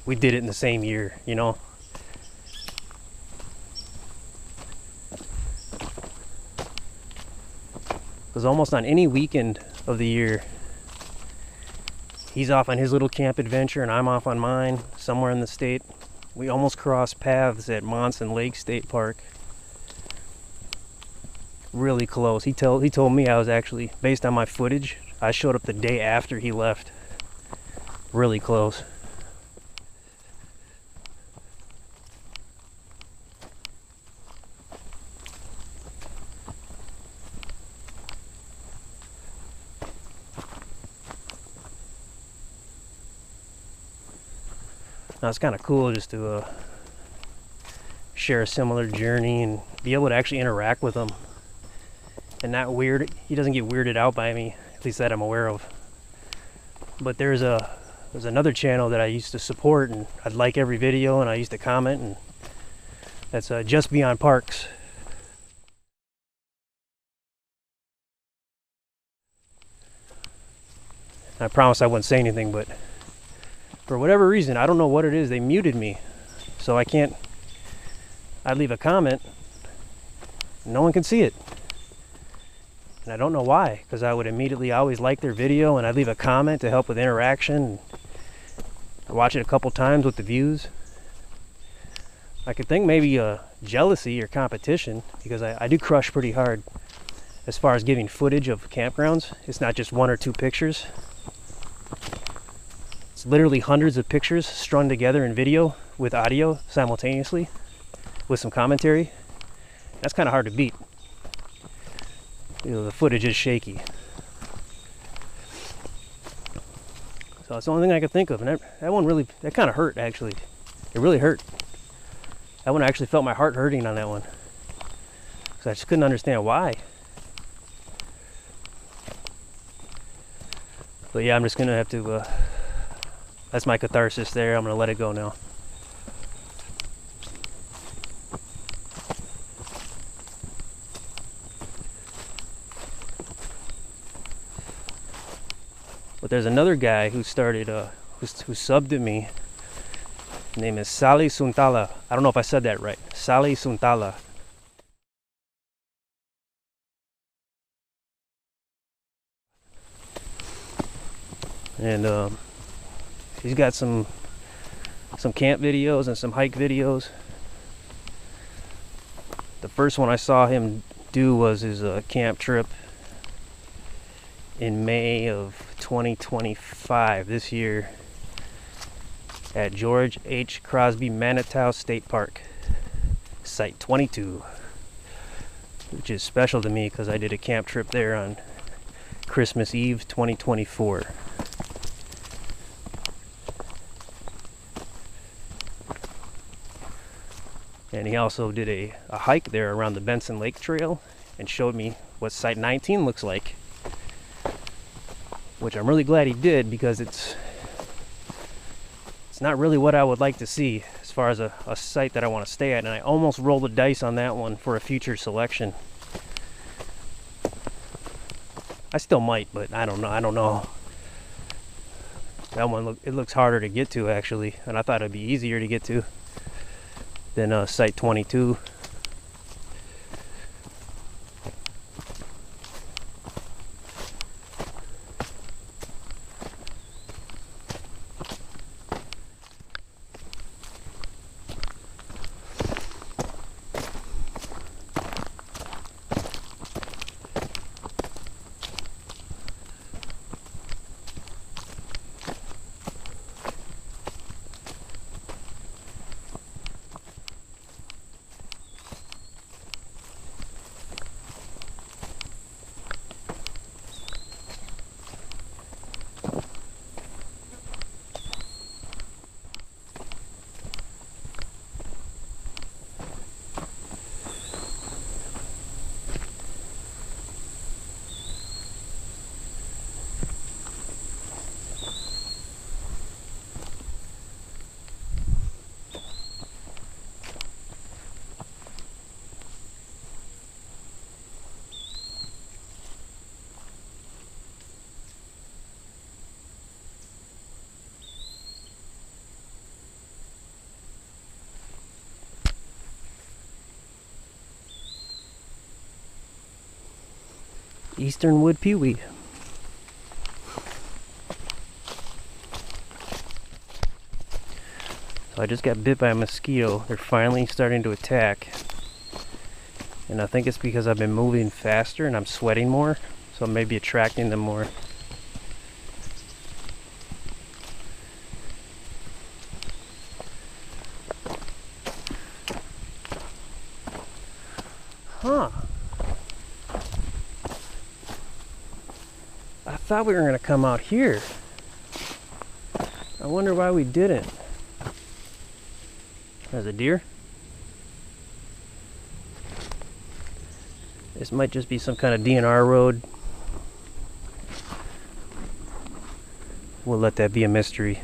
we did it in the same year, you know? Because almost on any weekend of the year, he's off on his little camp adventure and I'm off on mine somewhere in the state. We almost crossed paths at Monson Lake State Park. Really close. He told me I was actually, based on my footage, I showed up the day after he left. Really close. Now it's kind of cool just to share a similar journey and be able to actually interact with him. And not weird. He doesn't get weirded out by me, at least that I'm aware of. But there's another channel that I used to support and I'd like every video and I used to comment, and that's Just Beyond Parks. I promised I wouldn't say anything, but for whatever reason, I don't know what it is, they muted me. So I leave a comment, no one can see it. And I don't know why, because I would immediately always like their video and I'd leave a comment to help with interaction. I watch it a couple times with the views. I could think maybe jealousy or competition, because I do crush pretty hard as far as giving footage of campgrounds. It's not just 1 or 2 pictures. It's literally hundreds of pictures strung together in video with audio simultaneously with some commentary. That's kind of hard to beat. You know, the footage is shaky. So that's the only thing I could think of. And that one really, that kind of hurt actually. It really hurt. That one, I actually felt my heart hurting on that one. So I just couldn't understand why. But yeah, I'm just gonna have to, that's my catharsis there. I'm gonna let it go now. But there's another guy who started, who subbed to me. His name is Sali Suntala. I don't know if I said that right. Sali Suntala. And he's got some camp videos and some hike videos. The first one I saw him do was his camp trip in May of 2025, this year, at George H. Crosby Flandrau State Park, Cipher-Tu, which is special to me because I did a camp trip there on Christmas Eve 2024. And he also did a hike there around the Benson Lake Trail and showed me what Site 19 looks like, which I'm really glad he did, because it's not really what I would like to see as far as a site that I want to stay at, and I almost rolled the dice on that one for a future selection. I still might, but I don't know. That one, it looks harder to get to actually, and I thought it'd be easier to get to than Site 22. Eastern wood pewee. So I just got bit by a mosquito. They're finally starting to attack. And I think it's because I've been moving faster and I'm sweating more, so I may be attracting them more. Huh. I thought we were going to come out here. I wonder why we didn't. There's a deer. This might just be some kind of DNR road. We'll let that be a mystery.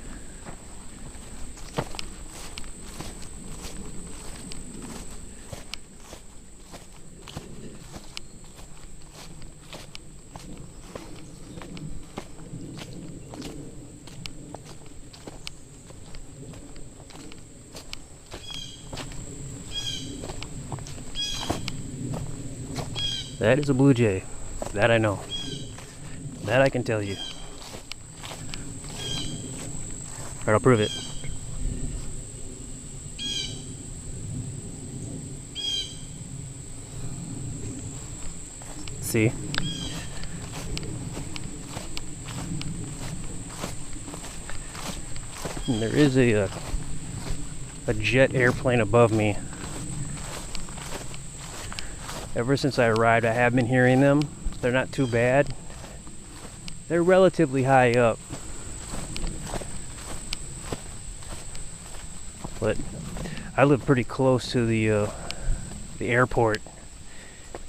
That is a blue jay. That I know. That I can tell you. Alright, I'll prove it. See? And there is a jet airplane above me. Ever since I arrived, I have been hearing them. They're not too bad. They're relatively high up. But I live pretty close to the airport,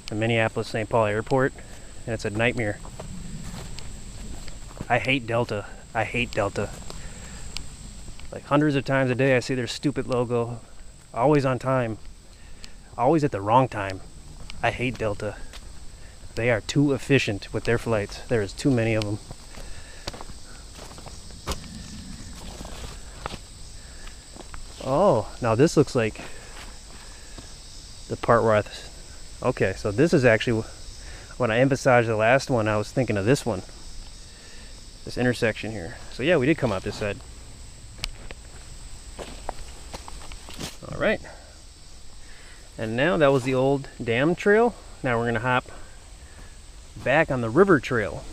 the Minneapolis-St. Paul airport, and it's a nightmare. I hate Delta. I hate Delta. Like hundreds of times a day I see their stupid logo. Always on time. Always at the wrong time. I hate Delta. They are too efficient with their flights. There is too many of them. Oh, now this looks like the part where okay, so this is actually, when I emphasized the last one, I was thinking of this one. This intersection here. So yeah, we did come out this side. Alright. And now that was the old dam trail. Now we're going to hop back on the river trail.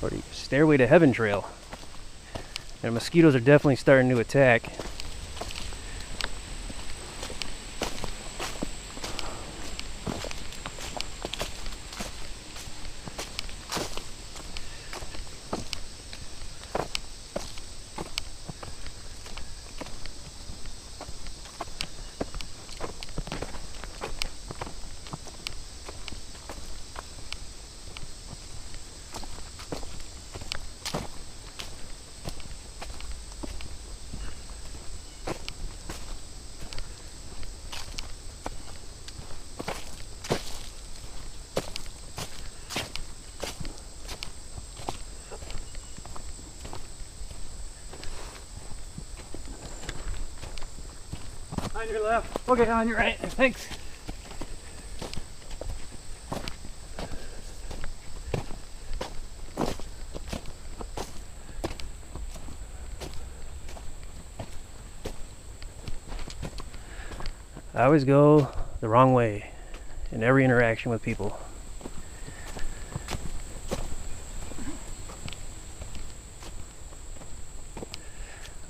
Or the Stairway to Heaven trail. And mosquitoes are definitely starting to attack. On your left. Okay, on your right. Thanks. I always go the wrong way in every interaction with people.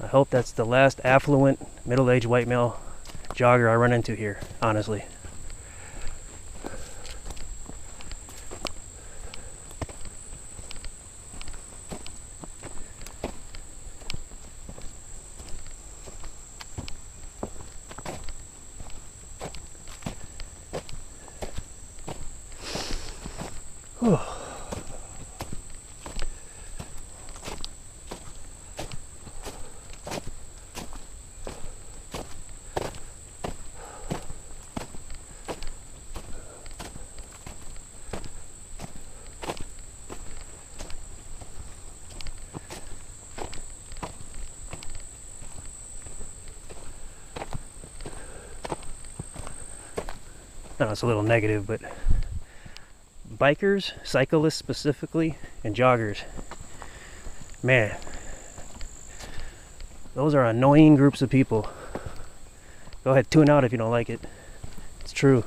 I hope that's the last affluent, middle-aged white male jogger I run into here, honestly. Whew. I know it's a little negative, but bikers, cyclists specifically, and joggers, man, those are annoying groups of people. Go ahead, tune out if you don't like it. It's true.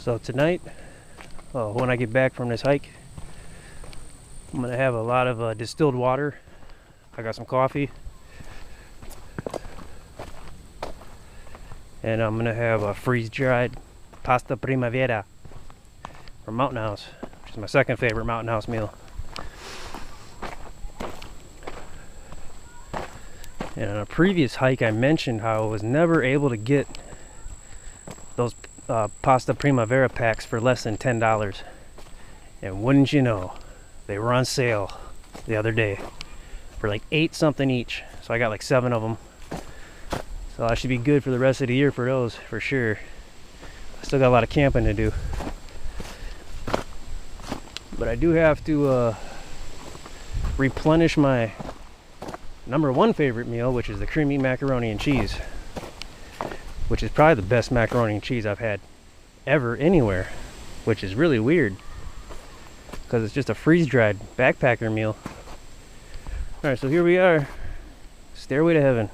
So tonight, when I get back from this hike, I'm gonna have a lot of distilled water. I got some coffee, and I'm gonna have a freeze-dried pasta primavera from Mountain House, which is my second favorite Mountain House meal. And on a previous hike, I mentioned how I was never able to get those pasta primavera packs for less than $10. And wouldn't you know, they were on sale the other day for like 8 something each. So I got like 7 of them. So I should be good for the rest of the year for those, for sure. I still got a lot of camping to do. But I do have to replenish my #1 favorite meal, which is the creamy macaroni and cheese, which is probably the best macaroni and cheese I've had ever anywhere, which is really weird because it's just a freeze-dried backpacker meal. All right, so here we are, Stairway to Heaven.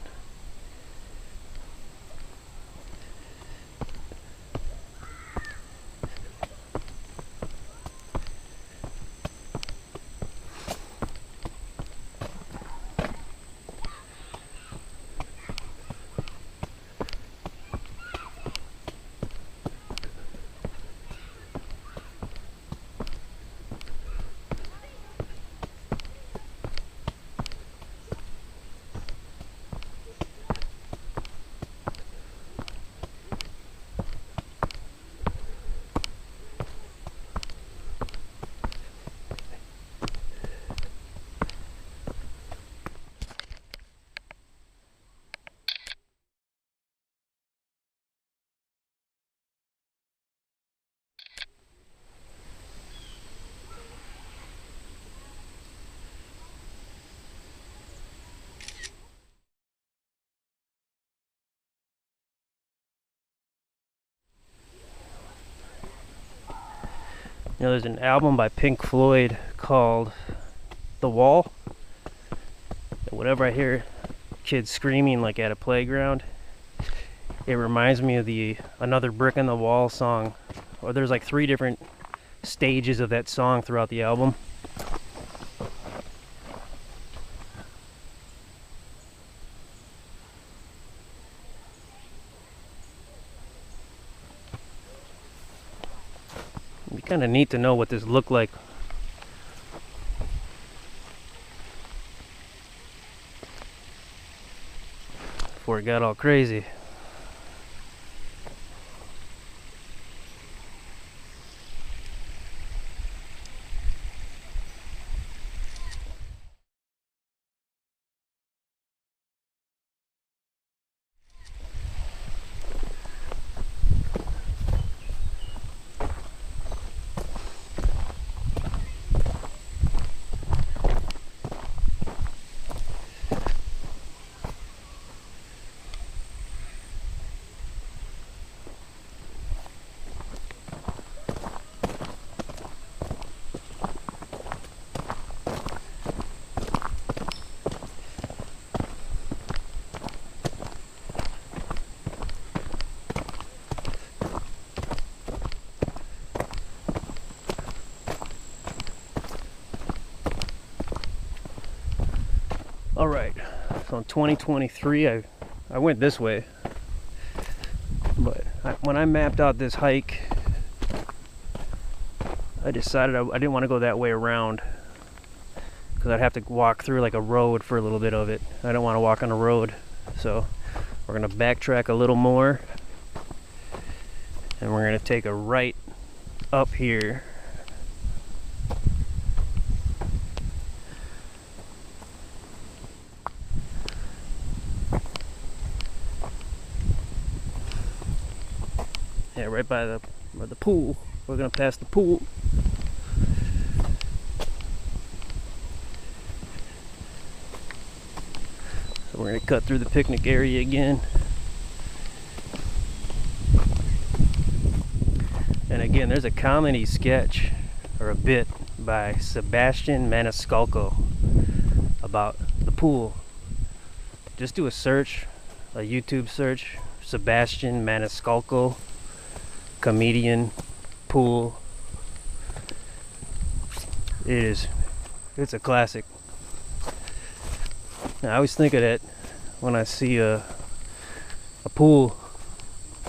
You know, there's an album by Pink Floyd called The Wall. And whenever I hear kids screaming like at a playground, it reminds me of the Another Brick in the Wall song. Or there's like 3 different stages of that song throughout the album. It'd be kind of neat to know what this looked like before it got all crazy. All right, so in 2023, I went this way, but when I mapped out this hike, I decided I didn't want to go that way around because I'd have to walk through like a road for a little bit of it. I don't want to walk on a road, so we're gonna backtrack a little more, and we're gonna take a right up here. Yeah, right by the pool. We're gonna pass the pool. So we're gonna cut through the picnic area again. And again, there's a comedy sketch or a bit by Sebastian Maniscalco about the pool. Just do a search, a YouTube search, Sebastian Maniscalco, comedian pool. It's a classic. Now, I always think of that when I see a pool.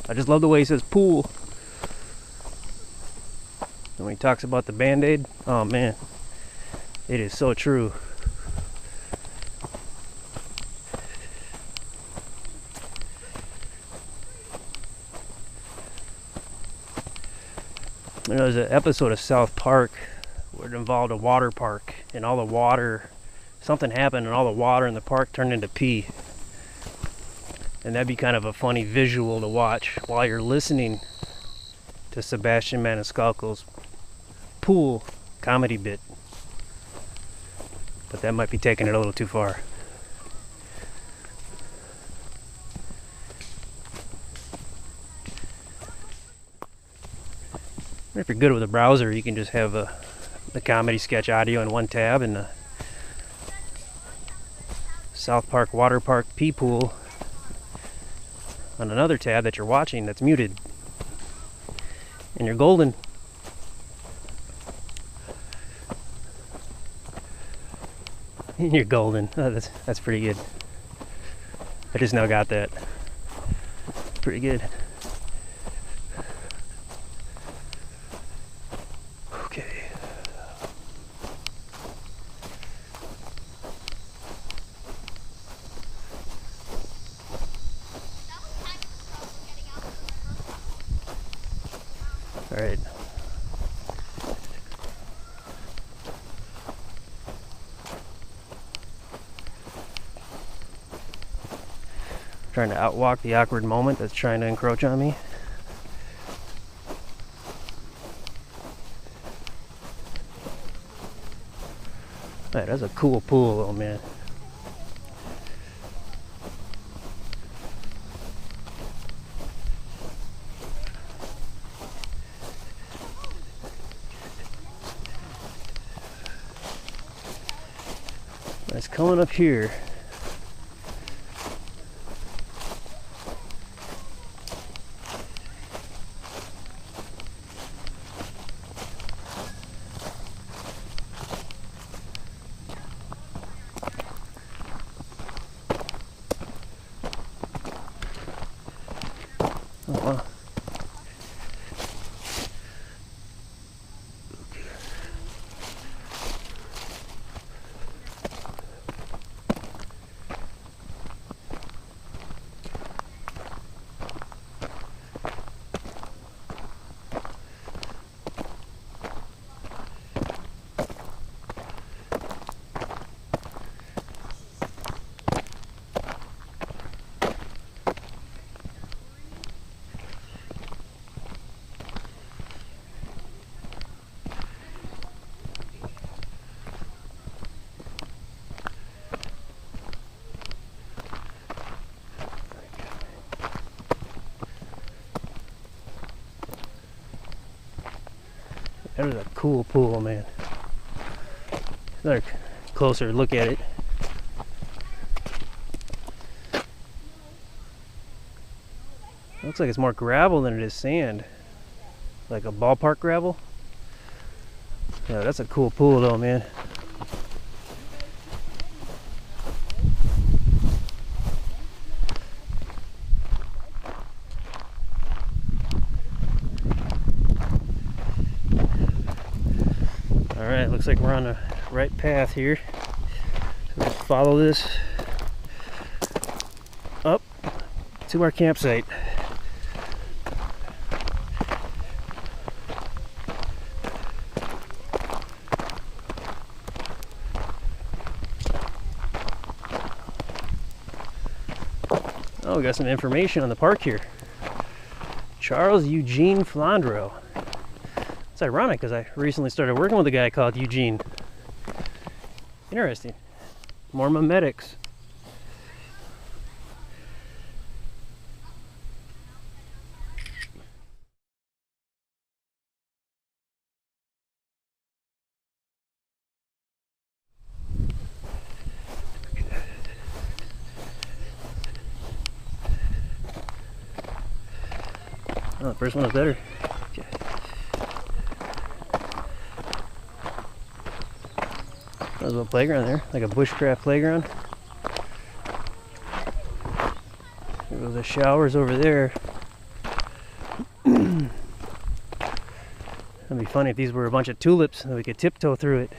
I just love the way he says pool. And when he talks about the Band-Aid, oh man, it is so true. There was an episode of South Park where it involved a water park, and all the water, something happened and all the water in the park turned into pee. And that'd be kind of a funny visual to watch while you're listening to Sebastian Maniscalco's pool comedy bit. But that might be taking it a little too far. If you're good with a browser, you can just have the comedy sketch audio in one tab and the South Park water park pee pool on another tab that you're watching that's muted. And you're golden. And you're golden. Oh, that's pretty good. I just now got that. Pretty good. All right. Trying to outwalk the awkward moment that's trying to encroach on me. All right, that's a cool pool, though, man. It's coming up here. Oh, wow. That is a cool pool, man. Another closer look at it. Looks like it's more gravel than it is sand. Like a ballpark gravel. Yeah, that's a cool pool though, man. Alright, looks like we're on the right path here. So let's follow this up to our campsite. Oh, we got some information on the park here. Charles Eugene Flandrau. It's ironic because I recently started working with a guy called Eugene. Interesting. More memetics. Oh, the first one was better. There's a playground there, like a bushcraft playground. There goes the showers over there. It'd be funny if these were a bunch of tulips and we could tiptoe through it.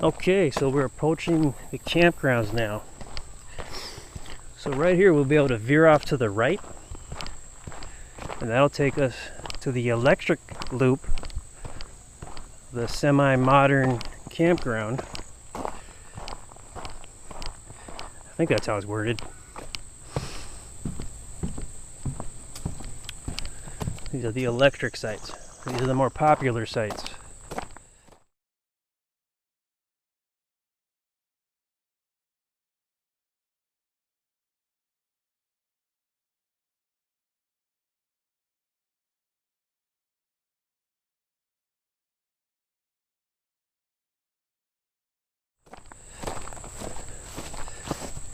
Okay, so we're approaching the campgrounds now. So right here we'll be able to veer off to the right, and that'll take us to the electric loop, the semi-modern campground. I think that's how it's worded. These are the electric sites. These are the more popular sites.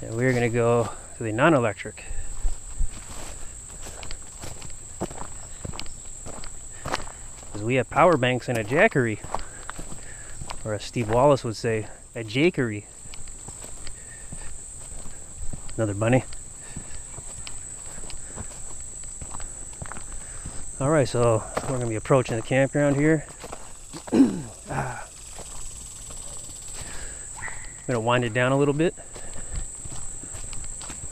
And we're going to go to the non-electric. Because we have power banks and a jackery. Or as Steve Wallace would say, a jakery. Another bunny. Alright, so we're going to be approaching the campground here. I'm going to wind it down a little bit.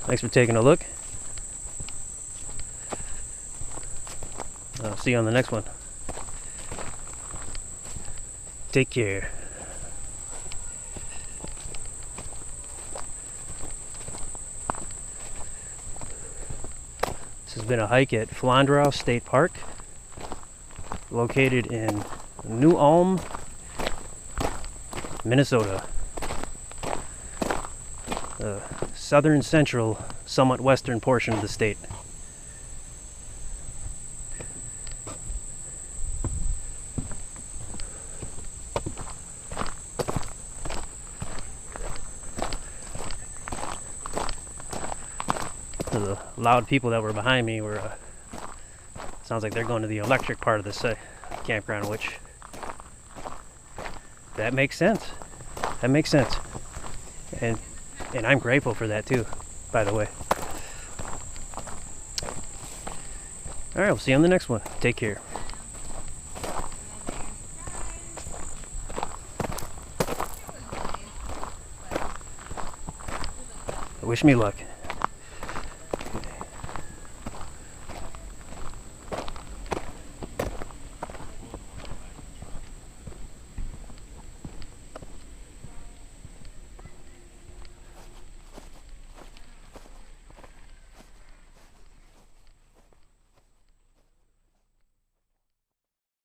Thanks for taking a look. I'll see you on the next one. Take care. This has been a hike at Flandrau State Park, located in New Ulm, Minnesota. The southern central, somewhat western portion of the state. The loud people that were behind me were, sounds like they're going to the electric part of this campground, which, that makes sense. That makes sense. And I'm grateful for that too, by the way. Alright, we'll see you on the next one. Take care. Wish me luck.